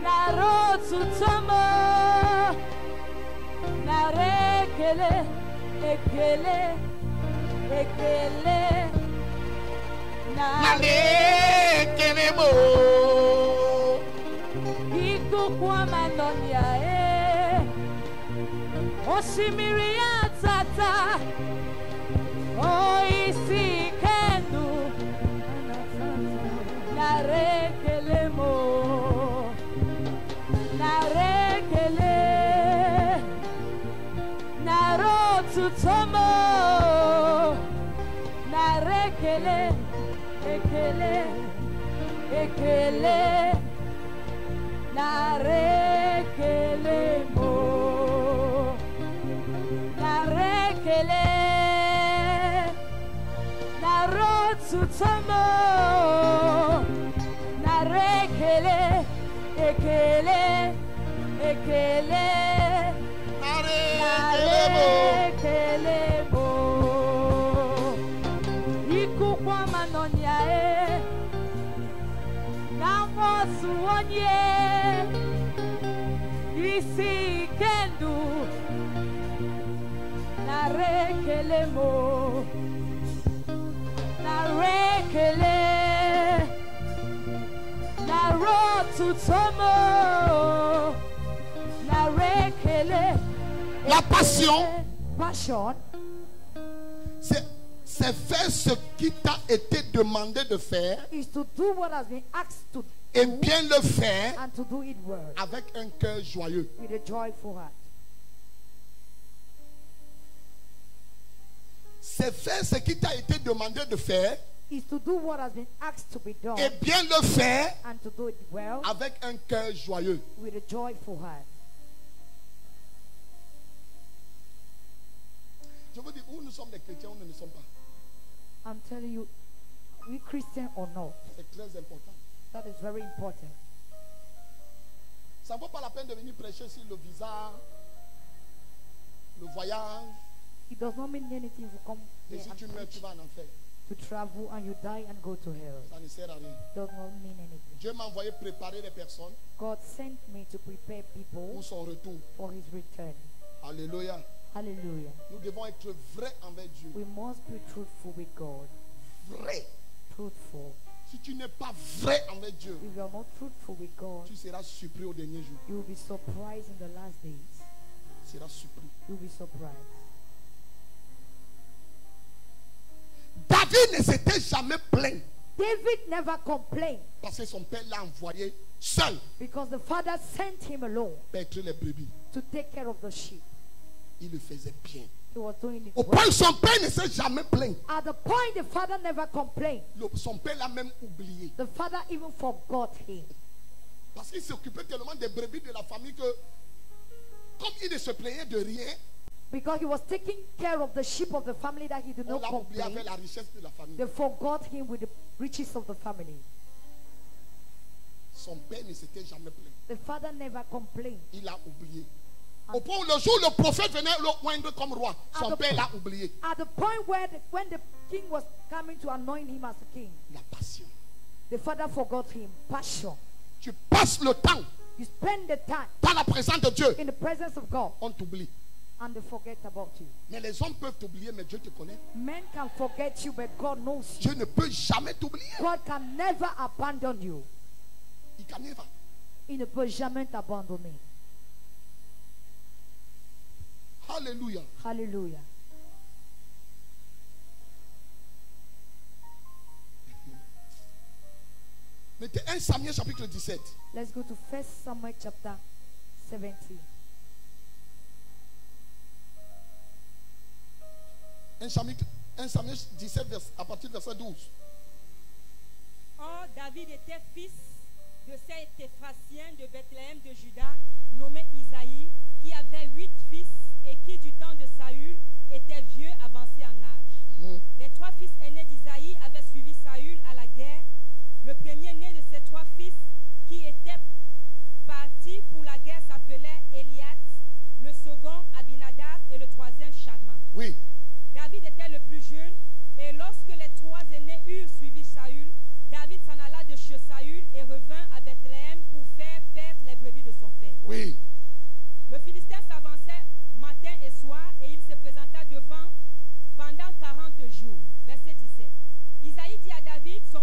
S1: Narotu tomo. Narekele. Ekele.
S2: Narekelemo.
S1: Ikukwa manonia Oshimiri atata Oisi kenu Narekelemo Narekele Narotutomo Narekele Ekele Ekele Narekelemo Narekele Narotutomo Narekele Ekele Ekele Narekelemo Ikukwa manonia Namosuonye Isi kendu Narekelemo Narekele Narotutomo Narekele.
S2: La passion,
S1: Passion,
S2: c'est faire ce qui t'a été demandé de faire
S1: is to do what has been asked to
S2: et
S1: do
S2: bien le faire
S1: and to do it well
S2: avec un cœur joyeux.
S1: with a joyful heart.
S2: C'est faire ce qui t'a été demandé de faire
S1: Is to do what has been asked to be done
S2: et bien le faire
S1: and to do it well
S2: avec un cœur joyeux.
S1: with a joyful heart.
S2: Je vous dis, où nous sommes des chrétiens, où nous ne sommes pas.
S1: I'm telling you, we Christian or not,
S2: C'est très important.
S1: that is very important.
S2: Ça ne vaut pas la peine de venir prêcher sur le visa, le voyage.
S1: It does not mean anything to come
S2: Et
S1: here
S2: si
S1: and
S2: tu meurs, tu
S1: preach,
S2: vas en enfer.
S1: to travel and you die and go to hell.
S2: Ça ne sert à rien.
S1: Does not mean anything.
S2: Dieu m'a envoyé préparer les personnes
S1: God sent me to prepare people
S2: pour son retour.
S1: for his return.
S2: Alléluia.
S1: Hallelujah.
S2: Nous devons être vrais envers Dieu.
S1: We must be truthful with God.
S2: Vrai.
S1: Truthful.
S2: Si tu n'es pas vrai envers Dieu,
S1: If you are not truthful with God,
S2: tu seras surpris au dernier jour.
S1: you will be surprised in the last days.
S2: Tu seras surpris.
S1: You will be surprised.
S2: David ne s'était jamais plaint
S1: David never complained
S2: parce que son père l'a envoyé seul
S1: because the father sent him alone
S2: paître les brebis.
S1: to take care of the sheep.
S2: Il le faisait bien.
S1: He was doing it
S2: Au
S1: well.
S2: point où son père ne s'est jamais plaint.
S1: At the point the father never complained,
S2: Son père l'a même oublié.
S1: the father even forgot him
S2: Parce qu'il s'occupait tellement des brebis de la famille que, comme il ne se plaignait de rien,
S1: because he was taking care of the sheep of the family that he did
S2: on
S1: not
S2: l'a oublié
S1: complain.
S2: avec la richesse de la famille.
S1: They forgot him with the riches of the family.
S2: Son père ne s'était jamais plaint.
S1: The father never complained.
S2: Il l'a oublié. Au point où le jour où le prophète venait le oindre comme roi, son père l'a oublié.
S1: At the point where when the king was coming to anoint him as a king,
S2: La passion.
S1: the father forgot him. Passion.
S2: Tu passes le temps
S1: You spend the time
S2: dans la présence de Dieu,
S1: in the presence of God
S2: on t'oublie.
S1: and they forget about you.
S2: Mais les hommes peuvent t'oublier, mais Dieu te connaît.
S1: Men can forget you, but God knows you.
S2: Dieu ne peut jamais t'oublier.
S1: God can never abandon you.
S2: Il can never.
S1: Il ne peut jamais t'abandonner.
S2: Alléluia.
S1: Hallelujah.
S2: Mettez 1 Samuel chapitre 17.
S1: Let's go to 1 Samuel chapter 17.
S2: 1 Samuel 17 à partir du verset 12.
S3: Or, David était fils de cet Éphrasien de Bethléem de Juda, nommé Isaïe, qui avait 8 fils et qui, du temps de Saül, était vieux avancé en âge. Les 3 fils aînés d'Isaïe avaient suivi Saül à la guerre. Le premier-né de ces 3 fils, qui était parti pour la guerre, s'appelait Eliat, le second Abinadab et le troisième Shamma.
S2: Oui.
S3: David était le plus jeune, et lorsque les 3 aînés eurent suivi Saül, David s'en alla de chez Saül et revint à Bethléem pour faire paître les brebis de son père.
S2: Oui.
S3: Le Philistin s'avançait matin et soir, et il se présenta devant pendant 40 jours. Verset 17. Isaïe dit à David, son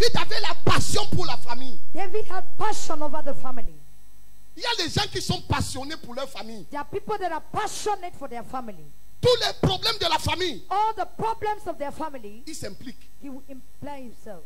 S2: David avait la passion pour la famille.
S1: David had passion over the family.
S2: Il y a des gens qui sont passionnés pour leur famille.
S1: There are people that are passionate for their family.
S2: Tous les problèmes de la famille,
S1: All the problems of their family,
S2: ils s'impliquent.
S1: he will imply himself.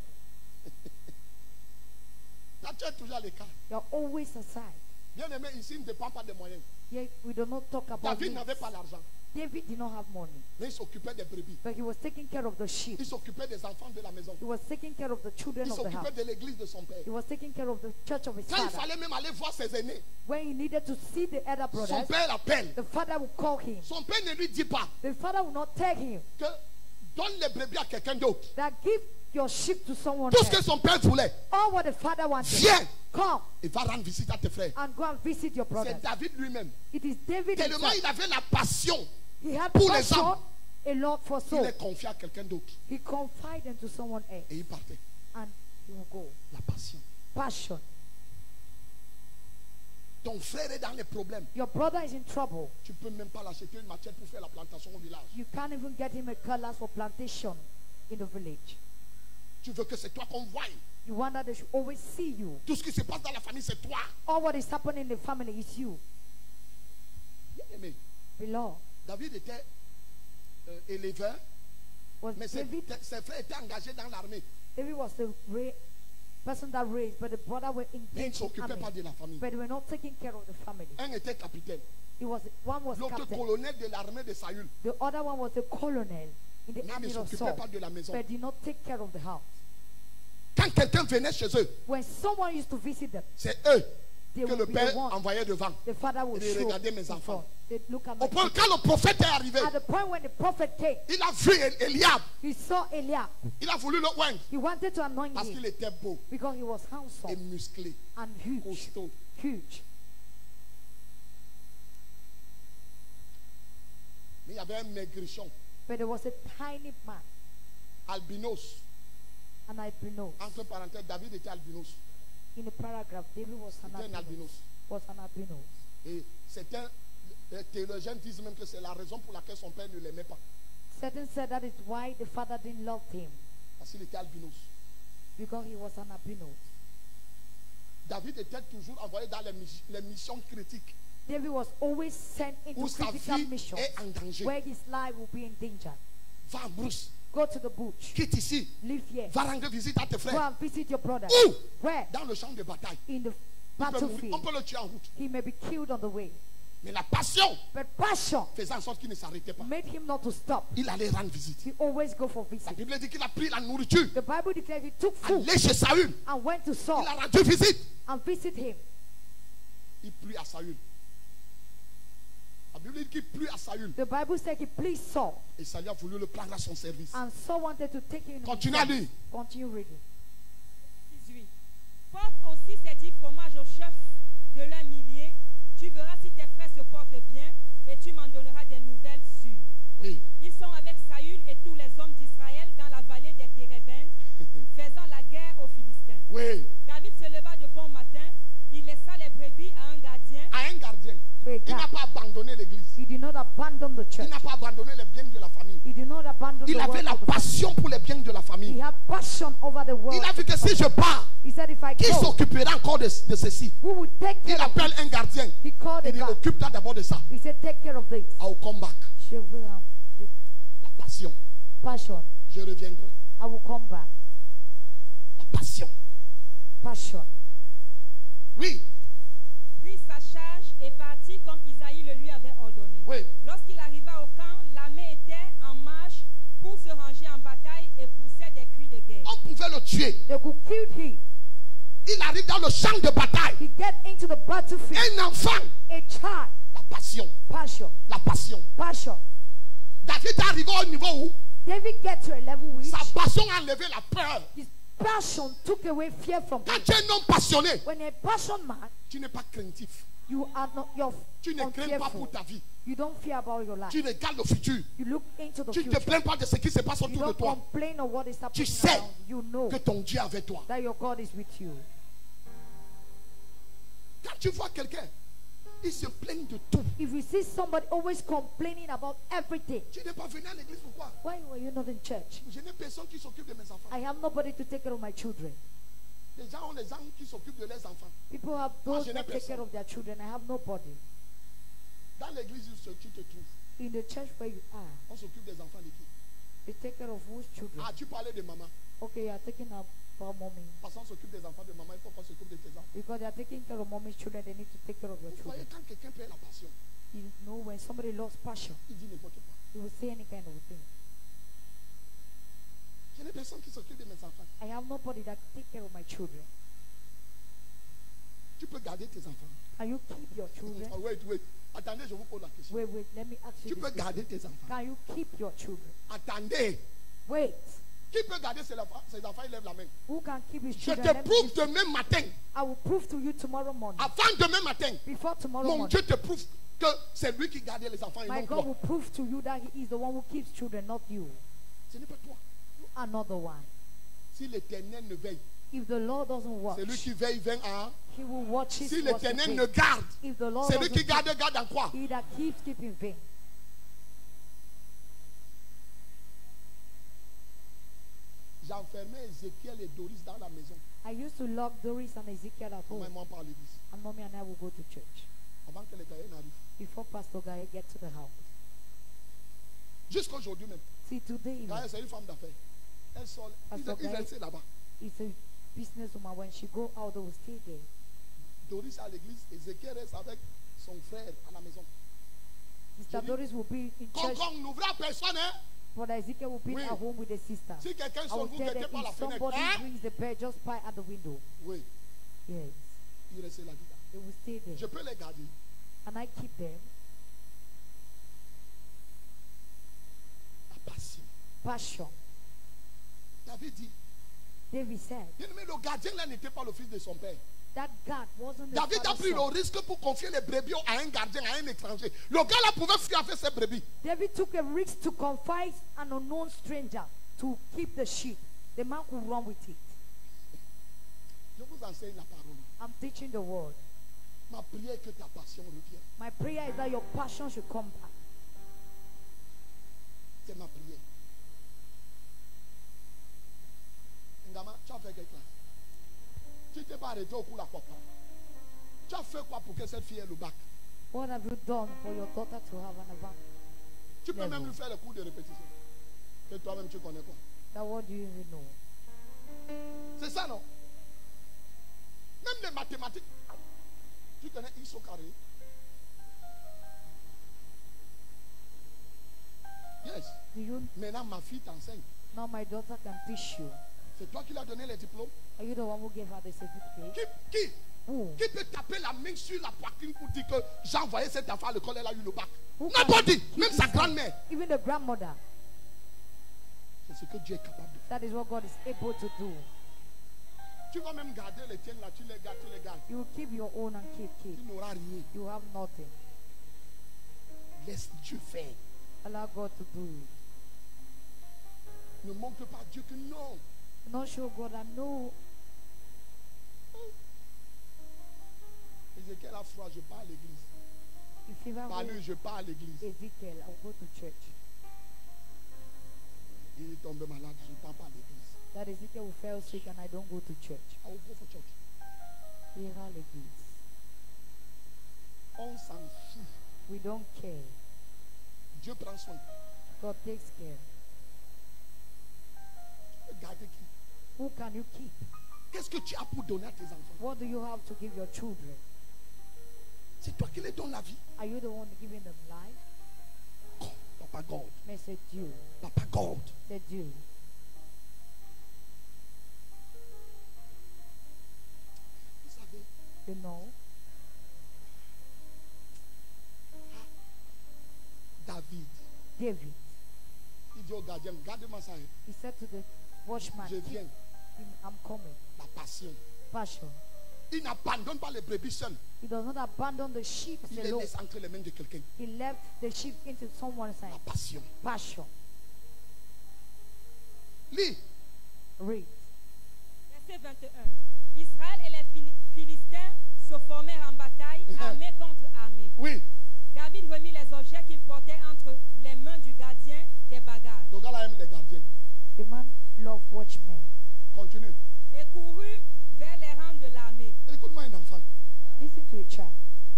S2: Là, tu es toujours à l'écart.
S1: You're always aside.
S2: Bien aimé, ici, il ne dépend pas des moyens.
S1: Yet we do not talk about
S2: David
S1: this.
S2: n'avait pas l'argent,
S1: David did not have money,
S2: mais il s'occupait des brebis.
S1: but he was taking care of the sheep.
S2: Il s'occupait des enfants de la maison.
S1: He was taking care of the children
S2: Il
S1: of the house.
S2: s'occupait de l'église de son père.
S1: He was taking care of the church of his
S2: Quand il
S1: father.
S2: fallait même aller voir ses aînés,
S1: When he needed to see the other
S2: son
S1: brothers,
S2: père l'appelle.
S1: the father would call him.
S2: Son père ne lui dit pas
S1: The father would not tell him
S2: que donne les brebis à quelqu'un d'autre.
S1: that give your sheep to someone
S2: Tout ce que
S1: else.
S2: son père voulait,
S1: All what the father wanted.
S2: viens,
S1: Come
S2: il va rendre visite à tes frères.
S1: and go and visit your brothers.
S2: C'est David lui-même.
S1: It is David
S2: Tellement
S1: himself.
S2: il avait la passion,
S1: He had
S2: pour les
S1: passion
S2: hommes.
S1: a lot for
S2: il
S1: souls.
S2: les confiait à quelqu'un d'autre.
S1: He confided into someone else
S2: Et il partait.
S1: and he will go.
S2: La passion.
S1: Passion.
S2: Ton frère est dans les problèmes.
S1: Your brother is in trouble.
S2: Tu ne peux même pas l'acheter une machette pour faire la plantation au village.
S1: You can't even get him a cutlass for plantation in the village.
S2: Tu veux que c'est toi qu'on voie.
S1: You want that they should always see you.
S2: Tout ce qui se passe dans la famille, c'est toi.
S1: All what is happening in the family is you.
S2: Bien aimé.
S1: Beloved,
S2: David était éleveur,
S1: was
S2: mais ses frères étaient engagés dans l'armée.
S1: David was the person that raised, but the brother were
S2: Mais il ne
S1: engaged in
S2: s'occupait pas
S1: army.
S2: de la famille.
S1: But they were not taking care of the family.
S2: Un était capitaine.
S1: One was
S2: L'autre
S1: captain.
S2: colonel de l'armée de Saül.
S1: The other one was the colonel in the
S2: Mais il ne
S1: army of
S2: s'occupait
S1: Saul,
S2: pas de la maison.
S1: but did not take care of the house.
S2: Quand quelqu'un venait chez eux,
S1: When someone used to visit them,
S2: c'est eux
S1: they
S2: que le
S1: would be the
S2: père
S1: one.
S2: envoyait devant.
S1: The father would
S2: Et
S1: show
S2: regardez mes
S1: in
S2: enfants.
S1: front. They'd look at
S2: Au
S1: my
S2: point,
S1: children.
S2: quand le prophète est arrivé,
S1: At the point when the prophet came,
S2: il a vu Eliab.
S1: he saw Eliab.
S2: Il a voulu le oindre
S1: He wanted to anoint
S2: parce
S1: him
S2: qu'il était beau
S1: because he was
S2: et
S1: handsome
S2: musclé,
S1: and huge.
S2: costaud.
S1: Huge.
S2: Mais il y avait un maigrichon,
S1: But there was a tiny man,
S2: albinos.
S1: an albinos.
S2: Entre parenthèses, David était albinos.
S1: In the paragraph, David was an
S2: C'était un
S1: albinos.
S2: albinos.
S1: Was an albinos.
S2: Et certains théologiens disent même que c'est la raison pour laquelle son père ne l'aimait pas.
S1: Certain said that is why the father didn't love him,
S2: Parce qu'il était albinos.
S1: because he was an albinos.
S2: David était toujours envoyé dans les missions critiques
S1: David was always sent into
S2: où sa
S1: critical
S2: vie
S1: missions
S2: est en danger.
S1: where his life will be in danger.
S2: Va en brousse,
S1: Go to the bush.
S2: quitte ici,
S1: Live here.
S2: va rendre visite à tes
S1: Go
S2: frères.
S1: and visit your brother.
S2: Où?
S1: Where?
S2: Dans le champ de bataille.
S1: In the
S2: On
S1: battlefield.
S2: peut le tuer en route.
S1: He may be killed on the way.
S2: Mais la passion
S1: But passion
S2: faisait en sorte qu'il ne s'arrêtait pas.
S1: made him not to stop.
S2: Il allait rendre visite.
S1: He always go for
S2: La
S1: visit.
S2: Bible dit qu'il a pris la nourriture,
S1: The Bible declares he took food
S2: allé chez Saül.
S1: and went to Saul
S2: Il a rendu visite.
S1: and visit him.
S2: Il plut à Saül. La Bible dit qu'il plut à Saül.
S1: The Bible said he pleased Saul,
S2: Et Saül a voulu le prendre à son service.
S1: and Saul wanted to take him.
S2: Continue à lire.
S1: Continue reading.
S3: 18. Porte aussi ces 10 fromages au chef de l'un millier. Tu verras si tes frères se portent bien et tu m'en donneras des nouvelles sûres.
S2: Oui.
S3: Ils sont avec Saül et tous les hommes d'Israël dans la vallée des Térébènes, faisant la guerre aux Philistins.
S2: Oui.
S3: David se leva de bon matin, il laissa les brebis à un gardien.
S2: À un gardien.
S1: To a
S2: Il n'a
S1: guy.
S2: pas abandonné l'église.
S1: He did not abandon the
S2: Il
S1: church.
S2: n'a pas abandonné les biens de la famille.
S1: He did not abandon
S2: Il
S1: the
S2: avait
S1: work
S2: la
S1: of the family.
S2: passion pour les biens de la
S1: He
S2: famille.
S1: had passion over the world.
S2: Il a vu que si je pars,
S1: He said, if I
S2: qui
S1: go,
S2: s'occupera encore de ceci?
S1: who will take
S2: Il
S1: care of
S2: appelle
S1: it?
S2: un gardien.
S1: He called a
S2: Il dit,
S1: guy.
S2: occupe-toi d'abord de ça.
S1: He said, take care of this.
S2: I'll come back.
S1: She will have the
S2: La passion.
S1: passion.
S2: Je reviendrai.
S1: I will come back.
S2: La passion.
S1: Passion.
S2: Oui.
S3: Prit sa charge et partit comme Isaïe le lui avait ordonné.
S2: Oui.
S3: Lorsqu'il arriva au camp, l'armée était en marche pour se ranger en bataille et poussait des cris de guerre.
S2: On pouvait le tuer.
S1: They could kill him.
S2: Il arrive dans le champ de bataille.
S1: He get into the battlefield.
S2: Un enfant.
S1: A child.
S2: La passion.
S1: Passion.
S2: La passion.
S1: Passion.
S2: David est arrivé au niveau où
S1: David get to a level which
S2: sa passion a enlevé la peur.
S1: his passion took away fear from
S2: Quand
S1: him.
S2: tu es un homme passionné,
S1: When a passion man,
S2: tu n'es pas craintif.
S1: you are not you're
S2: Tu ne crains pas
S1: unfearful.
S2: pour ta vie.
S1: You don't fear about your life.
S2: Tu regardes le futur.
S1: You look into the
S2: Tu ne te
S1: future.
S2: plains pas de ce qui se passe
S1: You
S2: autour de
S1: don't
S2: toi.
S1: complain of what is happening
S2: Tu sais
S1: around. You know
S2: que ton Dieu est avec toi.
S1: that your God is with you.
S2: Quand tu vois quelqu'un, ils se plaignent de tout.
S1: If you see somebody always complaining about everything,
S2: Tu n'es pas venu à l'église, pourquoi?
S1: why were you not in church?
S2: Je n'ai personne qui s'occupe de mes enfants.
S1: I have nobody to take care of my children.
S2: Les gens ont les gens qui s'occupent de leurs enfants.
S1: People have
S2: Moi,
S1: those
S2: je n'ai
S1: that take
S2: personne.
S1: care of their children. I have nobody.
S2: Dans l'église où tu te trouves,
S1: In the church where you are,
S2: on s'occupe des enfants de qui?
S1: they take care of whose children?
S2: Ah, tu parlais de maman.
S1: Okay, you are taking up for mommy.
S2: Parce qu'on s'occupe des enfants de maman, il faut qu'on s'occupe de tes enfants.
S1: Because they are taking care of mommy's children, they need to take care of your
S2: Vous
S1: children.
S2: voyez, quand quelqu'un perd la passion,
S1: You know, when somebody lost passion,
S2: il dit n'importe quoi.
S1: he will say any kind of thing.
S2: Je n'ai personne qui s'occupe de mes enfants.
S1: I have nobody that take care of my children.
S2: Tu peux garder tes enfants.
S1: Can you keep your children?
S2: Ah, wait. Attendez, je vous pose la question.
S1: Wait, let me ask you
S2: Tu
S1: this
S2: peux
S1: question.
S2: garder tes enfants.
S1: Can you keep your children?
S2: Attendez.
S1: Wait.
S2: Qui peut garder ses enfants? Il lève la main.
S1: Who can keep his
S2: Je
S1: children?
S2: te
S1: Let me
S2: prouve
S1: see.
S2: demain matin.
S1: I will prove to you tomorrow morning.
S2: Avant demain matin.
S1: Before tomorrow
S2: Mon
S1: morning.
S2: Dieu te prouve que c'est lui qui gardait les enfants et
S1: My
S2: non
S1: God
S2: toi.
S1: will prove to you that he is the one who keeps children, not you.
S2: Ce n'est pas toi.
S1: Another one.
S2: Si l'Éternel ne veille,
S1: If the Lord doesn't watch,
S2: c'est lui qui veille, veille en.
S1: he will watch his
S2: Si
S1: watch in
S2: l'Éternel
S1: vain.
S2: ne garde,
S1: If the Lord
S2: c'est lui qui
S1: doesn't
S2: garde, garde en quoi?
S1: he that keeps keeping vain.
S2: J'enfermais Ézéchiel et Doris dans la maison.
S1: I used to lock Doris and Ezekiel at home,
S2: Moi, par l'église.
S1: and mommy and I will go to church
S2: Avant que les cahiers n'arrivent.
S1: before Pastor Guy gets to the house.
S2: Jusqu'à aujourd'hui même.
S1: See, today even,
S2: Gaëlle, c'est une femme d'affaires. Elle sort.
S1: Pastor
S2: Ils
S1: Gaëlle-
S2: restent là-bas.
S1: it's a businesswoman. When she go out, they will stay there.
S2: Doris à l'église. Ézéchiel reste avec son frère à la maison.
S1: Sister
S2: dis-
S1: Doris will be in church,
S2: Quand on n'ouvre à personne, hein?
S1: Brother Ezekiel will be
S2: Oui.
S1: at home with the sister.
S2: Si quelqu'un
S1: I
S2: sonne,
S1: will
S2: vous
S1: tell
S2: mettez
S1: them
S2: par la
S1: if
S2: fenêtre.
S1: somebody
S2: Hein?
S1: rings the bell, just pie at the window.
S2: Oui,
S1: Yes,
S2: il reste là-dedans.
S1: they will stay there.
S2: Je peux les garder.
S1: And I keep them.
S2: La passion.
S1: Passion.
S2: David dit,
S1: David said
S2: bien aimé, le gardien là n'était pas le fils de son père.
S1: that God wasn't the
S2: David a
S1: father's
S2: pris le
S1: son.
S2: risque pour confier les brebis à un gardien, à un étranger. Le gars là pouvait fuir avec ses brebis.
S1: David took a risk to confide an unknown stranger to keep the sheep. The man could run with it.
S2: Je vous enseigne la parole.
S1: I'm teaching the word.
S2: Ma prière est que ta passion revienne.
S1: My prayer is that your passion should come back.
S2: C'est ma prière. Ngama, tu as fait quelle classe? Tu t'es pas arrêté au cours de la papa. Tu as fait quoi pour que cette fille ait le bac?
S1: What have you done for your daughter to have an advantage?
S2: Tu peux
S1: Level.
S2: même lui faire le cours de répétition. Que toi-même tu connais quoi?
S1: That what do you even know?
S2: C'est ça, non? Même les mathématiques. Tu connais X au carré? Yes.
S1: Do you
S2: Maintenant, ma fille t'enseigne.
S1: now my daughter can teach you?
S2: C'est toi qui lui as donné les diplômes?
S1: Are you the one who gave her the certificate?
S2: Qui
S1: Who?
S2: Qui peut taper la main sur la poitrine pour dire que j'ai envoyé cette affaire à l'école, elle a eu le bac?
S1: Who can
S2: Nobody,
S1: keep
S2: même
S1: his
S2: sa
S1: hand?
S2: grand-mère.
S1: Even the grandmother.
S2: C'est ce que Dieu est capable de faire.
S1: That is what God is able to do.
S2: Tu vas même garder les tiennes là, tu les gardes, tu les gardes.
S1: You will keep your own and keep.
S2: Tu n'auras rien.
S1: You have nothing.
S2: Laisse Dieu faire.
S1: Allow God to do it.
S2: Ne montre pas à Dieu que non.
S1: Not show God I know.
S2: Ézéchiel a froid, je pars à l'église.
S1: If you ever
S2: Par
S1: go
S2: lui, je pars à l'église.
S1: Ezekiel, I'll go to church.
S2: Il est tombé malade, je ne pars pas à l'église.
S1: That Ezekiel will fall sick and I don't go to church.
S2: I will go for church.
S1: Ira l'église.
S2: On s'en fout.
S1: We don't care.
S2: Dieu prend soin.
S1: God takes care.
S2: Regardez qui.
S1: Who can you keep?
S2: Qu'est-ce que tu as pour donner à tes enfants?
S1: What do you have to give your children?
S2: C'est toi qui les donnes la vie.
S1: Are you the one giving them life?
S2: God, Papa God.
S1: Mais c'est Dieu.
S2: Papa God.
S1: C'est Dieu.
S2: Vous savez,
S1: You know?
S2: David,
S1: David.
S2: il dit au gardien, garde-moi ça. Hein.
S1: He said to the watchman,
S2: Je
S1: "Keep
S2: viens.
S1: him, I'm coming."
S2: La passion.
S1: Passion.
S2: Il n'abandonne pas les brebis seuls.
S1: He does not abandon the sheep
S2: Il les
S1: alone.
S2: laisse entre les mains de quelqu'un.
S1: He left the sheep into someone's
S2: La
S1: hand.
S2: passion.
S1: Passion.
S2: Lis.
S1: Read.
S3: Verset 21. Israël et les Philistins se formèrent en bataille, armée contre armée.
S2: Oui.
S3: David remit les objets qu'il portait entre les mains du gardien des bagages
S2: Le gars là aime les gardiens.
S1: The man loved watchmen.
S2: Continue.
S3: et courut vers les rangs de l'armée.
S2: Écoute-moi un enfant.
S1: Listen to a child.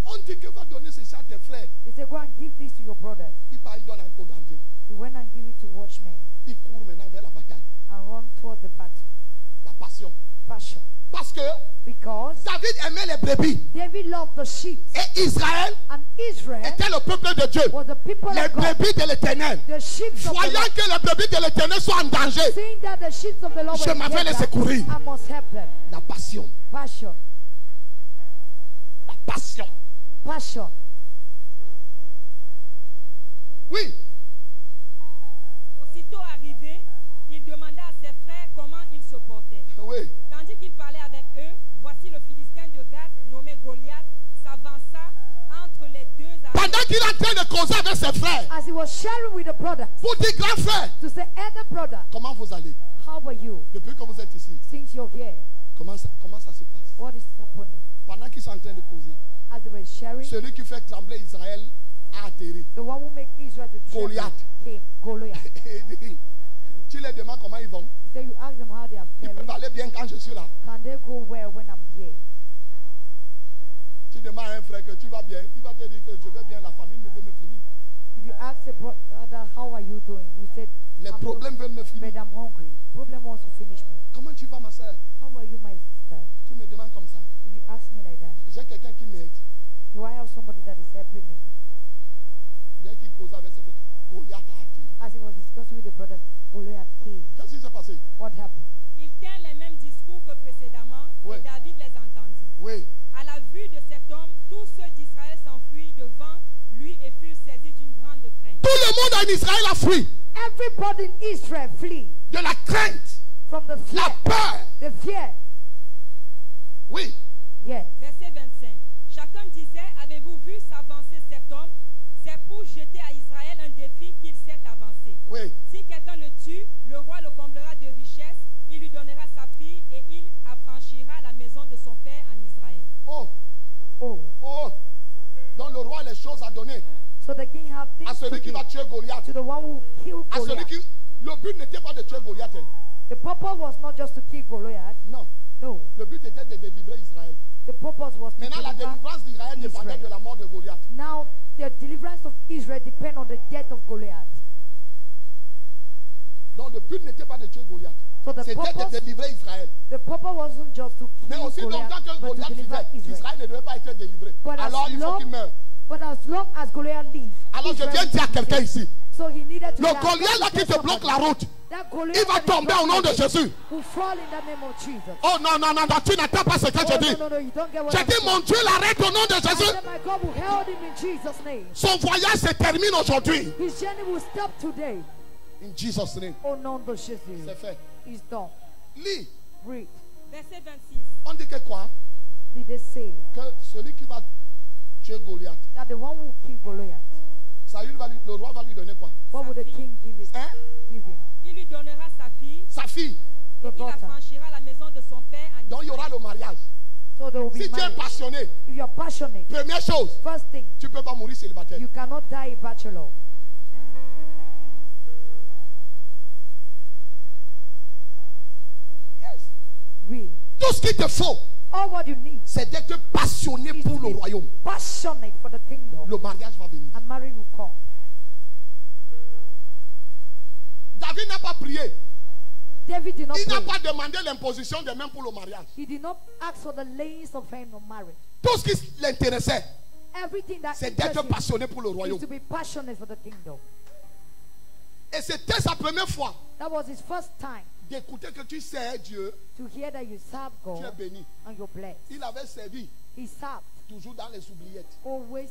S2: On dit que va donner ces chats à tes frères.
S1: They say, go and give this to your brothers.
S2: Il part, il donne au gardien.
S1: He went and give it to watchmen
S2: Il court maintenant vers la bataille.
S1: and run toward the battle.
S2: La passion.
S1: Passion.
S2: Parce que
S1: Because
S2: David aimait les brebis.
S1: David loved the sheep.
S2: Et Israël
S1: And Israel
S2: était le peuple de Dieu.
S1: was the people
S2: Les
S1: of God.
S2: brebis de l'éternel.
S1: The sheep of the
S2: Voyant
S1: Lord.
S2: que les brebis de l'éternel sont en danger.
S1: Seeing that the sheep of the Lord
S2: Je
S1: were in
S2: m'en vais les
S1: danger,
S2: secourir.
S1: I must help them.
S2: La passion.
S1: Passion.
S2: La passion.
S1: Passion.
S2: Oui.
S3: Aussitôt arrivé, il demanda à ses frères comment ils se portaient.
S2: Oui.
S3: Tandis qu'il parlait avec eux, voici le Philistin de Gath, nommé Goliath, s'avança entre les deux armées.
S2: Pendant qu'il est en train de causer avec ses frères.
S1: As he was sharing with the brothers,
S2: Pour dire grand frère.
S1: to say, elder brother,
S2: Comment vous allez?
S1: how are you?
S2: Depuis que vous êtes ici.
S1: Since you're here,
S2: Comment ça se passe?
S1: what is happening?
S2: Pendant qu'ils sont en train de causer.
S1: As they were sharing,
S2: Celui qui fait trembler Israël a atterri.
S1: the one who made Israel to tremble
S2: Goliath.
S1: came, Goliath.
S2: Et dit, tu les demandes comment ils vont.
S1: He said, you ask them how they are
S2: Ils
S1: faring.
S2: peuvent aller bien quand je suis là.
S1: Can they go well when I'm here?
S2: Tu demandes à un frère que tu vas bien. Il va te dire que je vais bien, la famille me veut me finir.
S1: If you ask a brother, how are you doing? You said,
S2: Les
S1: I'm
S2: problèmes veulent me
S1: but
S2: finir.
S1: I'm hungry. Problem wants to finish me.
S2: Comment tu vas, ma soeur?
S1: How are you, my sister?
S2: Tu me demandes comme ça.
S1: If you ask me like that,
S2: J'ai quelqu'un qui m'aide.
S1: do I have somebody that is helping me?
S2: Dès qu'il causait avec ses frères, Goliath a atterri.
S1: As he was discussing with the brothers, Goliath came.
S2: Qu'est-ce qui s'est passé?
S1: What happened?
S3: Ils tinrent les mêmes discours que précédemment,
S2: Ouais.
S3: et David les entendit.
S2: Oui.
S3: À la vue de cet homme, tous ceux d'Israël s'enfuirent devant lui et furent saisis d'une grande crainte.
S2: Tout le monde en Israël a fui.
S1: Everybody in Israel flee
S2: De la crainte,
S1: from the fear.
S2: la peur.
S1: The fear.
S2: Oui.
S1: Yes.
S3: Verset 25. Chacun disait, avez-vous vu s'avancer cet homme? C'est pour jeter à Israël un défi qu'il s'est avancé.
S2: Oui.
S3: Si quelqu'un le tue, le roi le comblera de richesses, il lui donnera sa fille et il affranchira la maison de son père en Israël.
S2: Oh.
S1: Oh.
S2: Oh. Donc le roi a les choses à donner
S1: So the king have
S2: à
S1: things to
S2: celui qui
S1: give
S2: va tuer Goliath.
S1: to the one who killed
S2: À celui
S1: Goliath.
S2: qui... Le but n'était pas de tuer Goliath. Hein.
S1: The purpose was not just to kill Goliath.
S2: Non.
S1: No.
S2: Le but était de délivrer Israël.
S1: The purpose was to
S2: Maintenant, la
S1: deliver
S2: délivrance d'Israël dépendait
S1: Israel.
S2: de la mort de Goliath.
S1: Now, the deliverance of Israel depend on the death of Goliath.
S2: Donc le but n'était pas de tuer Goliath.
S1: So the
S2: C'était de
S1: purpose,
S2: délivrer Israël.
S1: the purpose wasn't just to
S2: Mais
S1: kill
S2: aussi longtemps
S1: Goliath,
S2: que
S1: but to
S2: Goliath
S1: deliver
S2: vivait,
S1: Israel.
S2: Israël ne devait pas être délivré.
S1: But
S2: Alors
S1: as
S2: il faut
S1: long-
S2: qu'il meure.
S1: But as long as Goliath lives,
S2: Alors je
S1: Israel
S2: viens
S1: will
S2: dire à
S1: be
S2: quelqu'un
S1: saved.
S2: ici.
S1: So he needed to
S2: Le
S1: die.
S2: Goliath là qui te bloque la route,
S1: That Goliath
S2: il va
S1: that is
S2: tomber au nom de
S1: blocking
S2: Jésus.
S1: will fall in the name of Jesus.
S2: Oh non, non, non, non, tu n'entends pas ce que je dis.
S1: No, you don't get what
S2: J'ai
S1: I'm
S2: dit,
S1: saying.
S2: mon Dieu l'arrête au nom de
S1: I
S2: Jésus.
S1: said, my God will held him in Jesus' name.
S2: Son voyage se termine aujourd'hui.
S1: His journey will stop today.
S2: In Jesus' name.
S1: Oh, no, no, Jesus.
S2: C'est fait.
S1: It's done.
S2: Lis.
S1: Read.
S3: Verset 26.
S2: On dit que quoi?
S1: Did they say
S2: Que celui qui va tuer Goliath,
S1: that the one who killed Goliath,
S2: le roi va lui donner quoi?
S1: what would the king give it?
S2: Hein?
S1: Give him
S3: Il lui donnera sa fille
S2: Sa fille.
S3: et
S1: the
S3: il
S1: daughter.
S3: affranchira la maison de son père en
S2: Donc il y aura
S3: Israël.
S2: le mariage.
S1: So they will be
S2: Si tu es
S1: married.
S2: passionné,
S1: If you're passionate,
S2: première chose,
S1: first thing,
S2: tu ne peux pas mourir célibataire.
S1: you cannot die a bachelor.
S2: Yes.
S1: Read.
S2: Tout ce qu'il te faut,
S1: All what you need
S2: c'est d'être passionné
S1: is
S2: pour
S1: to
S2: le
S1: be
S2: royaume.
S1: passionate for the kingdom,
S2: Le mariage va venir.
S1: and marriage will come.
S2: David n'a pas prié.
S1: David did not
S2: Il n'a
S1: pray.
S2: pas demandé l'imposition des mains pour le mariage.
S1: He did not ask for the laying of hands on marriage.
S2: Tout ce qui l'intéressait,
S1: Everything that
S2: c'est d'être
S1: interests him
S2: passionné pour le
S1: is
S2: royaume.
S1: to be passionate for the kingdom.
S2: Et c'était sa première fois
S1: That was his first time
S2: d'écouter que tu sers Dieu,
S1: to hear that you serve
S2: tu es
S1: God
S2: béni.
S1: and you're blessed.
S2: Il avait servi
S1: He served
S2: toujours dans les oubliettes.
S1: always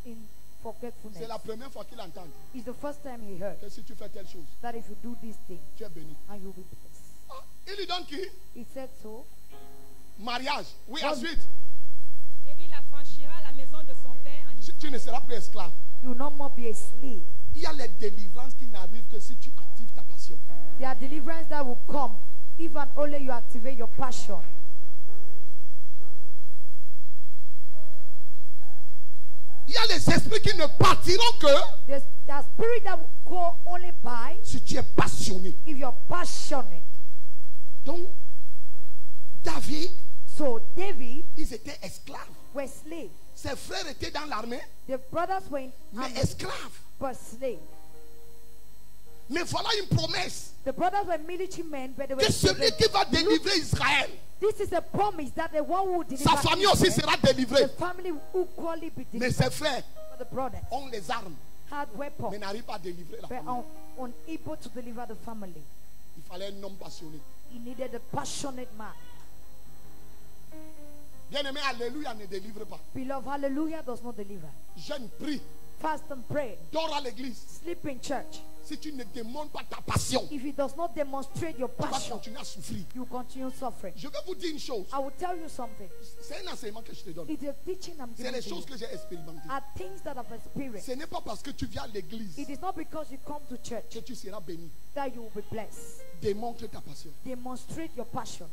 S1: in
S2: C'est
S1: forgetfulness.
S2: la première fois qu'il entend
S1: It's the first time he heard
S2: que si tu fais telle chose,
S1: that if you do this thing
S2: tu es béni.
S1: and you'll be blessed.
S2: Ah, il lui donne qui?
S1: He said so.
S2: Mariage. Oui,
S1: Bon.
S2: ensuite,
S3: Et il affranchira la maison de son père en Israël.
S2: tu ne seras plus esclave.
S1: You will no more be a slave.
S2: Il y a les délivrances qui n'arrivent que si tu actives ta passion.
S1: There are deliverance that will come if and only you activate your passion.
S2: Il y a les esprits qui ne partiront que
S1: There's a spirit that will go only by
S2: si tu es passionné.
S1: if you're passionate.
S2: Donc, David,
S1: So David
S2: ils étaient esclaves.
S1: were slaves.
S2: Ses frères étaient dans l'armée,
S1: The brothers were in
S2: mais
S1: army,
S2: esclaves.
S1: but slaves.
S2: Mais voilà une promesse
S1: The brothers were military men, but they were
S2: que celui
S1: slaves.
S2: qui va délivrer Israël,
S1: This is a promise that the one who deliver
S2: sa famille aussi
S1: Israel,
S2: sera délivrée.
S1: the family will equally be
S2: Mais
S1: delivered.
S2: ses frères
S1: But the brothers
S2: ont les armes,
S1: had
S2: mais
S1: weapons,
S2: n'arrivent pas à délivrer la
S1: were
S2: famille.
S1: unable to deliver the family.
S2: Il fallait un homme passionné.
S1: He needed a passionate man.
S2: Bien-aimé, alléluia, ne délivre pas.
S1: Beloved, hallelujah does not deliver.
S2: Jeûne, prie,
S1: Fast and pray.
S2: dors à l'église.
S1: Sleep in church.
S2: Si tu ne démontres pas ta passion,
S1: If it does not demonstrate your
S2: tu vas
S1: passion,
S2: continuer à souffrir.
S1: you continue suffering.
S2: Je vais vous dire une chose.
S1: I will tell you something.
S2: C'est un enseignement que je te donne.
S1: It's a teaching I'm
S2: C'est
S1: giving
S2: les
S1: to
S2: choses
S1: you.
S2: que j'ai expérimentées.
S1: Are things that I've experienced.
S2: Ce n'est pas parce que tu viens à l'église
S1: It is not because you come to church
S2: que tu seras béni.
S1: that you will be blessed.
S2: Démontre ta passion.
S1: Demonstrate your passion.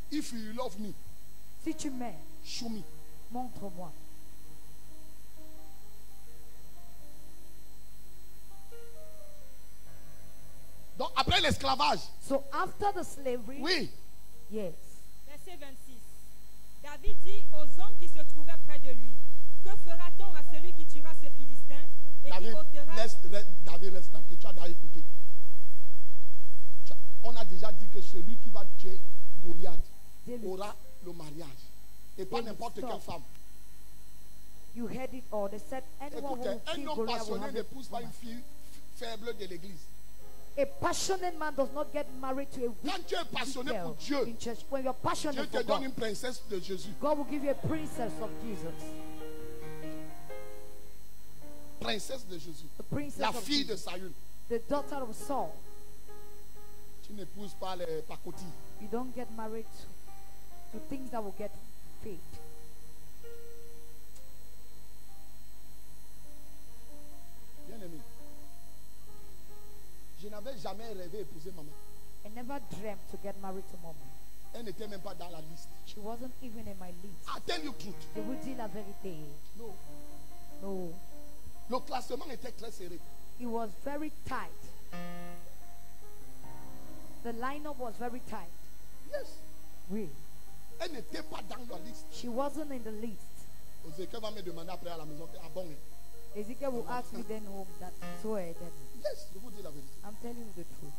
S2: If you love me,
S1: Si tu m'aimes,
S2: show me.
S1: montre-moi.
S2: Donc après l'esclavage,
S1: So after the slavery,
S2: oui,
S1: yes.
S3: Verset 26. David dit aux hommes qui se trouvaient près de lui, que fera-t-on à celui qui tuera ce Philistin et
S2: David,
S3: qui ôtera...
S2: David reste tranquille. Tu as déjà écouté. On a déjà dit que celui qui va tuer Goliath
S1: David.
S2: aura le mariage. Et pas
S1: David,
S2: n'importe
S1: stop.
S2: quelle femme.
S1: You heard it all. They said anyone who
S2: Écoutez,
S1: will
S2: un
S1: kill
S2: homme
S1: Goliath will
S2: passionné
S1: have a
S2: n'épouse pas une
S1: woman.
S2: fille faible de l'église.
S1: A passionate man does not get married to a weak
S2: Quand tu es passionné
S1: girl
S2: pour Dieu,
S1: in church. When you're
S2: Dieu
S1: passionate
S2: te
S1: for
S2: donne
S1: God,
S2: une princesse de Jésus.
S1: God will give you a princess of Jesus.
S2: Princesse de Jésus.
S1: The princess
S2: La
S1: of
S2: fille de
S1: Jesus.
S2: Saül.
S1: The daughter of Saul.
S2: Tu n'épouses pas les pacotis.
S1: You don't get married to things that will get fate.
S2: Bien aimé. Je n'avais jamais rêvé épouser maman.
S1: I never dreamt to get married to mommy.
S2: Elle n'était même pas dans la liste.
S1: She wasn't even in my list.
S2: I tell you truth.
S1: Je vous dis la vérité.
S2: No.
S1: No.
S2: Le classement était très serré.
S1: It was very tight. The lineup was very tight.
S2: Yes.
S1: Really.
S2: Elle n'était pas dans la liste.
S1: She wasn't in the list.
S2: Ezekiel va me demander après à la maison. Ah bon? Hein?
S1: Ezekiel will ask me then home that so I did.
S2: Yes, je vous dis la vérité.
S1: I'm telling you the truth.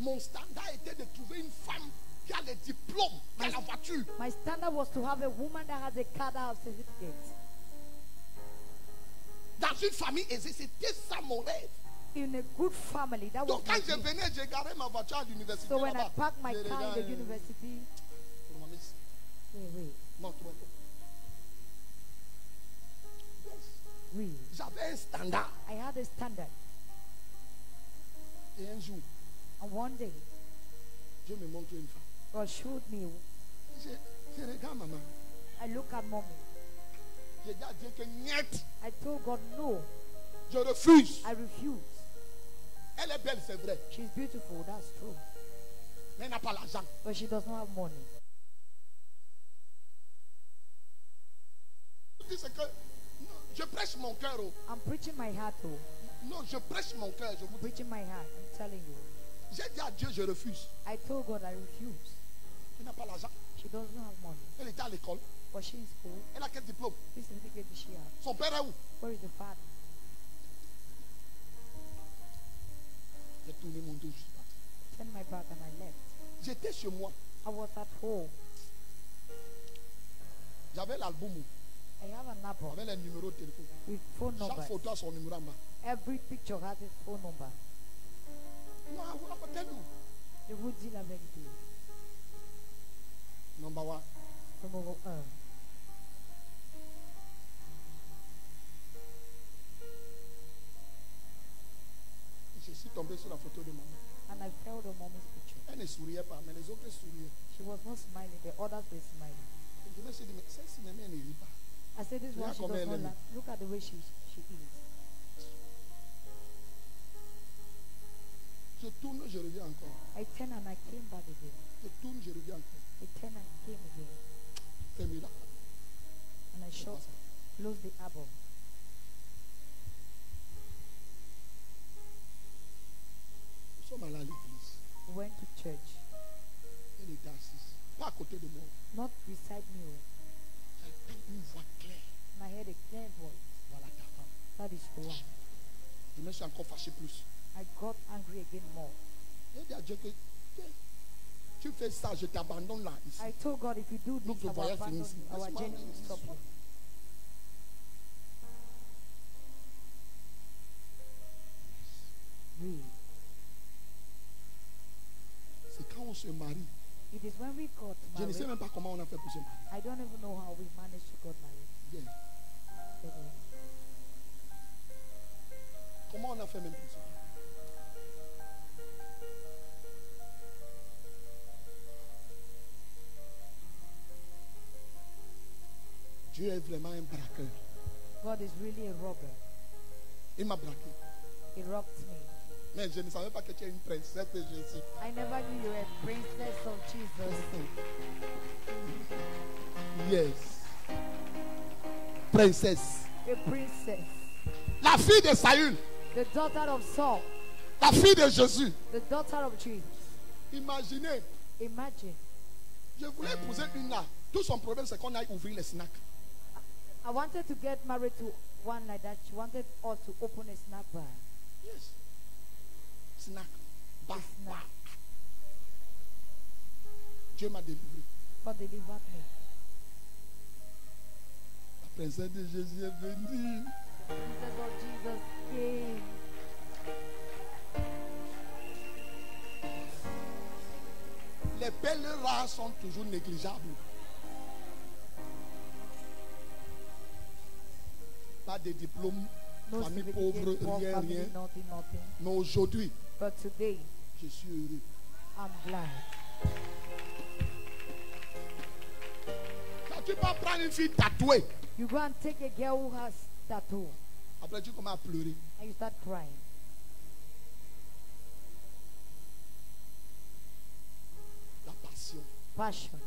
S2: Mon standard était de trouver une femme qui a les diplômes, qui a la voiture.
S1: My standard was to have a woman that has a car that has certificates.
S2: Dans une famille aisée, c'était ça mon rêve.
S1: In a good family, that was
S2: Donc
S1: my
S2: quand je
S1: dream.
S2: venais, j'ai garé ma voiture à l'université.
S1: So when I
S2: là-bas.
S1: parked my
S2: Je
S1: car in
S2: regarde,
S1: the university, wait.
S2: montre-moi. Yes.
S1: Really.
S2: J'avais un standard.
S1: I had a standard.
S2: Et un jour,
S1: And one day,
S2: Dieu me montre une femme.
S1: God showed me.
S2: Je regarde maman.
S1: I look at mommy.
S2: J'ai dit à Dieu que niet,
S1: I told God, no,
S2: je refuse.
S1: I refuse.
S2: Elle est belle, c'est vrai.
S1: She's beautiful, that's true.
S2: Mais elle n'a pas l'argent.
S1: But she does not have money.
S2: Je dis c'est que non, je prêche mon cœur. Oh.
S1: I'm preaching my heart, oh.
S2: Non, je prêche mon cœur. Je vous dis.
S1: Preaching my heart, I'm telling you.
S2: J'ai dit à Dieu, je refuse.
S1: I told God I refuse.
S2: Elle n'a pas l'argent.
S1: She does not have money.
S2: Elle était à l'école.
S1: Was she in school?
S2: Elle a quel diplôme?
S1: This certificate did she have?
S2: Son père est où?
S1: Where is the father?
S2: J'ai tourné mon dos. Je suis parti.
S1: Turned my back and I left.
S2: J'étais chez moi.
S1: I was at home.
S2: J'avais l'album.
S1: I have an apple
S2: J'avais les numéros de téléphone.
S1: with phone
S2: Chaque
S1: numbers.
S2: photo a son numéro en bas.
S1: Every picture has its phone number.
S2: Non, I will not tell you.
S1: Je vous dis la vérité.
S2: Number one.
S1: Numéro 1.
S2: Je suis tombé sur la photo de maman.
S1: And I felt the mommy's picture.
S2: Elle ne souriait pas, mais les autres souriaient.
S1: She was not smiling. The others were smiling.
S2: Et je me suis dit, mais cette cinéma, elle ne rit pas.
S1: I said, this one,
S2: Regarde
S1: she
S2: comment
S1: does
S2: elle
S1: not
S2: est.
S1: laugh. Look at the way she is.
S2: Je tourne, je reviens encore.
S1: I turned and I came back again.
S2: Je tourne, je reviens encore.
S1: I turned and came again.
S2: C'est miracle.
S1: and I shut, closed the album.
S2: Nous sommes allés à l'église.
S1: We went to church.
S2: Elle était assise. Pas à côté de moi.
S1: Not beside me.
S2: J'entends une voix claire.
S1: And I heard a clear voice.
S2: Voilà ta femme.
S1: That is the one.
S2: Je me suis encore fâché plus.
S1: I got angry again more.
S2: J'ai dit à Dieu que tu fais ça, je t'abandonne là, ici.
S1: I told God, if you do
S2: Look,
S1: this,
S2: the
S1: I will
S2: voyage
S1: abandon
S2: finished.
S1: you. Our
S2: Laisse-moi
S1: journey
S2: aller
S1: will
S2: ici.
S1: stop you. Really.
S2: C'est quand on se marie.
S1: It is when we got
S2: Je ne sais
S1: married.
S2: même pas comment on a fait pour se marier.
S1: I don't even know how we managed to get married.
S2: Bien. Comment on a fait même pour se marier? Dieu est vraiment un braqueur.
S1: God is really a robber.
S2: Il m'a braqué.
S1: He robbed me.
S2: Mais je ne savais pas que tu es une princesse de Jésus.
S1: I never knew you were a princess of Jesus.
S2: Yes. Princesse.
S1: A princess.
S2: La fille de Saül.
S1: The daughter of Saul.
S2: La fille de Jésus.
S1: The daughter of Jesus.
S2: Imaginez.
S1: Imagine.
S2: Je voulais épouser une là. Tout son problème, c'est qu'on aille ouvrir les snacks.
S1: I wanted to get married to one like that. She wanted us to open a snack bar.
S2: Yes. Snack. Bah,
S1: Snack.
S2: bah. Dieu m'a délivré.
S1: God delivered me.
S2: La princesse de Jésus est venue.
S1: The princess of Jesus came.
S2: Les pèlerins sont toujours négligeables. Pas de diplôme,
S1: No
S2: famille
S1: certificate,
S2: pauvre,
S1: poor
S2: rien,
S1: family,
S2: rien.
S1: nothing.
S2: Mais aujourd'hui,
S1: But today,
S2: je suis heureux.
S1: I'm glad.
S2: Quand tu vas prendre une fille tatouée,
S1: You go and take a girl who has tattoo
S2: après tu commences à pleurer.
S1: and you start crying.
S2: La passion.
S1: Passion.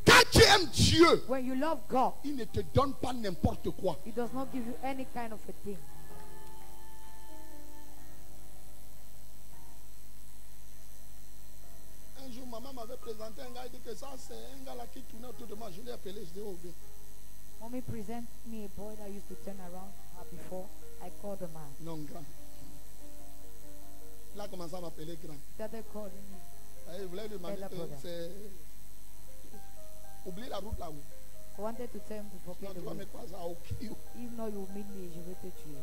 S2: Quand tu aimes Dieu,
S1: When you love God,
S2: il ne te donne pas n'importe quoi.
S1: He does not give you any kind of a thing.
S2: Un jour, maman m'avait présenté un gars, il dit que ça, c'est un gars là qui tournait autour de moi. Je l'ai appelé, je dis, oh, viens.
S1: Mommy present me a boy that used to turn around her before. I called the man.
S2: Non, grand. Il a commencé à m'appeler grand.
S1: Started calling me.
S2: Il voulait lui demander
S1: Elder
S2: que
S1: brother.
S2: c'est. Oublie la route là-haut.
S1: I wanted to tell him to
S2: Sinon,
S1: forget
S2: tu
S1: the
S2: vas me
S1: way.
S2: croiser à Okio.
S1: Even though you meet me, je vais te tuer.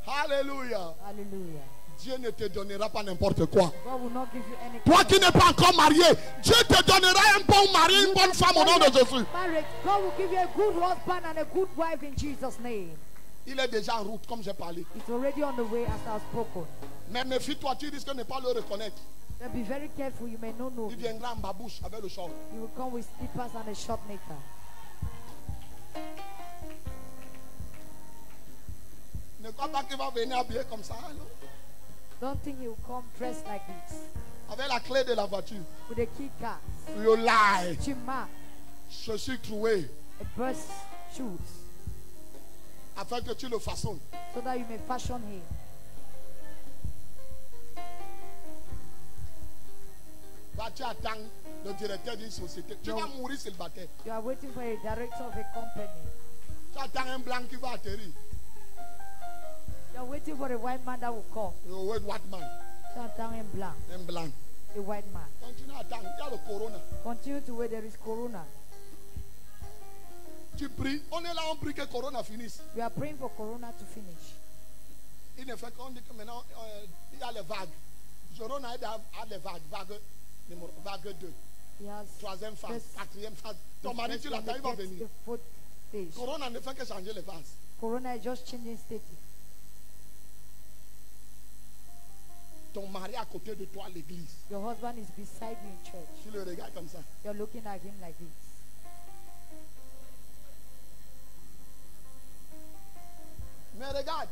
S2: Alléluia.
S1: Hallelujah.
S2: Dieu ne te donnera pas n'importe quoi.
S1: God will not give you any
S2: Toi
S1: kind
S2: qui n'es pas encore marié, Dieu te donnera un bon mari, une bonne femme au nom de Jésus.
S1: marriage. God will give you a good husband and a good wife in Jesus' name.
S2: Il est déjà en route, comme j'ai parlé.
S1: It's already on the way as I've spoken.
S2: Mais méfie-toi, tu risques de ne pas le reconnaître.
S1: But be very careful, you may not know.
S2: Il viendra en babouche avec le short.
S1: You will come with slippers and a short knicker.
S2: Ne crois pas qu'il va venir habillé comme ça. Non?
S1: Don't think he will come dressed like this.
S2: Avec la clé de la voiture.
S1: With a key card,
S2: You lie.
S1: chima,
S2: Je suis trouvé
S1: a burst shoes,
S2: afin que tu le façonnes.
S1: so that you may fashion him.
S2: Bah, tu attends le directeur d'une société. Tu
S1: Non.
S2: vas mourir célibataire.
S1: You are waiting for a director of a company.
S2: Tu attends un blanc qui va atterrir.
S1: You are waiting for a white man that will come.
S2: You wait, what man?
S1: You attend him blanc,
S2: Un blanc.
S1: a white man.
S2: Continue à attendre. Il y a le corona.
S1: Continue to wait. There is corona.
S2: Tu pries. On est là, on prie que corona finisse.
S1: We are praying for corona to finish.
S2: Il ne fait qu'on dit que maintenant, il y a les vagues. Corona a les vagues. Vague 2.
S1: He has
S2: Troisième phase.
S1: First-
S2: Quatrième phase.
S1: the
S2: Ton mari,
S1: first
S2: tu
S1: one
S2: l'attends, il va
S1: that gets
S2: venir.
S1: the fourth stage.
S2: Corona ne fait que changer les phases.
S1: Corona is just changing state.
S2: Ton mari à côté de toi à l'église.
S1: Your husband is beside you in church.
S2: Tu le regardes comme ça.
S1: You're looking at him like this.
S2: Mais regarde,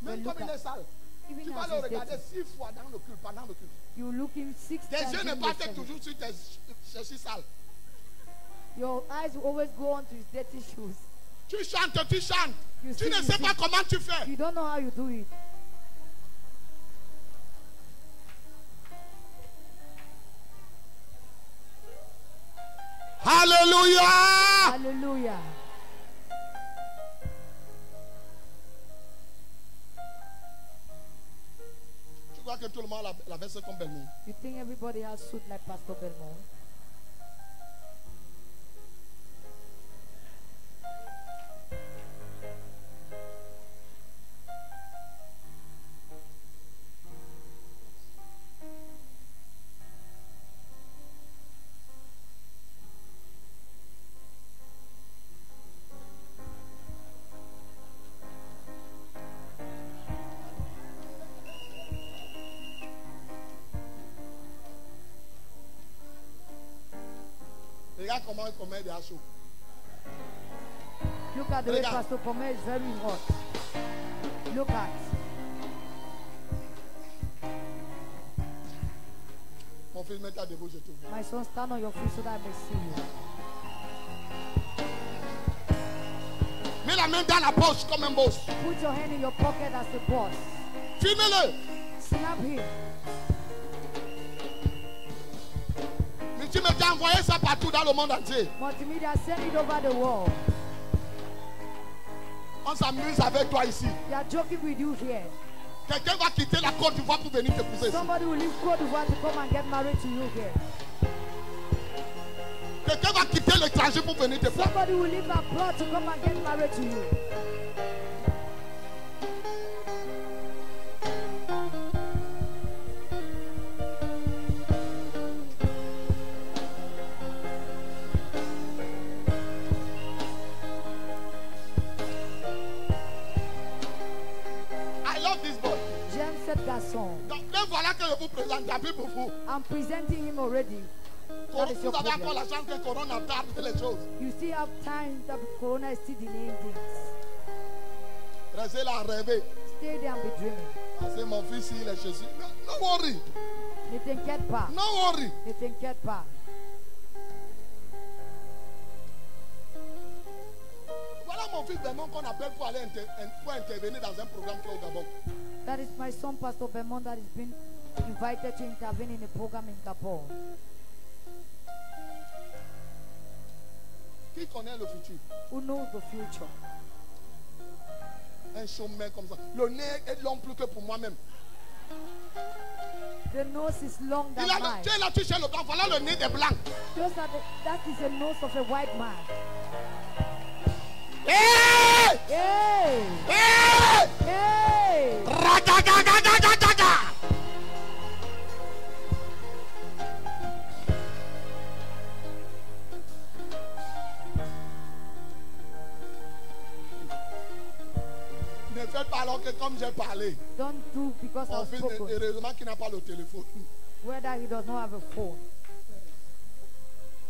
S2: même
S1: Mais
S2: comme
S1: look
S2: il
S1: at-
S2: est sale,
S1: Even
S2: tu vas
S1: as
S2: le
S1: he's
S2: regarder
S1: dirty,
S2: 6 fois dans le culte, pendant le culte.
S1: you look him 6
S2: Tes
S1: times
S2: yeux ne
S1: in the
S2: partent
S1: service.
S2: toujours sur tes chaussures sales.
S1: Your eyes will always go on to his dirty shoes.
S2: Tu chantes, tu chantes.
S1: You
S2: Tu
S1: sing,
S2: ne
S1: you
S2: sais
S1: sing.
S2: pas comment tu fais.
S1: You don't know how you do it.
S2: Alléluia.
S1: Hallelujah.
S2: Tu crois que tout le monde la veste comme Belmont?
S1: You think everybody has suit like Pastor Belmont?
S2: Regarde comment il commet des assauts.
S1: Look at the way
S2: Regarde.
S1: Pastor Pomer is very hot. Look at.
S2: Mon fils, mets ta debout, je te vois.
S1: My son, stand on your feet so that I may see you.
S2: Mets la main dans la poche comme un boss.
S1: Put your hand in your pocket as the boss.
S2: Filme-le.
S1: Snap him.
S2: Mais tu me t'as envoyé ça partout dans le monde entier.
S1: Multimedia, send it over the world.
S2: On s'amuse avec toi ici.
S1: They are joking with you here.
S2: Quelqu'un va quitter la Côte d'Ivoire pour venir t'épouser ici.
S1: Somebody will leave Côte d'Ivoire to come and get married to you here.
S2: Quelqu'un va quitter l'étranger pour venir t'épouser.
S1: Somebody will leave abroad to come and get married to you.
S2: I love this boy.
S1: J'aime cet garçon.
S2: Donc, le voilà que je vous présente. Tant pis pour vous.
S1: I'm presenting him already. That is
S2: Vous
S1: your
S2: avez encore
S1: problem.
S2: la chance que Corona tarde les choses.
S1: You still have time that Corona is still delaying things.
S2: Restez là à rêver.
S1: Stay there and be dreaming.
S2: Parce que mon fils, il est chez lui. No worry.
S1: Ne t'inquiète pas.
S2: No worry.
S1: Ne t'inquiète pas.
S2: Voilà mon fils Belmont qu'on appelle pour aller pour intervenir dans un programme qui est au Gabon.
S1: That is my son, Pastor Belmont, that has been invited to intervene in a program in Gabon.
S2: Qui connaît le futur?
S1: Who knows the future?
S2: Un chômeur comme ça. Le nez est long plus que pour moi-même.
S1: The nose is long than
S2: Il a,
S1: mine.
S2: tu es là, tu cherches le blanc. Voilà le nez des blancs.
S1: That is the nose of a white man.
S2: Hey!
S1: Hey!
S2: Hey!
S1: Hey!
S2: Ragagagagagaga! Ne faites pas alors que comme j'ai parlé.
S1: Don't do because
S2: Mon
S1: I've
S2: fils,
S1: spoken.
S2: heureusement qu'il n'a pas le téléphone.
S1: Whether he does not have a phone.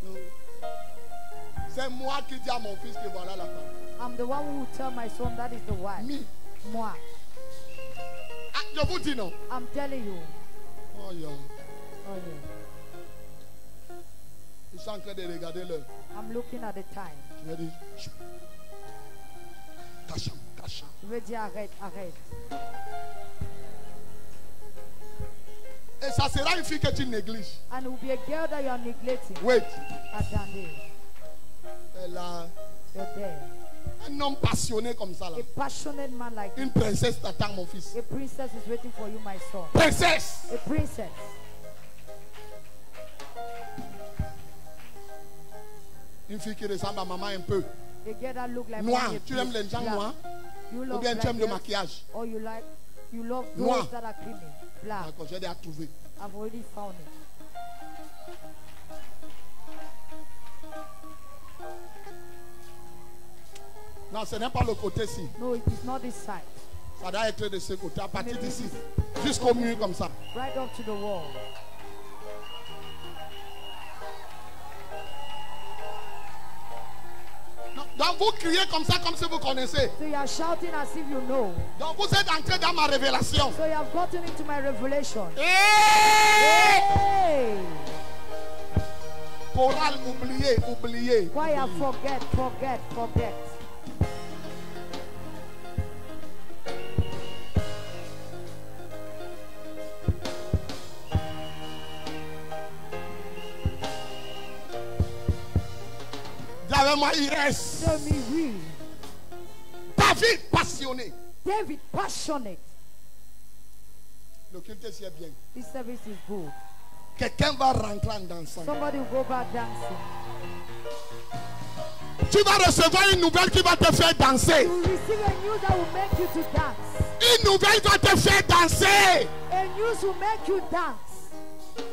S2: Non. C'est moi qui dis à mon fils que voilà la femme.
S1: I'm the one who will tell my son that is the wife.
S2: Mi.
S1: Moi.
S2: Ah, je vous dis non.
S1: I'm telling you.
S2: Oh, yeah.
S1: Oh yeah.
S2: Ils sont en train de regarder l'heure.
S1: I'm looking at the time.
S2: Je vais dire, chut. Ta chambre, ta chambre.
S1: Je vais dire arrête, arrête.
S2: Et ça sera une fille que tu négliges.
S1: And it will be a girl that you are neglecting.
S2: Wait.
S1: Attendez.
S2: Elle a
S1: You're there.
S2: un homme passionné comme ça là.
S1: A passionate man like
S2: Une
S1: you.
S2: princesse t'attend, mon fils.
S1: A princess is waiting for you, my son.
S2: Princesse.
S1: A princess.
S2: Une fille qui ressemble à maman un peu.
S1: A girl that look like
S2: Noir.
S1: mommy a
S2: Tu
S1: bit.
S2: aimes les gens
S1: Black.
S2: noirs?
S1: You
S2: Ou
S1: love
S2: bien tu aimes le
S1: black girls,
S2: maquillage?
S1: or you love those
S2: Noir.
S1: that are creamy. Black.
S2: D'accord, j'ai déjà trouvé.
S1: I've already found it.
S2: Non, ce n'est pas le côté-ci.
S1: No, it is not this side.
S2: Ça doit être de ce côté. À partir d'ici. Jusqu'au mur comme ça.
S1: Right up to the wall.
S2: Non, donc vous criez comme ça, comme si vous connaissez.
S1: So you are shouting as if you know.
S2: Donc vous êtes entré dans ma révélation.
S1: So you have gotten into my revelation.
S2: Hey!
S1: Hey!
S2: Chorale, oubliez.
S1: Choir, forget.
S2: Dites-moi, yes.
S1: Tell me we.
S2: David passionné.
S1: David passionate.
S2: Le culte c'est bien.
S1: This service is good.
S2: Quelqu'un va rentrer en dansant.
S1: Somebody will go back dancing.
S2: Tu vas recevoir une nouvelle qui va te faire danser.
S1: You will receive a news that will make you to dance.
S2: Une nouvelle va te faire danser.
S1: A news will make you dance.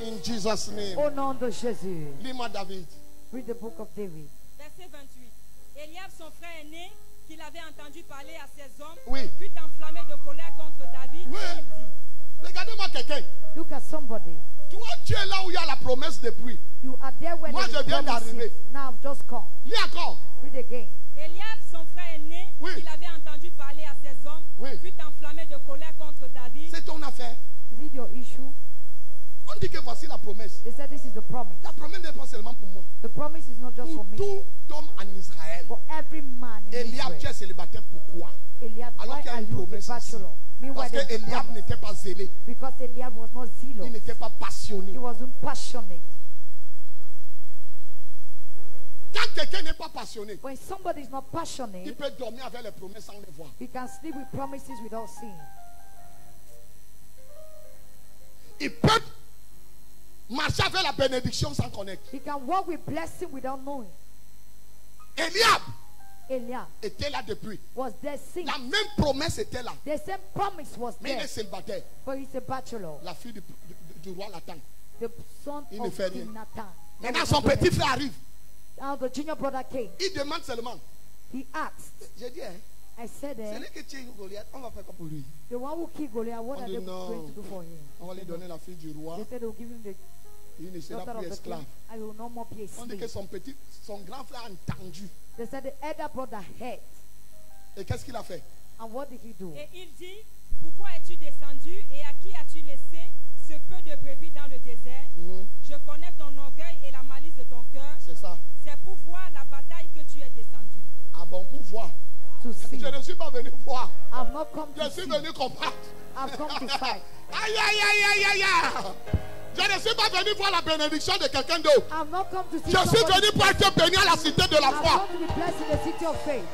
S2: In Jesus' name.
S1: Au nom de Jésus.
S2: Lis-moi David.
S1: Read the book of David.
S3: Verset 28. Eliab, son frère aîné, qu'il avait entendu parler à ses hommes,
S2: Oui.
S3: fut enflammé de colère contre David.
S2: Oui.
S3: Et il dit,
S2: Regardez-moi quelqu'un.
S1: Look at somebody.
S2: Toi, tu es là où il y a la promesse depuis.
S1: You are there when
S2: Moi,
S1: it
S2: je viens
S1: promises.
S2: d'arriver.
S1: Now just come.
S2: Lis encore.
S1: Read again.
S3: Eliab, son frère aîné,
S2: Oui.
S3: qu'il avait entendu parler à ses hommes,
S2: Oui.
S3: fut enflammé de colère contre David.
S2: C'est ton affaire.
S1: Is it your issue?
S2: On dit que voici la promesse.
S1: They said this is the promise.
S2: La promesse n'est pas seulement pour moi.
S1: The promise is not just
S2: Pour
S1: for me.
S2: tout homme en Israël.
S1: For every man in
S2: Eliab, tu
S1: Israel.
S2: es célibataire. Pourquoi?
S1: Eliab,
S2: Alors
S1: why
S2: qu'il y a
S1: are
S2: une
S1: you a
S2: promesse ici.
S1: bachelor? Meanwhile,
S2: Parce que
S1: there's a
S2: Eliab
S1: promise.
S2: n'était pas zélé.
S1: Because Eliab was not
S2: Il
S1: zealous.
S2: n'était pas passionné.
S1: He wasn't passionate.
S2: Quand quelqu'un n'est pas passionné,
S1: When somebody is not
S2: il
S1: passionate,
S2: peut dormir avec les promesses sans les voir.
S1: he can sleep with promises without seeing.
S2: Il peut marcher avec la bénédiction sans connaître.
S1: He can walk with blessing without knowing.
S2: Eliab
S1: Eliab
S2: était là depuis.
S1: was there seeing.
S2: La même promesse était là.
S1: The same promise was
S2: Mais il
S1: there.
S2: est célibataire.
S1: But he's a bachelor.
S2: La fille du roi l'attend.
S1: The son
S2: Il ne
S1: of
S2: fait rien.
S1: King Nathan.
S2: Maintenant, son petit frère arrive.
S1: Now the junior brother came.
S2: Il demande seulement.
S1: He asked.
S2: J'ai dit, hein,
S1: I said,
S2: c'est lui qui tue Goliath. On va faire quoi pour lui?
S1: the one who killed Goliath, what
S2: On
S1: are
S2: dit
S1: they
S2: non.
S1: going to do for him?
S2: On va lui donner la fille du roi.
S1: They said they'll give him the
S2: Il ne sera
S1: daughter
S2: plus
S1: of the
S2: esclave.
S1: king. I will no more be a
S2: On dit que
S1: slave.
S2: son grand frère a entendu.
S1: They said the elder brother heard.
S2: Et qu'est-ce qu'il a fait?
S1: And what did he do?
S3: Et il dit, pourquoi es-tu descendu et à qui as-tu laissé ce peu de brebis dans le désert? Je connais ton orgueil et la malice de ton cœur.
S2: C'est ça.
S3: C'est pour voir la bataille que tu es descendu.
S2: Ah bon, pour voir.
S1: To see.
S2: Je ne suis pas venu voir.
S1: I've not come
S2: Je
S1: to
S2: suis
S1: see.
S2: venu combattre.
S1: I've come to fight.
S2: Aïe, aïe, aïe, aïe, aïe, aïe. Je ne suis pas venu voir la bénédiction de quelqu'un d'autre.
S1: I've not come to see.
S2: Je suis
S1: somebody.
S2: venu pour être béni à la cité de la
S1: I've
S2: foi.
S1: come to be blessed in the city of faith.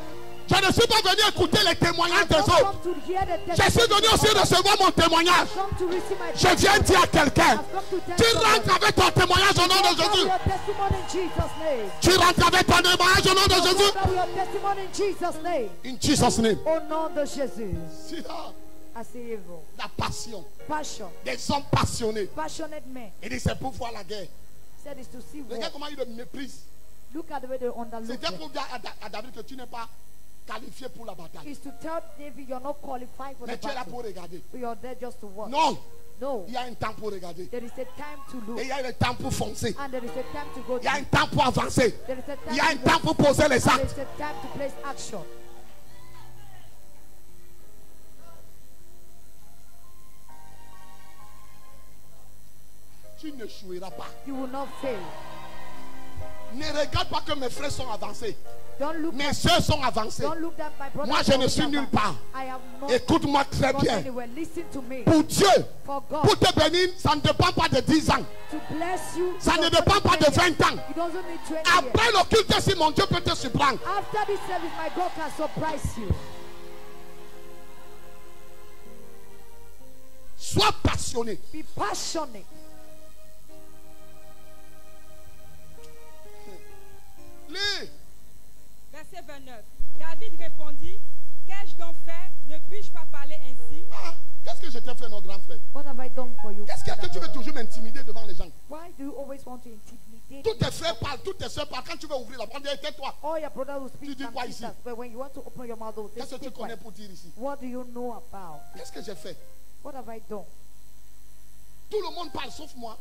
S2: Je ne suis pas venu écouter les témoignages
S1: I've
S2: des
S1: not
S2: autres.
S1: come to hear the
S2: Je suis venu aussi recevoir mon témoignage.
S1: I've come to receive my
S2: Je viens dire à quelqu'un,
S1: I've come to tell
S2: tu
S1: somebody.
S2: rentres avec ton témoignage au nom de
S1: Come with
S2: Jésus.
S1: your testimony in Jesus' name.
S2: Tu rentres avec ton témoignage au nom de Jésus.
S1: Come with your testimony in Jesus' name.
S2: In Jesus' name.
S1: Au nom de Jésus.
S2: C'est là
S1: I say evil.
S2: la passion.
S1: Passion.
S2: Des hommes passionnés.
S1: Passionate men.
S2: Il dit c'est pour voir la guerre.
S1: Said is to see war.
S2: Regarde comment il le méprise.
S1: Look at the way they underlook
S2: C'était
S1: him.
S2: pour dire à David que tu n'es pas qualifié pour la bataille.
S1: Is to tell David you're not qualified for
S2: Mais
S1: the
S2: tu es là
S1: battle.
S2: pour regarder.
S1: But you're there just to watch.
S2: Non,
S1: No.
S2: il y a un temps pour regarder.
S1: There is a time to look.
S2: Et il y a un temps pour foncer.
S1: And there is a time to go
S2: Il y a un
S1: deep.
S2: temps pour avancer.
S1: There is a time
S2: Il y a un
S1: to
S2: temps pour poser les
S1: There
S2: actes.
S1: is a time to place action.
S2: Tu n'échoueras pas.
S1: You will not fail.
S2: Ne regarde pas que mes frères sont avancés.
S1: Don't look
S2: Mes
S1: at,
S2: soeurs sont avancées.
S1: don't look at my brother.
S2: Moi, je ne suis nulle part.
S1: I am not
S2: Écoute-moi très
S1: gone
S2: bien.
S1: anywhere. Listen to me.
S2: Pour Dieu,
S1: For God
S2: pour te bénir, ça ne dépend pas de 10 ans.
S1: to bless you.
S2: Ça
S1: you
S2: ne
S1: don't
S2: dépend
S1: need
S2: pas de
S1: 20 years.
S2: 20 ans.
S1: You don't need 20 years.
S2: Après l'occulte, si mon Dieu peut te surprendre.
S1: After this service, my God can surprise you.
S2: Sois passionné.
S1: Be passionate.
S2: Lis.
S3: Verset 29. David répondit, qu'ai-je donc fait? Ne puis-je pas parler ainsi?
S2: Ah, qu'est-ce que je t'ai fait, mon grand frère?
S1: What have I done for you?
S2: Qu'est-ce que tu veux toujours m'intimider devant les gens?
S1: Why do you always want to intimidate
S2: Tous
S1: me?
S2: tes frères parlent, toutes tes soeurs parlent. Quand tu veux ouvrir la porte, tais-toi.
S1: All your brothers will
S2: Tu
S1: speak
S2: dis
S1: some
S2: quoi ici?
S1: Jesus, but when you want to open your mouth, they will say,
S2: Qu'est-ce que tu
S1: "Speak
S2: connais
S1: quiet."
S2: pour dire ici?
S1: What do you know about?
S2: Qu'est-ce que j'ai fait?
S1: What have I done?
S2: Tout le monde parle sauf moi.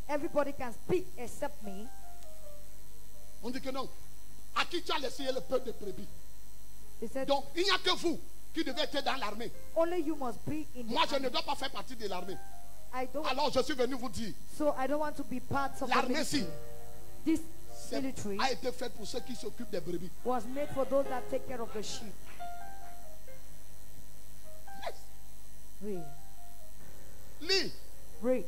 S1: Everybody can speak except me.
S2: On dit que non. À qui tu as laissé le peuple de brebis?
S1: They said,
S2: Donc, il n'y a que vous qui devez être dans l'armée.
S1: only you must be in the
S2: Moi, je
S1: army.
S2: ne dois pas faire partie de l'armée.
S1: I don't.
S2: Alors, je suis venu vous dire,
S1: So I don't want to be part of the
S2: l'armée,
S1: military.
S2: si,
S1: This military
S2: a été fait pour ceux qui s'occupent des brebis.
S1: was made for those that take care of the sheep.
S2: Yes.
S1: Read.
S2: Lis.
S1: Read.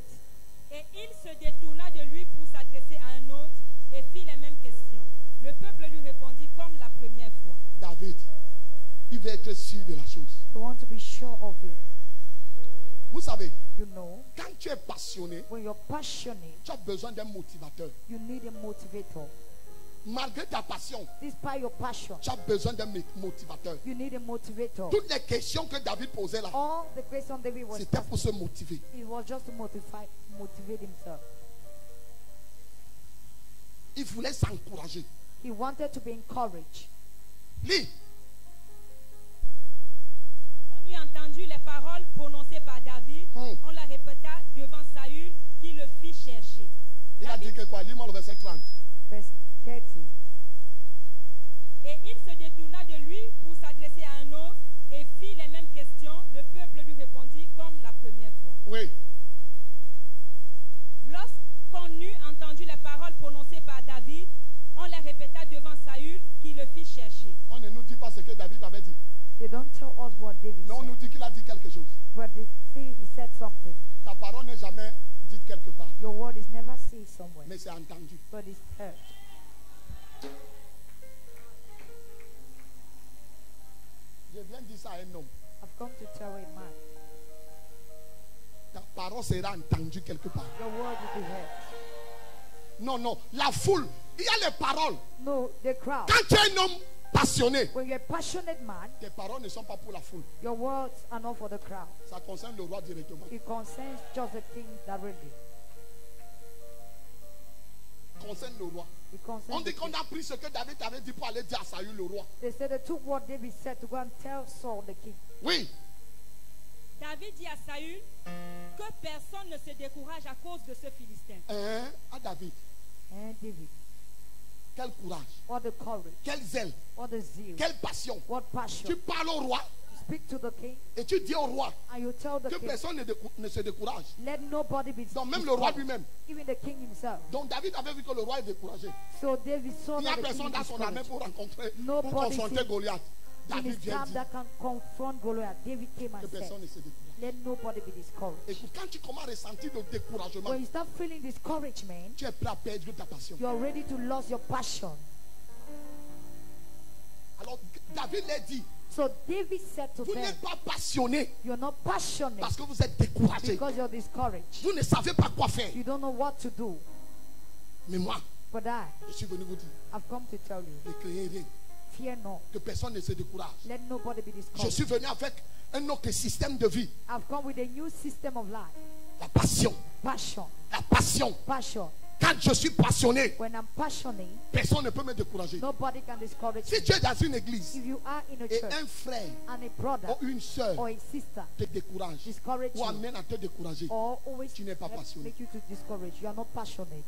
S3: Et il se détourna de lui pour s'adresser à un autre et fit les mêmes questions. Le peuple lui répondit comme la première fois.
S2: David, il veut être sûr de la chose.
S1: You want to be sure of it.
S2: Vous savez,
S1: You know,
S2: quand tu es passionné,
S1: when you're passionate,
S2: tu as besoin d'un motivateur.
S1: you need a motivator.
S2: Malgré ta passion,
S1: Despite your passion,
S2: tu as besoin d'un motivateur.
S1: you need a motivator.
S2: Toutes les questions que David posait là,
S1: All the question David was
S2: c'était pour
S1: asking,
S2: se motiver.
S1: it was just to motivate himself.
S2: Il voulait s'encourager.
S1: He wanted to be encouraged.
S2: Lis.
S3: On eut entendu les paroles prononcées par David. On la répéta devant Saül qui le fit chercher.
S2: Il a dit que quoi? Lis-moi le verset 30.
S1: Verse 30.
S3: Et il se détourna de lui pour s'adresser à un autre et fit les mêmes questions. Le peuple lui répondit comme la première fois.
S2: Oui.
S3: Lorsqu'on eut entendu les paroles prononcées par David, on les répéta devant Saül qui le fit chercher.
S2: On ne nous dit pas ce que David avait dit.
S1: They don't tell us what David
S2: Mais on nous
S1: said,
S2: dit qu'il a dit quelque chose.
S1: but they say he said something.
S2: Ta parole n'est jamais dite quelque part.
S1: Your word is never said somewhere,
S2: Mais c'est entendu.
S1: but it's heard.
S2: Je viens dire ça à un homme.
S1: I've come to tell a man,
S2: Ta parole sera entendue quelque part.
S1: your word will be heard.
S2: Non, non. La foule, il y a les paroles.
S1: No, the crowd.
S2: Quand tu es un homme passionné,
S1: When you're a passionate man,
S2: tes paroles ne sont pas pour la foule.
S1: your words are not for the crowd.
S2: Ça concerne le roi directement.
S1: It concerns just the king directly.
S2: Concerne le roi.
S1: It
S2: On
S1: concerns the
S2: dit qu'on
S1: king.
S2: a pris ce que David avait dit pour aller dire à Saül le roi.
S1: They said they took what David said to go and tell Saul the king.
S2: Oui.
S3: David dit à Saül que personne ne se décourage à cause de ce Philistin.
S2: Hein? À David.
S1: And David,
S2: Quel courage.
S1: what the courage,
S2: Quel zèle.
S1: what the zeal,
S2: Quelle passion.
S1: what passion.
S2: Tu parles au roi
S1: You speak to the king
S2: et tu dis au roi
S1: and you tell the
S2: que
S1: king,
S2: personne ne se décourage.
S1: let nobody be
S2: Donc même le roi
S1: discouraged,
S2: lui-même.
S1: even the king himself.
S2: Donc David avait vu que le roi est découragé.
S1: So David saw
S2: Il n'y a
S1: that the king
S2: personne dans
S1: is
S2: son armée
S1: discouraged.
S2: pour rencontrer, pour
S1: Nobody
S2: confronter
S1: seen
S2: Goliath.
S1: In
S2: David
S1: his
S2: vient
S1: camp
S2: dire
S1: that can confront Goliath, David came
S2: que
S1: and said,
S2: personne ne se décourage.
S1: let nobody be discouraged.
S2: Écoute, quand tu commences à ressentir le découragement,
S1: When you start feeling discouragement,
S2: tu es prêt à perdre ta passion.
S1: you're ready to lose your passion.
S2: Alors David l'a dit,
S1: So David said to
S2: vous
S1: them,
S2: n'êtes pas passionné
S1: you're not passionate
S2: parce que vous êtes découragé.
S1: because you're discouraged.
S2: Vous ne savez pas quoi faire.
S1: You don't know what to do.
S2: Mais moi,
S1: But
S2: je suis venu vous dire,
S1: I've come to tell you,
S2: ne craignez rien,
S1: fear not.
S2: que personne ne se décourage.
S1: Let nobody be
S2: Je
S1: discouraged.
S2: suis venu avec un autre système de vie.
S1: I've come with a new system of life.
S2: La passion.
S1: Passion.
S2: La passion.
S1: Passion.
S2: Quand je suis passionné,
S1: When I'm passionate,
S2: personne ne peut me décourager.
S1: nobody can discourage
S2: Si
S1: you.
S2: tu es dans une église
S1: If you are in a
S2: et
S1: church
S2: un frère
S1: and a brother
S2: ou une soeur
S1: or a sister
S2: te décourage
S1: discourage
S2: ou
S1: you
S2: amène à te décourager,
S1: or always
S2: tu n'es pas passionné.
S1: make you to discourage, you are not passionate.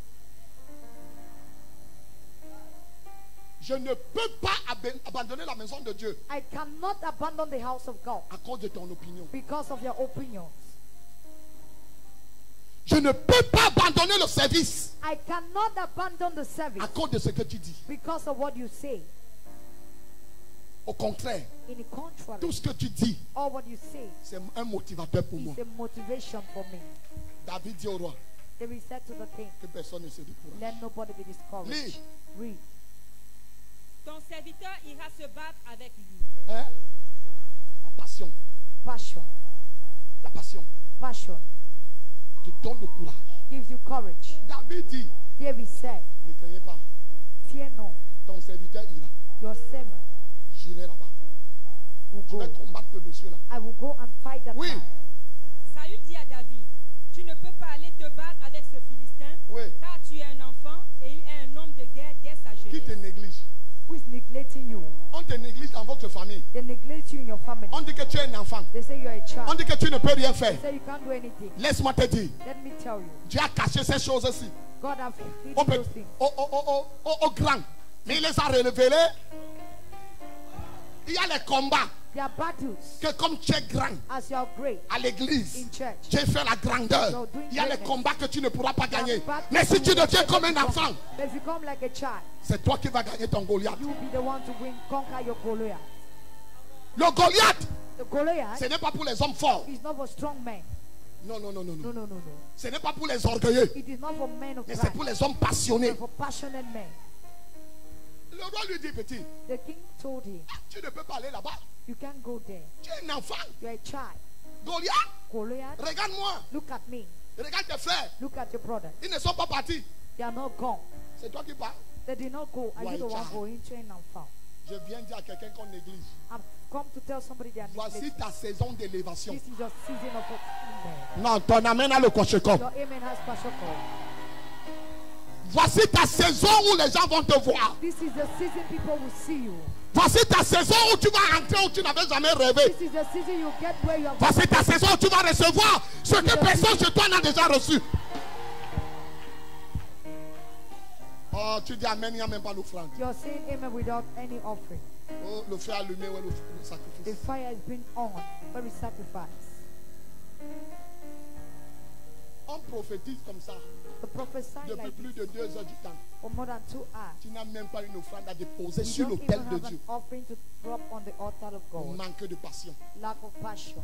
S2: Je ne peux pas abandonner la maison de Dieu
S1: I cannot abandon the house of God
S2: à cause de ton opinion.
S1: because of your opinions.
S2: Je ne peux pas abandonner le service
S1: I cannot abandon the service
S2: à cause de ce que tu dis.
S1: because of what you say.
S2: Au contraire,
S1: In the contrary,
S2: tout ce que tu dis,
S1: all what you say
S2: c'est un motivateur pour moi.
S1: is a motivation for me.
S2: David dit au roi
S1: David said to the king,
S2: que personne ne se décourage.
S1: let nobody be discouraged.
S2: Lis.
S1: Read.
S3: Ton serviteur ira se battre avec lui.
S2: Hein? La passion.
S1: Passion.
S2: La passion
S1: Passion
S2: te donne le courage.
S1: gives you courage.
S2: David dit,
S1: David said,
S2: ne craignez pas,
S1: fear not,
S2: ton serviteur ira.
S1: your servant
S2: J'irai là-bas.
S1: will
S2: Je vais
S1: go.
S2: combattre le monsieur là.
S1: I will go and fight that
S2: Oui.
S1: man.
S3: Saül dit à David, tu ne peux pas aller te battre avec ce Philistin,
S2: Oui.
S3: car tu es un enfant et il est un homme de guerre dès sa
S2: Qui te
S3: jeunesse.
S2: néglige?
S1: Who is neglecting you?
S2: On te néglige dans votre famille.
S1: They neglect you in your family.
S2: On dit que tu es un enfant.
S1: They say you are a
S2: On
S1: child.
S2: dit que tu ne peux rien
S1: They
S2: faire.
S1: say you can't do anything.
S2: Laisse-moi te dire,
S1: Let me tell you,
S2: Dieu a caché ces choses-ci
S1: God have hidden
S2: au,
S1: those things
S2: au grand. Mais il les a révélées. Il y a les combats
S1: There are battles.
S2: que comme tu es grand
S1: As you are great
S2: à l'église,
S1: in church,
S2: tu fait la grandeur. Il y a les combats que tu ne pourras pas gagner. Mais si tu deviens comme un enfant,
S1: but if you come like a child,
S2: c'est toi qui vas gagner ton Goliath.
S1: you will be the one to win, conquer your Goliath.
S2: Le Goliath,
S1: The Goliath
S2: ce n'est pas pour les hommes forts.
S1: is not for strong men.
S2: Non, non, non, non,
S1: No,
S2: non.
S1: no, no, no.
S2: Ce n'est pas pour les orgueilleux.
S1: It is not for men of
S2: Mais c'est
S1: pride,
S2: pour les hommes passionnés.
S1: but for passionate men.
S2: Le roi lui dit, petit,
S1: The king told him,
S2: tu ne peux pas aller là-bas.
S1: you can't go there.
S2: Tu es un enfant.
S1: You are a child.
S2: Goliath,
S1: Goliath,
S2: regarde-moi.
S1: look at me.
S2: Regarde tes frères.
S1: Look at your brother.
S2: Ils ne sont pas partis.
S1: They are not gone.
S2: C'est toi qui parles.
S1: They did not go. Are you the one
S2: White child.
S1: going to and found?
S2: Je viens dire à quelqu'un qu'on néglige.
S1: I've come to tell somebody they are
S2: Voici
S1: neglected.
S2: ta saison d'élévation.
S1: This is your season of amen.
S2: Non, ton amen a le cocheco.
S1: Your amen has special call.
S2: Voici ta saison où les gens vont te voir.
S1: This is the season people will see you.
S2: Voici ta saison où tu vas entrer où tu n'avais jamais rêvé.
S1: This is the season you get where you are.
S2: Voici ta saison où tu vas recevoir ce que personne chez toi n'a déjà reçu. Oh, tu dis amen, il n'y a même pas l'offrande.
S1: You're saying amen without any offering.
S2: Oh, le feu allumé, ouais, le
S1: The
S2: sacrifice.
S1: fire has been on. Where is sacrifice?
S2: On prophétise comme ça
S1: The prophesy
S2: depuis
S1: like
S2: plus
S1: this
S2: de 2 heures du temps.
S1: for more than 2 hours.
S2: Tu n'as même pas une offrande à déposer
S1: You
S2: sur
S1: don't
S2: l'autel
S1: even
S2: de
S1: have an
S2: Dieu.
S1: offering to drop on the altar of God.
S2: Manque de passion.
S1: Lack of passion.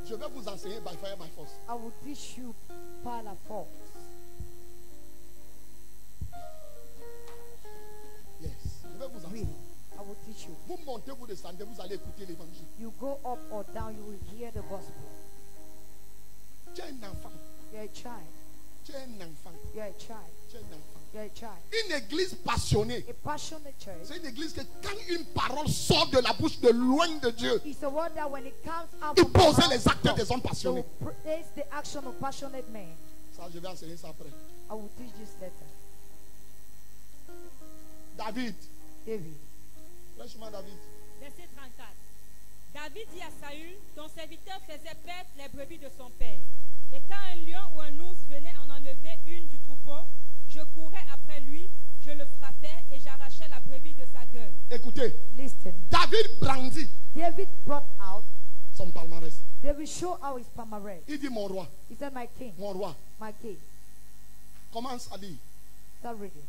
S2: Je vais vous enseigner by fire, by force.
S1: I will teach you par la force.
S2: Yes. Je vais vous enseigner.
S1: Really, I will teach you.
S2: Vous montez, vous descendez, vous allez écouter l'évangile.
S1: You go up or down, you will hear the gospel.
S2: Tu es un enfant.
S1: You're a child.
S2: Tu es un enfant.
S1: You're a child.
S2: Tu es un enfant.
S1: You're a child.
S2: Une église passionnée.
S1: A passionate church
S2: C'est une église que quand une parole sort de la bouche de loin de Dieu,
S1: is a word that when it comes out
S2: il
S1: from the
S2: pose
S1: mouth
S2: les actes
S1: of
S2: des hommes
S1: God, they
S2: passionnés.
S1: will praise the action of passionate men.
S2: Ça, je vais enseigner ça après.
S1: I will teach this later.
S2: David.
S1: David.
S2: Lâche-moi David.
S3: Verset 34. David dit à Saül, ton serviteur faisait perdre les brebis de son père. Et quand un lion ou un ours venait en enlever une du troupeau, je courais après lui, je le frappais et j'arrachais la brebis de sa gueule.
S2: Écoutez,
S1: Listen.
S2: David brandit
S1: David brought out,
S2: son palmarès.
S1: David showed out his palmarès.
S2: Il dit mon roi,
S1: He said, my king,
S2: mon roi.
S1: my king.
S2: Commence à dire.
S1: Start reading.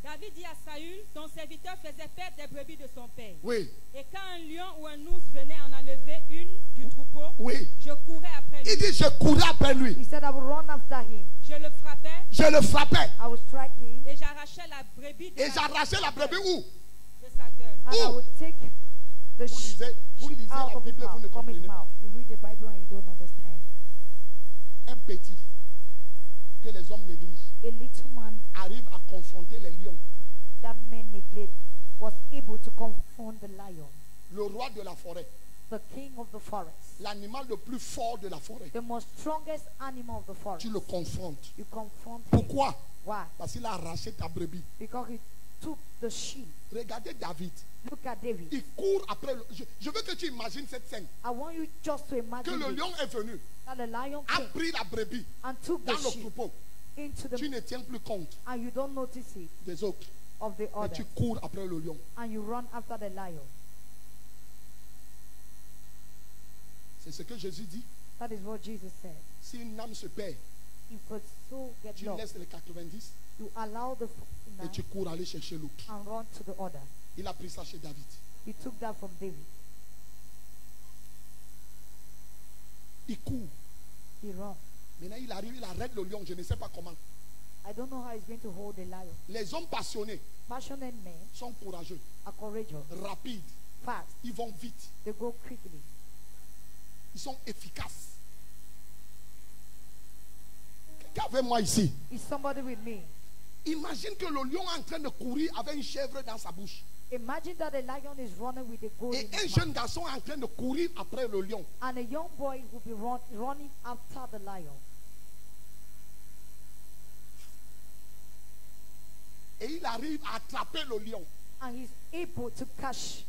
S3: David dit à Saül, ton serviteur faisait perdre les brebis de son père.
S2: Oui,
S3: Et quand un lion ou un ours venait en enlever une du troupeau,
S2: oui.
S3: je courais après
S2: Il
S3: lui,
S2: dit je courais après lui.
S1: He said, I will run after him.
S3: je le frappais
S2: Je le frappais.
S1: I will strike him.
S3: et j'arrachais la brebis de
S2: Et
S3: sa
S2: j'arrachais la brebis où?
S3: de sa gueule.
S1: And I
S2: Oh.
S1: will take the
S2: Vous lisez
S1: sheep out
S2: la
S1: of his
S2: Bible, vous ne
S1: mouth, from his
S2: comprenez pas.
S1: mouth. You read the Bible and you don't understand.
S2: Un petit que les hommes négligent
S1: A little man
S2: arrive à confronter les lions.
S1: that men neglect was able to confront the lion,
S2: Le roi de la forêt,
S1: the king of the forest,
S2: l'animal le plus fort de la forêt.
S1: the most strongest animal of the forest.
S2: Tu le confrontes.
S1: You confront him.
S2: Pourquoi?
S1: Why?
S2: Parce qu'il a arraché ta brebis.
S1: Because he took the sheep.
S2: Regardez David.
S1: Look at David.
S2: Il court après. Je veux que tu imagines cette scène.
S1: I want you just to
S2: Que
S1: imagine
S2: le
S1: this,
S2: lion est venu,
S1: that the lion
S2: a
S1: came
S2: pris la brebis
S1: and took
S2: dans
S1: the
S2: le
S1: sheep
S2: troupeau.
S1: into
S2: Tu
S1: the,
S2: ne tiens plus compte
S1: and you don't notice it
S2: des autres.
S1: of the
S2: Mais
S1: other,
S2: tu cours après le lion.
S1: and you run after the lion.
S2: C'est ce que Jésus dit.
S1: That is what Jesus said.
S2: Si une âme se perd,
S1: If a soul get
S2: tu
S1: lost,
S2: laisses les 90
S1: you allow the
S2: et
S1: 49
S2: tu cours aller chercher l'autre.
S1: and run to the other.
S2: Il a pris ça chez David.
S1: He took that from David.
S2: Il court.
S1: He ran.
S2: Maintenant, il arrive, il arrête le lion. Je ne sais pas comment.
S1: I don't know how he's going to hold the lion.
S2: Les hommes passionnés
S1: Passionate men
S2: sont courageux,
S1: are courageous,
S2: rapides.
S1: fast.
S2: Ils vont vite.
S1: They go quickly.
S2: Ils sont efficaces. Quelqu'un avec moi ici.
S1: Is somebody with me?
S2: Imagine que le lion est en train de courir avec une chèvre dans sa bouche.
S1: Imagine that the lion is running with a goat
S2: Et
S1: in
S2: un
S1: his
S2: jeune
S1: mouth,
S2: garçon est en train de courir après le lion.
S1: and a young boy will be running after the lion.
S2: Et il arrive à attraper le lion.
S1: And he's able to catch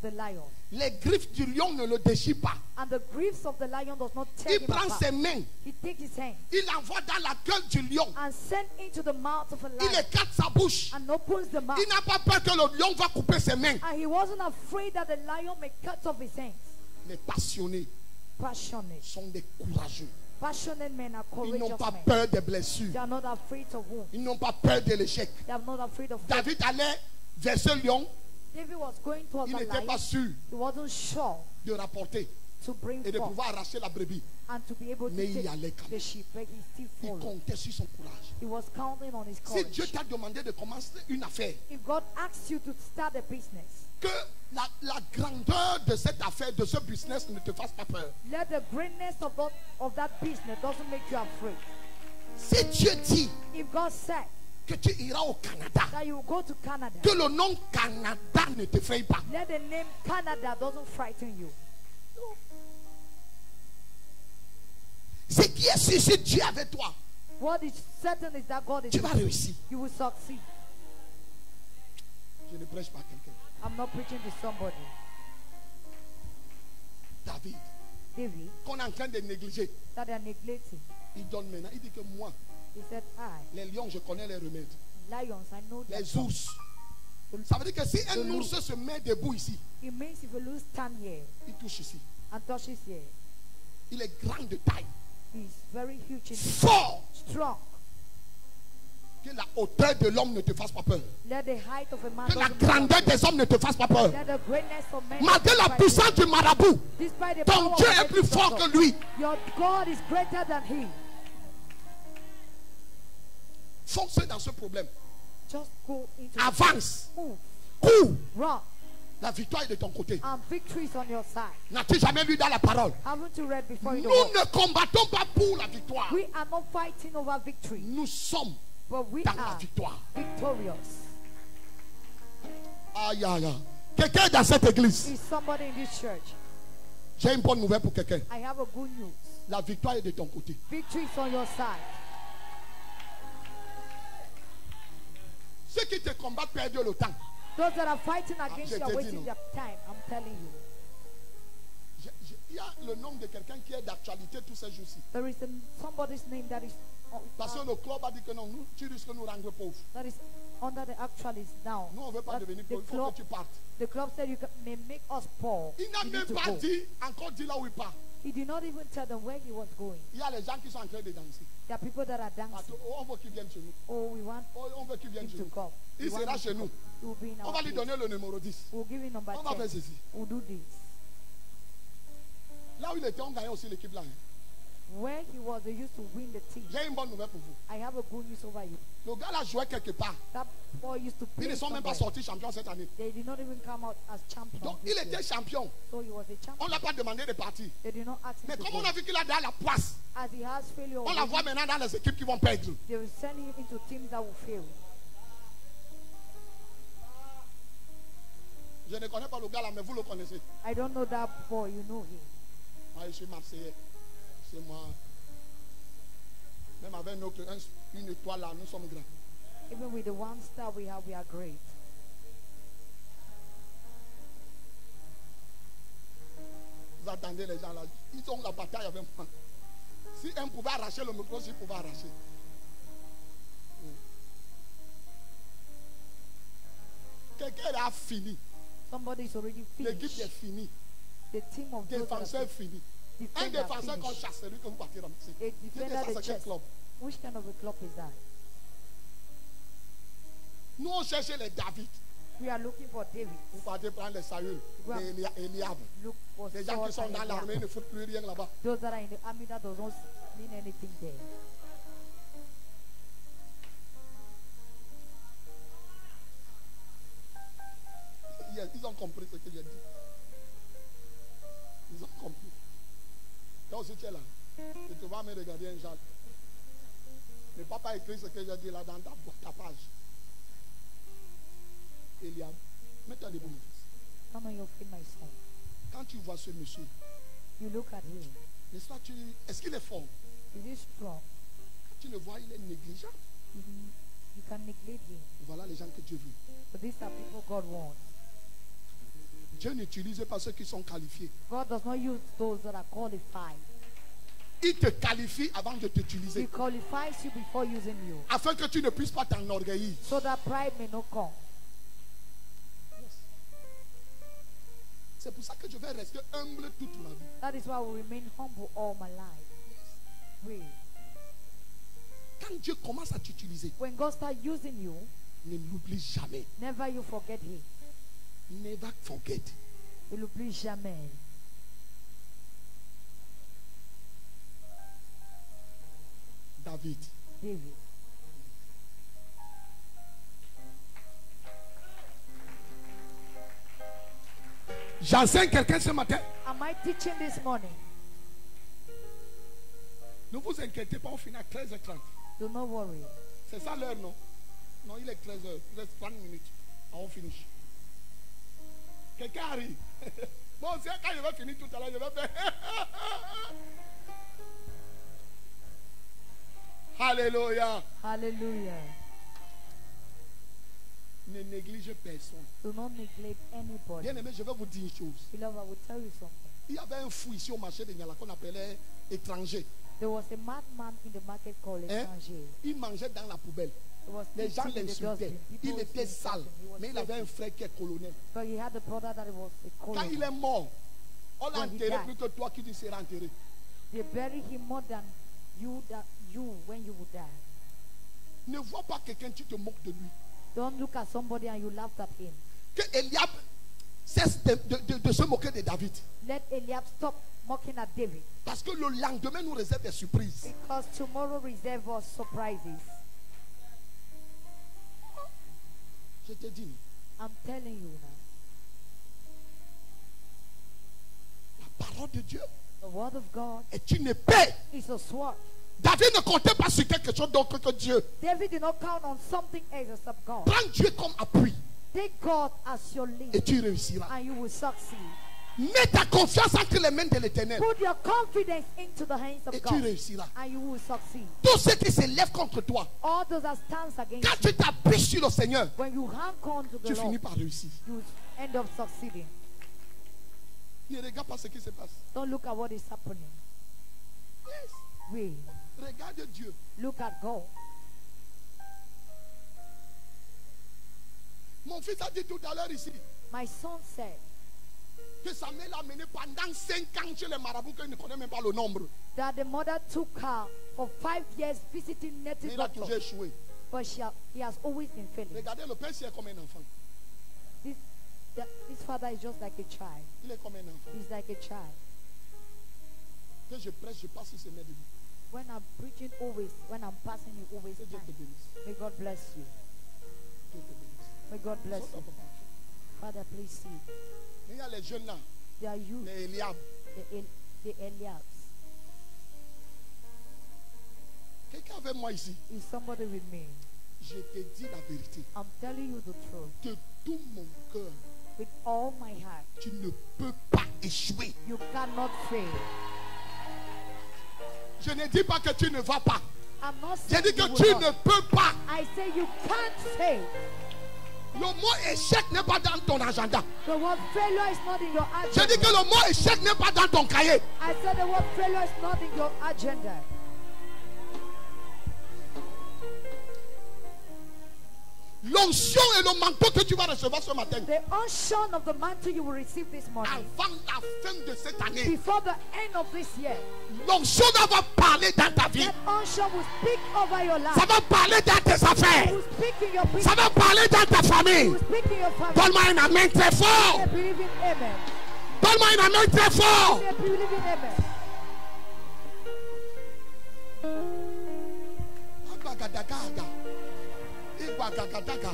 S1: the lion.
S2: Les griffes du lion ne le déchirent pas.
S1: And the griefs of the lion does not tear
S2: Il
S1: him
S2: prend
S1: apart.
S2: ses mains,
S1: He takes his hand
S2: il envoie dans la gueule du lion.
S1: and send into the mouth of a
S2: Il
S1: lion
S2: écarte sa bouche.
S1: and opens the mouth.
S2: Il n'a pas peur que le lion va couper ses mains.
S1: And he wasn't afraid that the lion may cut off his hands.
S2: Les passionnés
S1: Passionate.
S2: sont des courageux.
S1: Passionate men are
S2: Ils n'ont
S1: courageous
S2: pas
S1: men.
S2: peur des blessures.
S1: They are not afraid of wounds.
S2: Ils n'ont pas peur de l'échec.
S1: They are not afraid of failure.
S2: David allait vers ce lion.
S1: David was going towards
S2: Il
S1: the
S2: n'était pas
S1: lion.
S2: sûr
S1: He wasn't sure
S2: de rapporter
S1: to bring
S2: et de
S1: forth
S2: pouvoir arracher la brebis.
S1: and to be able to
S2: Mais il y
S1: take
S2: allait quand
S1: the
S2: même.
S1: sheep, but he still
S2: Il
S1: followed.
S2: comptait sur son courage.
S1: He was counting on his
S2: Si Dieu
S1: courage.
S2: t'a demandé de commencer une affaire,
S1: If God asks you to start a business,
S2: que la grandeur de cette affaire, de ce business ne te fasse pas peur.
S1: let the greatness of that business doesn't make you afraid.
S2: Si Dieu dit
S1: If God said
S2: que tu iras au Canada,
S1: that you will go to Canada,
S2: que le nom Canada ne te fait pas.
S1: let the name Canada doesn't frighten you.
S2: Ce qui est sûr, si Dieu est avec toi,
S1: What is certain is that God is
S2: tu vas
S1: with you.
S2: réussir.
S1: You will succeed.
S2: Je ne prêche pas à quelqu'un.
S1: I'm not preaching to somebody.
S2: David,
S1: David,
S2: qu'on est en train de négliger,
S1: that they are neglecting.
S2: il donne maintenant. Il dit que moi,
S1: He said,
S2: les lions, je connais les remèdes.
S1: lions, I know that.
S2: Les ours. Ça veut dire que si un ours se met debout ici,
S1: It means if you lose stand here
S2: il touche ici.
S1: and touches here,
S2: Il est grand de taille,
S1: he's very huge and
S2: fort.
S1: strong.
S2: Que la hauteur de l'homme ne te fasse pas peur.
S1: Let the height of a man
S2: Que la
S1: doesn't make you
S2: grandeur
S1: afraid.
S2: des hommes ne te fasse pas peur.
S1: Let the greatness of men
S2: Malgré la
S1: not frighten
S2: puissance
S1: you.
S2: du marabout,
S1: Despite the
S2: ton
S1: power
S2: Dieu
S1: of
S2: est plus
S1: the
S2: fort
S1: God,
S2: que lui.
S1: your God is greater than he.
S2: Foncez dans ce problème.
S1: Just go into
S2: Avance.
S1: move,
S2: Cours.
S1: run,
S2: La victoire est de ton côté.
S1: and victory is on your side.
S2: N'as-tu jamais lu dans la parole?
S1: Haven't you read before
S2: Nous
S1: you go?
S2: ne combattons pas pour la victoire.
S1: We are not fighting over victory,
S2: Nous sommes
S1: but we
S2: dans la
S1: are
S2: victoire.
S1: victorious.
S2: Aïe, aïe, aïe. Quelqu'un est dans cette église.
S1: Is somebody in this church?
S2: J'ai une bonne nouvelle pour quelqu'un.
S1: I have a good news.
S2: La victoire est de ton côté.
S1: Victory is on your side.
S2: Ceux qui te combattent perdent le temps.
S1: Those that are fighting against
S2: je
S1: you
S2: te
S1: are
S2: dis
S1: wasting
S2: non.
S1: their time. I'm telling you.
S2: Il y a le nom de quelqu'un qui est d'actualité tous ces jours-ci.
S1: There is somebody's name that is
S2: Parce que le club a dit que non, nous, tu risques de nous rendre pauvres.
S1: that is under the actualist now.
S2: Nous, on ne veut pas
S1: But
S2: devenir pauvres. Il faut que tu partes.
S1: the club said may make us poor.
S2: Il n'a
S1: You
S2: même
S1: need to
S2: pas
S1: go.
S2: dit, encore dit là où il part.
S1: He did not even tell them where he was going.
S2: Il y a les gens qui sont en train de danser.
S1: There are people that are dancing.
S2: On veut qu'il vienne chez nous.
S1: Oh, we want
S2: On veut qu'il vienne
S1: him
S2: chez
S1: to
S2: nous.
S1: come.
S2: Il
S1: We want
S2: sera
S1: him
S2: chez
S1: to
S2: nous.
S1: come. He will be in
S2: On
S1: our
S2: va lui
S1: place.
S2: donner le numéro 10.
S1: We'll give him number
S2: On va
S1: 10.
S2: faire ceci.
S1: We'll do this.
S2: Là où il était, on gagnait aussi l'équipe là.
S1: Where he was, they used to win the team.
S2: J'ai une bonne nouvelle pour vous.
S1: I have a good news over you.
S2: Le gars là jouait quelque part.
S1: That boy used to
S2: Ils
S1: play
S2: ne sont même pas
S1: somewhere.
S2: sortis champions cette année.
S1: They did not even come out as champions.
S2: Donc
S1: this
S2: il
S1: year.
S2: était champion.
S1: So he was a
S2: On
S1: champion.
S2: ne l'a pas demandé de partir.
S1: They did not ask him
S2: Mais
S1: to
S2: comme
S1: go.
S2: on a vu qu'il a dans la poisse,
S1: As he has failure,
S2: on la voit maintenant dans les équipes qui vont perdre.
S1: they will send him into teams that will fail.
S2: Je ne connais pas le gars là, mais vous le connaissez.
S1: I don't know that boy, you know him.
S2: Moi, je suis Marseillais. C'est moi. Même avec une étoile là, nous sommes grands.
S1: Even with the one star we have, we are great.
S2: Vous attendez les gens là. Ils ont la bataille avec moi. Si un pouvait arracher le micro, s'il pouvait arracher. Quelqu'un a fini.
S1: Somebody is already
S2: L'équipe
S1: finished.
S2: est finie.
S1: The team of those that
S2: Défenseur
S1: are
S2: fini. Un
S1: defender
S2: défenseur qu'on
S1: finished.
S2: chasse, celui que vous partez ramasser.
S1: A
S2: C'est
S1: defender
S2: ça,
S1: the
S2: c'est quel
S1: chest.
S2: club?
S1: Which kind of a club is that?
S2: Nous on cherchait les David.
S1: We are looking for David.
S2: Vous partez prendre les Saül, les Eliab.
S1: Look for
S2: Les gens qui
S1: Saul
S2: sont dans
S1: and
S2: l'armée
S1: Eliab.
S2: ne foutent plus rien là-bas.
S1: Those that are in the army that does not mean anything there.
S2: Yes, ils ont compris ce que j'ai dit. Ils ont compris. Toi aussi tu es là. Et tu vas me regarder un genre. Ne pas pas écrire ce que j'ai dit là dans ta page. Eliab, mets-toi debout mon fils.
S1: Come on your feet, my son.
S2: Quand tu vois ce monsieur,
S1: You look at him.
S2: n'est-ce pas, est-ce qu'il est fort?
S1: Is he strong?
S2: Quand tu le vois, il est négligeable.
S1: You can neglect him.
S2: Voilà les gens que Dieu veut.
S1: But these are people God wants.
S2: Dieu n'utilise pas ceux qui sont qualifiés.
S1: God does not use those that are qualified.
S2: Il te qualifie avant de
S1: He
S2: t'utiliser.
S1: qualifies you before using you,
S2: Afin que tu ne puisses pas t'enorgueillir.
S1: so that pride may not come.
S2: C'est pour ça que je vais rester humble toute ma vie.
S1: That is why I will remain humble all my life. Wait.
S2: Quand Dieu commence à t'utiliser,
S1: When God starts using you,
S2: ne l'oublie jamais.
S1: never you forget Him.
S2: Never forget.
S1: Ne l'oublie jamais.
S2: David.
S1: David.
S2: J'enseigne quelqu'un ce matin.
S1: Am I teaching this morning?
S2: Ne vous inquiétez pas, on finit à 13h30.
S1: Do not worry.
S2: C'est ça l'heure, non? Non, il est 13h. Il reste 30 minutes. On finit. Quelqu'un arrive. Bon, c'est quand je vais finir tout à l'heure, je vais faire. Alléluia.
S1: Hallelujah.
S2: Ne néglige personne.
S1: Do not neglect anybody.
S2: Bien aimé, je vais vous dire une chose.
S1: Beloved, I will tell you something.
S2: Il y avait un fou ici au marché de Niala qu'on appelait étranger.
S1: There was a madman in the market called Étranger.
S2: Il mangeait dans la poubelle.
S1: He was
S2: Les gens
S1: eating in the
S2: l'insultaient.
S1: dustbin.
S2: Il
S1: People
S2: était
S1: insulted
S2: sale.
S1: him. He was
S2: Mais il avait
S1: dirty.
S2: un frère qui est colonel.
S1: But he had a brother that was a
S2: Quand
S1: colonel.
S2: il est mort, on l'a
S1: When he
S2: enterré
S1: died.
S2: plus que toi qui tu seras enterré.
S1: They bury him more than you when you will die.
S2: Ne vois pas quelqu'un, tu te moques de lui.
S1: Don't look at somebody and you laugh at him.
S2: Que Eliab cesse de se moquer de David.
S1: Let Eliab stop mocking at David,
S2: Parce que le lendemain nous réserve des surprises.
S1: because tomorrow reserve us surprises.
S2: Je te dis,
S1: I'm telling you now.
S2: la parole de Dieu
S1: The word of God
S2: est une épée.
S1: is a sword.
S2: David ne comptait pas sur quelque chose d'autre que Dieu.
S1: David did not count on something else except God.
S2: Prends Dieu comme appui
S1: Take God as your
S2: et
S1: lead
S2: tu réussiras.
S1: and you will succeed.
S2: Mets ta confiance entre les mains de l'Éternel
S1: Put your confidence into the hands
S2: et
S1: of
S2: tu
S1: God
S2: réussiras.
S1: and you will succeed.
S2: Tous ceux qui se lèvent contre toi,
S1: All those that stands
S2: quand
S1: against
S2: tu
S1: you,
S2: t'appuies sur le Seigneur,
S1: when you hang on to the
S2: tu finis
S1: Lord,
S2: par réussir.
S1: you will end up succeeding.
S2: Ne regarde pas ce qui se passe.
S1: Don't look at what is happening.
S2: Yes.
S1: Wait.
S2: Regarde Dieu.
S1: Look at God.
S2: Mon fils a dit tout à l'heure ici
S1: My son said
S2: que sa mère l'a mené pendant 5 ans chez les marabouts qu'il ne connaît même pas le nombre.
S1: that the mother took her for 5 years visiting
S2: Mais
S1: native
S2: il a toujours
S1: doctors,
S2: échoué.
S1: but he has always been failing.
S2: Regardez, le père, c'est comme un enfant.
S1: This father is just like a child.
S2: Il est comme un enfant.
S1: He's like a child.
S2: Que je prêche, je passe sur ses mains de lui.
S1: When I'm preaching, always, when I'm passing, you always
S2: Que Dieu te
S1: thank.
S2: bénisse.
S1: May God bless you.
S2: Dieu te bénisse.
S1: May God bless
S2: Saute,
S1: you.
S2: papa.
S1: Father, please see.
S2: Mais il y a les jeunes là,
S1: They are you,
S2: les Eliab.
S1: the Eliabs.
S2: Quelqu'un avec moi ici,
S1: Is somebody with me?
S2: je te dis la vérité.
S1: I'm telling you the truth.
S2: De tout mon cœur,
S1: With all my heart,
S2: tu ne peux pas échouer.
S1: you cannot fail.
S2: Je ne dis pas que tu ne vas pas.
S1: I'm not
S2: Je
S1: saying
S2: dis
S1: you
S2: que
S1: will
S2: tu
S1: not.
S2: ne peux pas.
S1: I say you can't fail.
S2: Le mot échec n'est pas dans ton agenda.
S1: The word failure is not in your
S2: Je dis que
S1: agenda.
S2: le mot échec n'est pas dans ton cahier.
S1: I said the word failure is not in your agenda.
S2: L'onction et le manteau que tu vas recevoir ce matin,
S1: The unction of the mantle you will receive this morning,
S2: avant la fin de cette année,
S1: before the end of this year,
S2: l'onction va parler dans ta vie.
S1: that unction will speak over your life.
S2: Ça va parler dans tes
S1: It
S2: affaires.
S1: will speak in your business.
S2: Ça va parler dans ta
S1: It
S2: famille.
S1: will speak in your family.
S2: Donne-moi un amen très fort.
S1: They believe in amen.
S2: Donne-moi un amen très fort.
S1: They believe in amen.
S2: Abagadagaga. Igwagagadaga.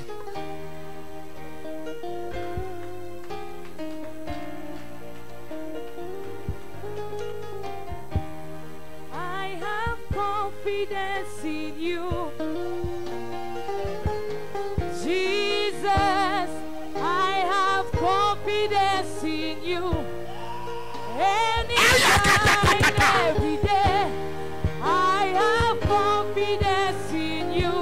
S3: I have confidence in you, Jesus. I have confidence in you. Anytime, every day, I have confidence in you.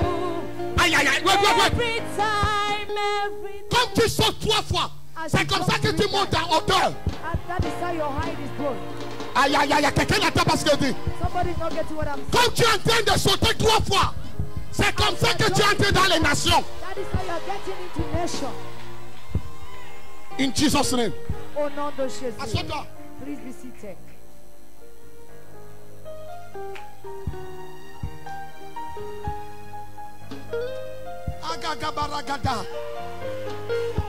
S2: Aïe, aïe, aïe. Ouais.
S3: Every time, every
S2: Comme tu sautes 3 fois, C'est comme ça que tu montes en hauteur.
S1: And that is how your height is going.
S2: Aïe, aïe, aïe, quelqu'un n'entend pas ce que je dis.
S1: Somebody's not getting what I'm saying.
S2: Comme tu es en train de sauter 3 fois, c'est comme ça que tu es entré dans les nations.
S1: That is how you're getting into nation.
S2: In Jesus' name.
S1: Au nom de Jésus.
S2: Assois-toi.
S1: Please be seated.
S2: Agagabaragada.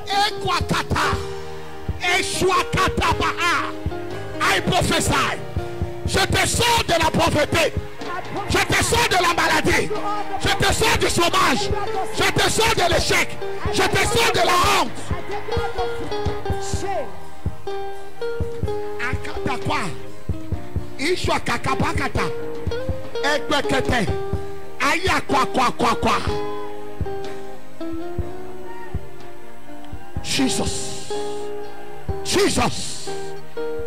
S2: Ekwakata. Eshwakata ba'a. I prophesy. Je te sors de la pauvreté. Je te sors de la maladie. Je te sors du chômage. Je te sors de l'échec. Je te sors de la honte.
S1: I take you out of shame.
S2: Akata kwa. Ishwa kakapakata. Ekwekete. Aya kwa. Jesus. Jesus.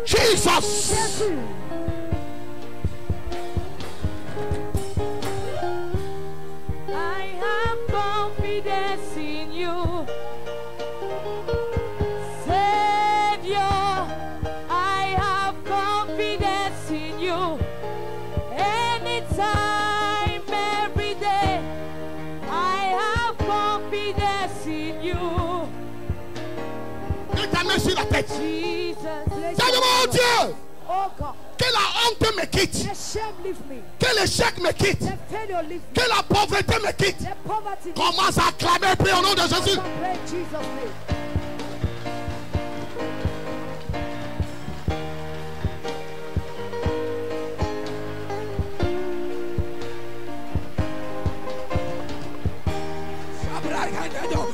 S2: Jesus.
S1: Jésus.
S3: I have confidence in you, Savior. I have confidence in you. Anytime, every day, I have confidence in you.
S2: Mets ta main sur la tête.
S1: Jesus.
S2: Dis-moi, oh Dieu,
S1: Oh God.
S2: que la honte me quitte.
S1: Let shame leave me.
S2: Que l'échec me quitte.
S1: Let failure leave me.
S2: Que la pauvreté me quitte.
S1: Let poverty leave me.
S2: Commence à clamer, prie au nom de Jésus.
S1: Pray in Jesus' name.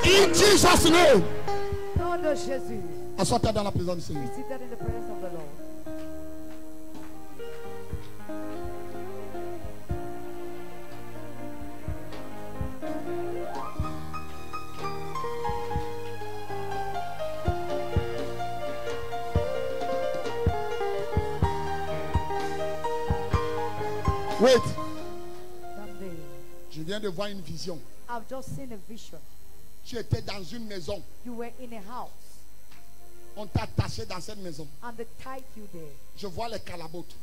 S2: In Jesus' name.
S1: Nom de Jésus.
S2: Assois-toi dans la présence du Seigneur.
S1: Be seated in the presence of the Lord.
S2: Wait.
S1: Someday.
S2: Je viens de voir une vision.
S1: I've just seen a vision.
S2: Tu étais dans une maison.
S1: You were in a house
S2: On t'a attaché dans cette maison.
S1: and they tied you there.
S2: Je vois les calabotes.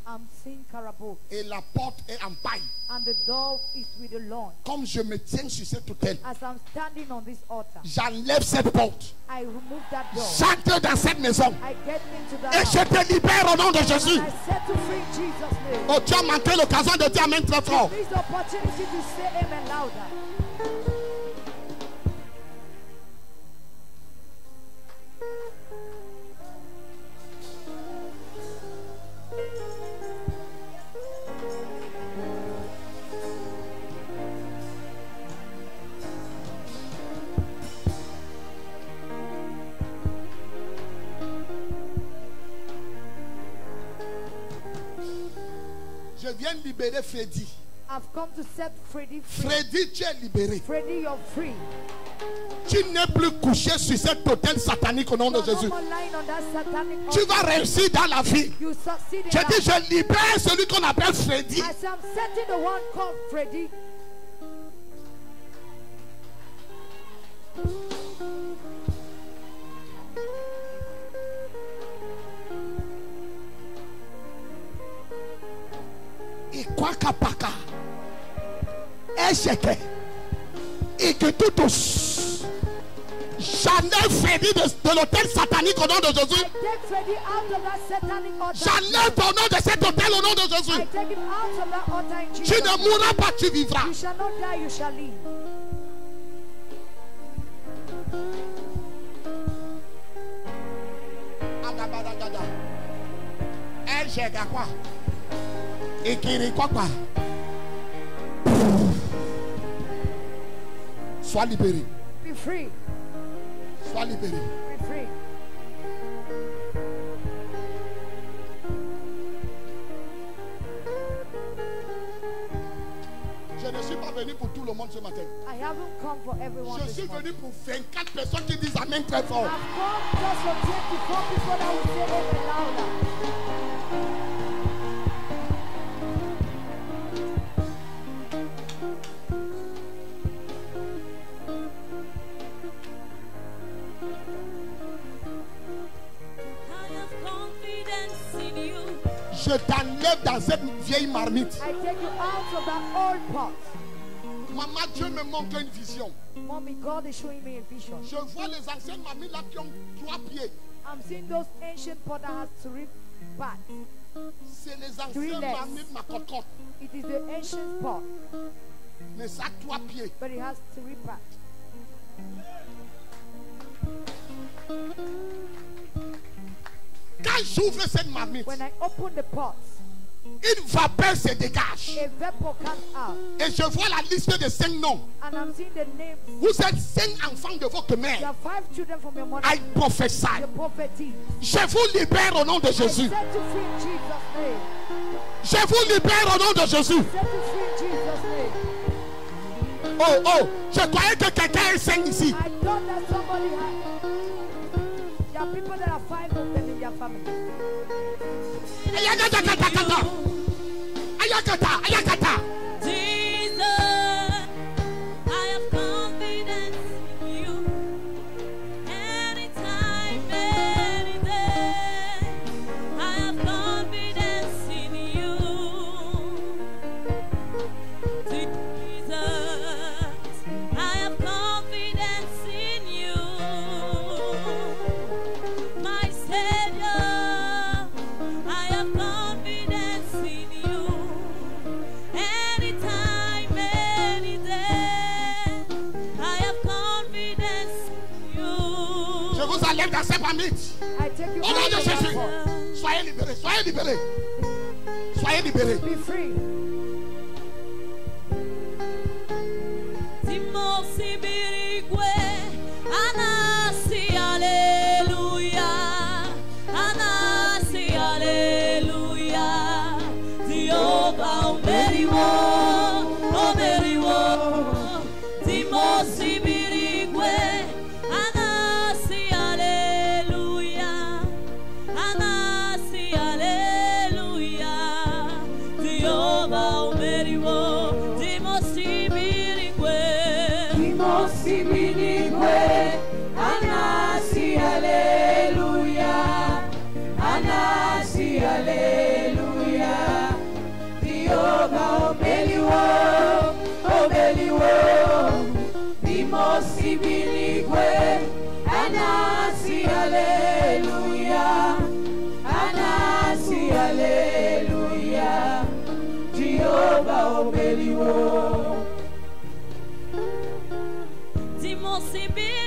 S1: I'm seeing carabao
S2: Et la porte est en paille.
S1: and the door is with a lawn.
S2: Comme je me tiens sur cet hôtel,
S1: As I'm standing on this altar,
S2: j'enlève cette porte.
S1: I remove that door.
S2: J'entre dans cette maison.
S1: I get into the
S2: Et
S1: house.
S2: je te libère au nom de Jésus.
S1: I set you free in Jesus' name.
S2: Oh, tu as manqué l'occasion de dire Amen très fort.
S1: This opportunity to say amen louder.
S2: Je viens de libérer Freddy.
S1: I've come to set Freddy free.
S2: Freddy, tu es libéré.
S1: Freddy, you're free.
S2: Tu n'es plus couché sur cet hôtel satanique au nom de
S1: You're no
S2: Jésus.
S1: more lying on that satanic
S2: Tu
S1: altar.
S2: vas réussir dans la vie.
S1: You succeed in
S2: Je dis,
S1: life.
S2: je libère celui qu'on appelle Freddy.
S1: As I'm setting the one called Freddy,
S2: Ikwakapaka. Échec. Et que tout tous. J'enlève Freddy de l'hôtel satanique au nom de Jésus.
S1: take Freddy out of that satanic altar.
S2: J'enlève ton nom de cet hôtel au nom de
S1: I
S2: Jésus.
S1: take him out of that altar in
S2: Tu
S1: Jesus'
S2: ne
S1: name.
S2: mourras pas, tu vivras.
S1: You shall not die, you shall live.
S2: Agabadagada. Échec à quoi? Ikiri quoi quoi? Sois libéré.
S1: Be free.
S2: Sois libéré.
S1: Be free.
S2: Je ne suis pas venu pour tout le monde ce matin.
S1: I haven't come for everyone
S2: Je
S1: this
S2: suis
S1: morning.
S2: venu pour 24 personnes qui disent Amen très fort.
S1: I've come just for 24 people that will say amen louder.
S2: Je t'enlève dans cette vieille marmite.
S1: I take you out of that old pot.
S2: Maman, Dieu me montre une vision.
S1: Mommy, God is showing me a vision.
S2: Je vois les anciennes marmites là qui ont 3 pieds.
S1: I'm seeing those ancient pot that has 3 parts.
S2: C'est les
S1: 3
S2: anciennes
S1: legs.
S2: marmites ma cocotte.
S1: It is the ancient pot,
S2: Mais ça a 3 pieds.
S1: but it has 3 parts.
S2: Quand j'ouvre cette marmite,
S1: When I open the pot,
S2: une vapeur se dégage.
S1: a vapor comes out.
S2: Et je vois la liste de 5 noms.
S1: And I'm seeing the names.
S2: Vous êtes 5 enfants de votre
S1: You
S2: mère.
S1: have 5 children from your mother.
S2: I prophesy.
S1: The prophecy.
S2: Je vous libère au nom de
S1: I
S2: Jésus.
S1: set you free in Jesus' name.
S2: Je vous libère au nom de Jésus.
S1: Set you free in Jesus' name.
S2: Oh, oh, je croyais que quelqu'un est 5 ici.
S1: I thought that somebody had. There are people that are 5 of them in their family.
S2: Ayakata. Ayakata. Ayakata.
S3: Jesus, I have confidence in you. Anytime, any day, I have confidence in you. Jesus, I have confidence in you. My Savior, I have confidence in you. Anytime, any day, I have confidence in you.
S2: Je vous enlève dans cette marmite.
S1: I take you
S2: Au nom
S1: out
S2: de
S1: of that
S2: Jésus.
S1: pot.
S2: Soyez libérés. Soyez libérés. Soyez libérés.
S1: Be free.
S3: Timosi birigwe, anasi aleluya, anasi aleluya. Jehovah omeriwo, omeriwo. Timosi birigwe, anasi aleluya, anasi aleluya. Jehovah omeriwo, Timosi birigwe.
S4: Timosi binigwe, anasi aleluya, anasi aleluya. Jehovah obeliwo, obeliwo. Timosi binigwe, anasi aleluya, anasi aleluya. Jehovah obeliwo.
S3: Timosi birigwe.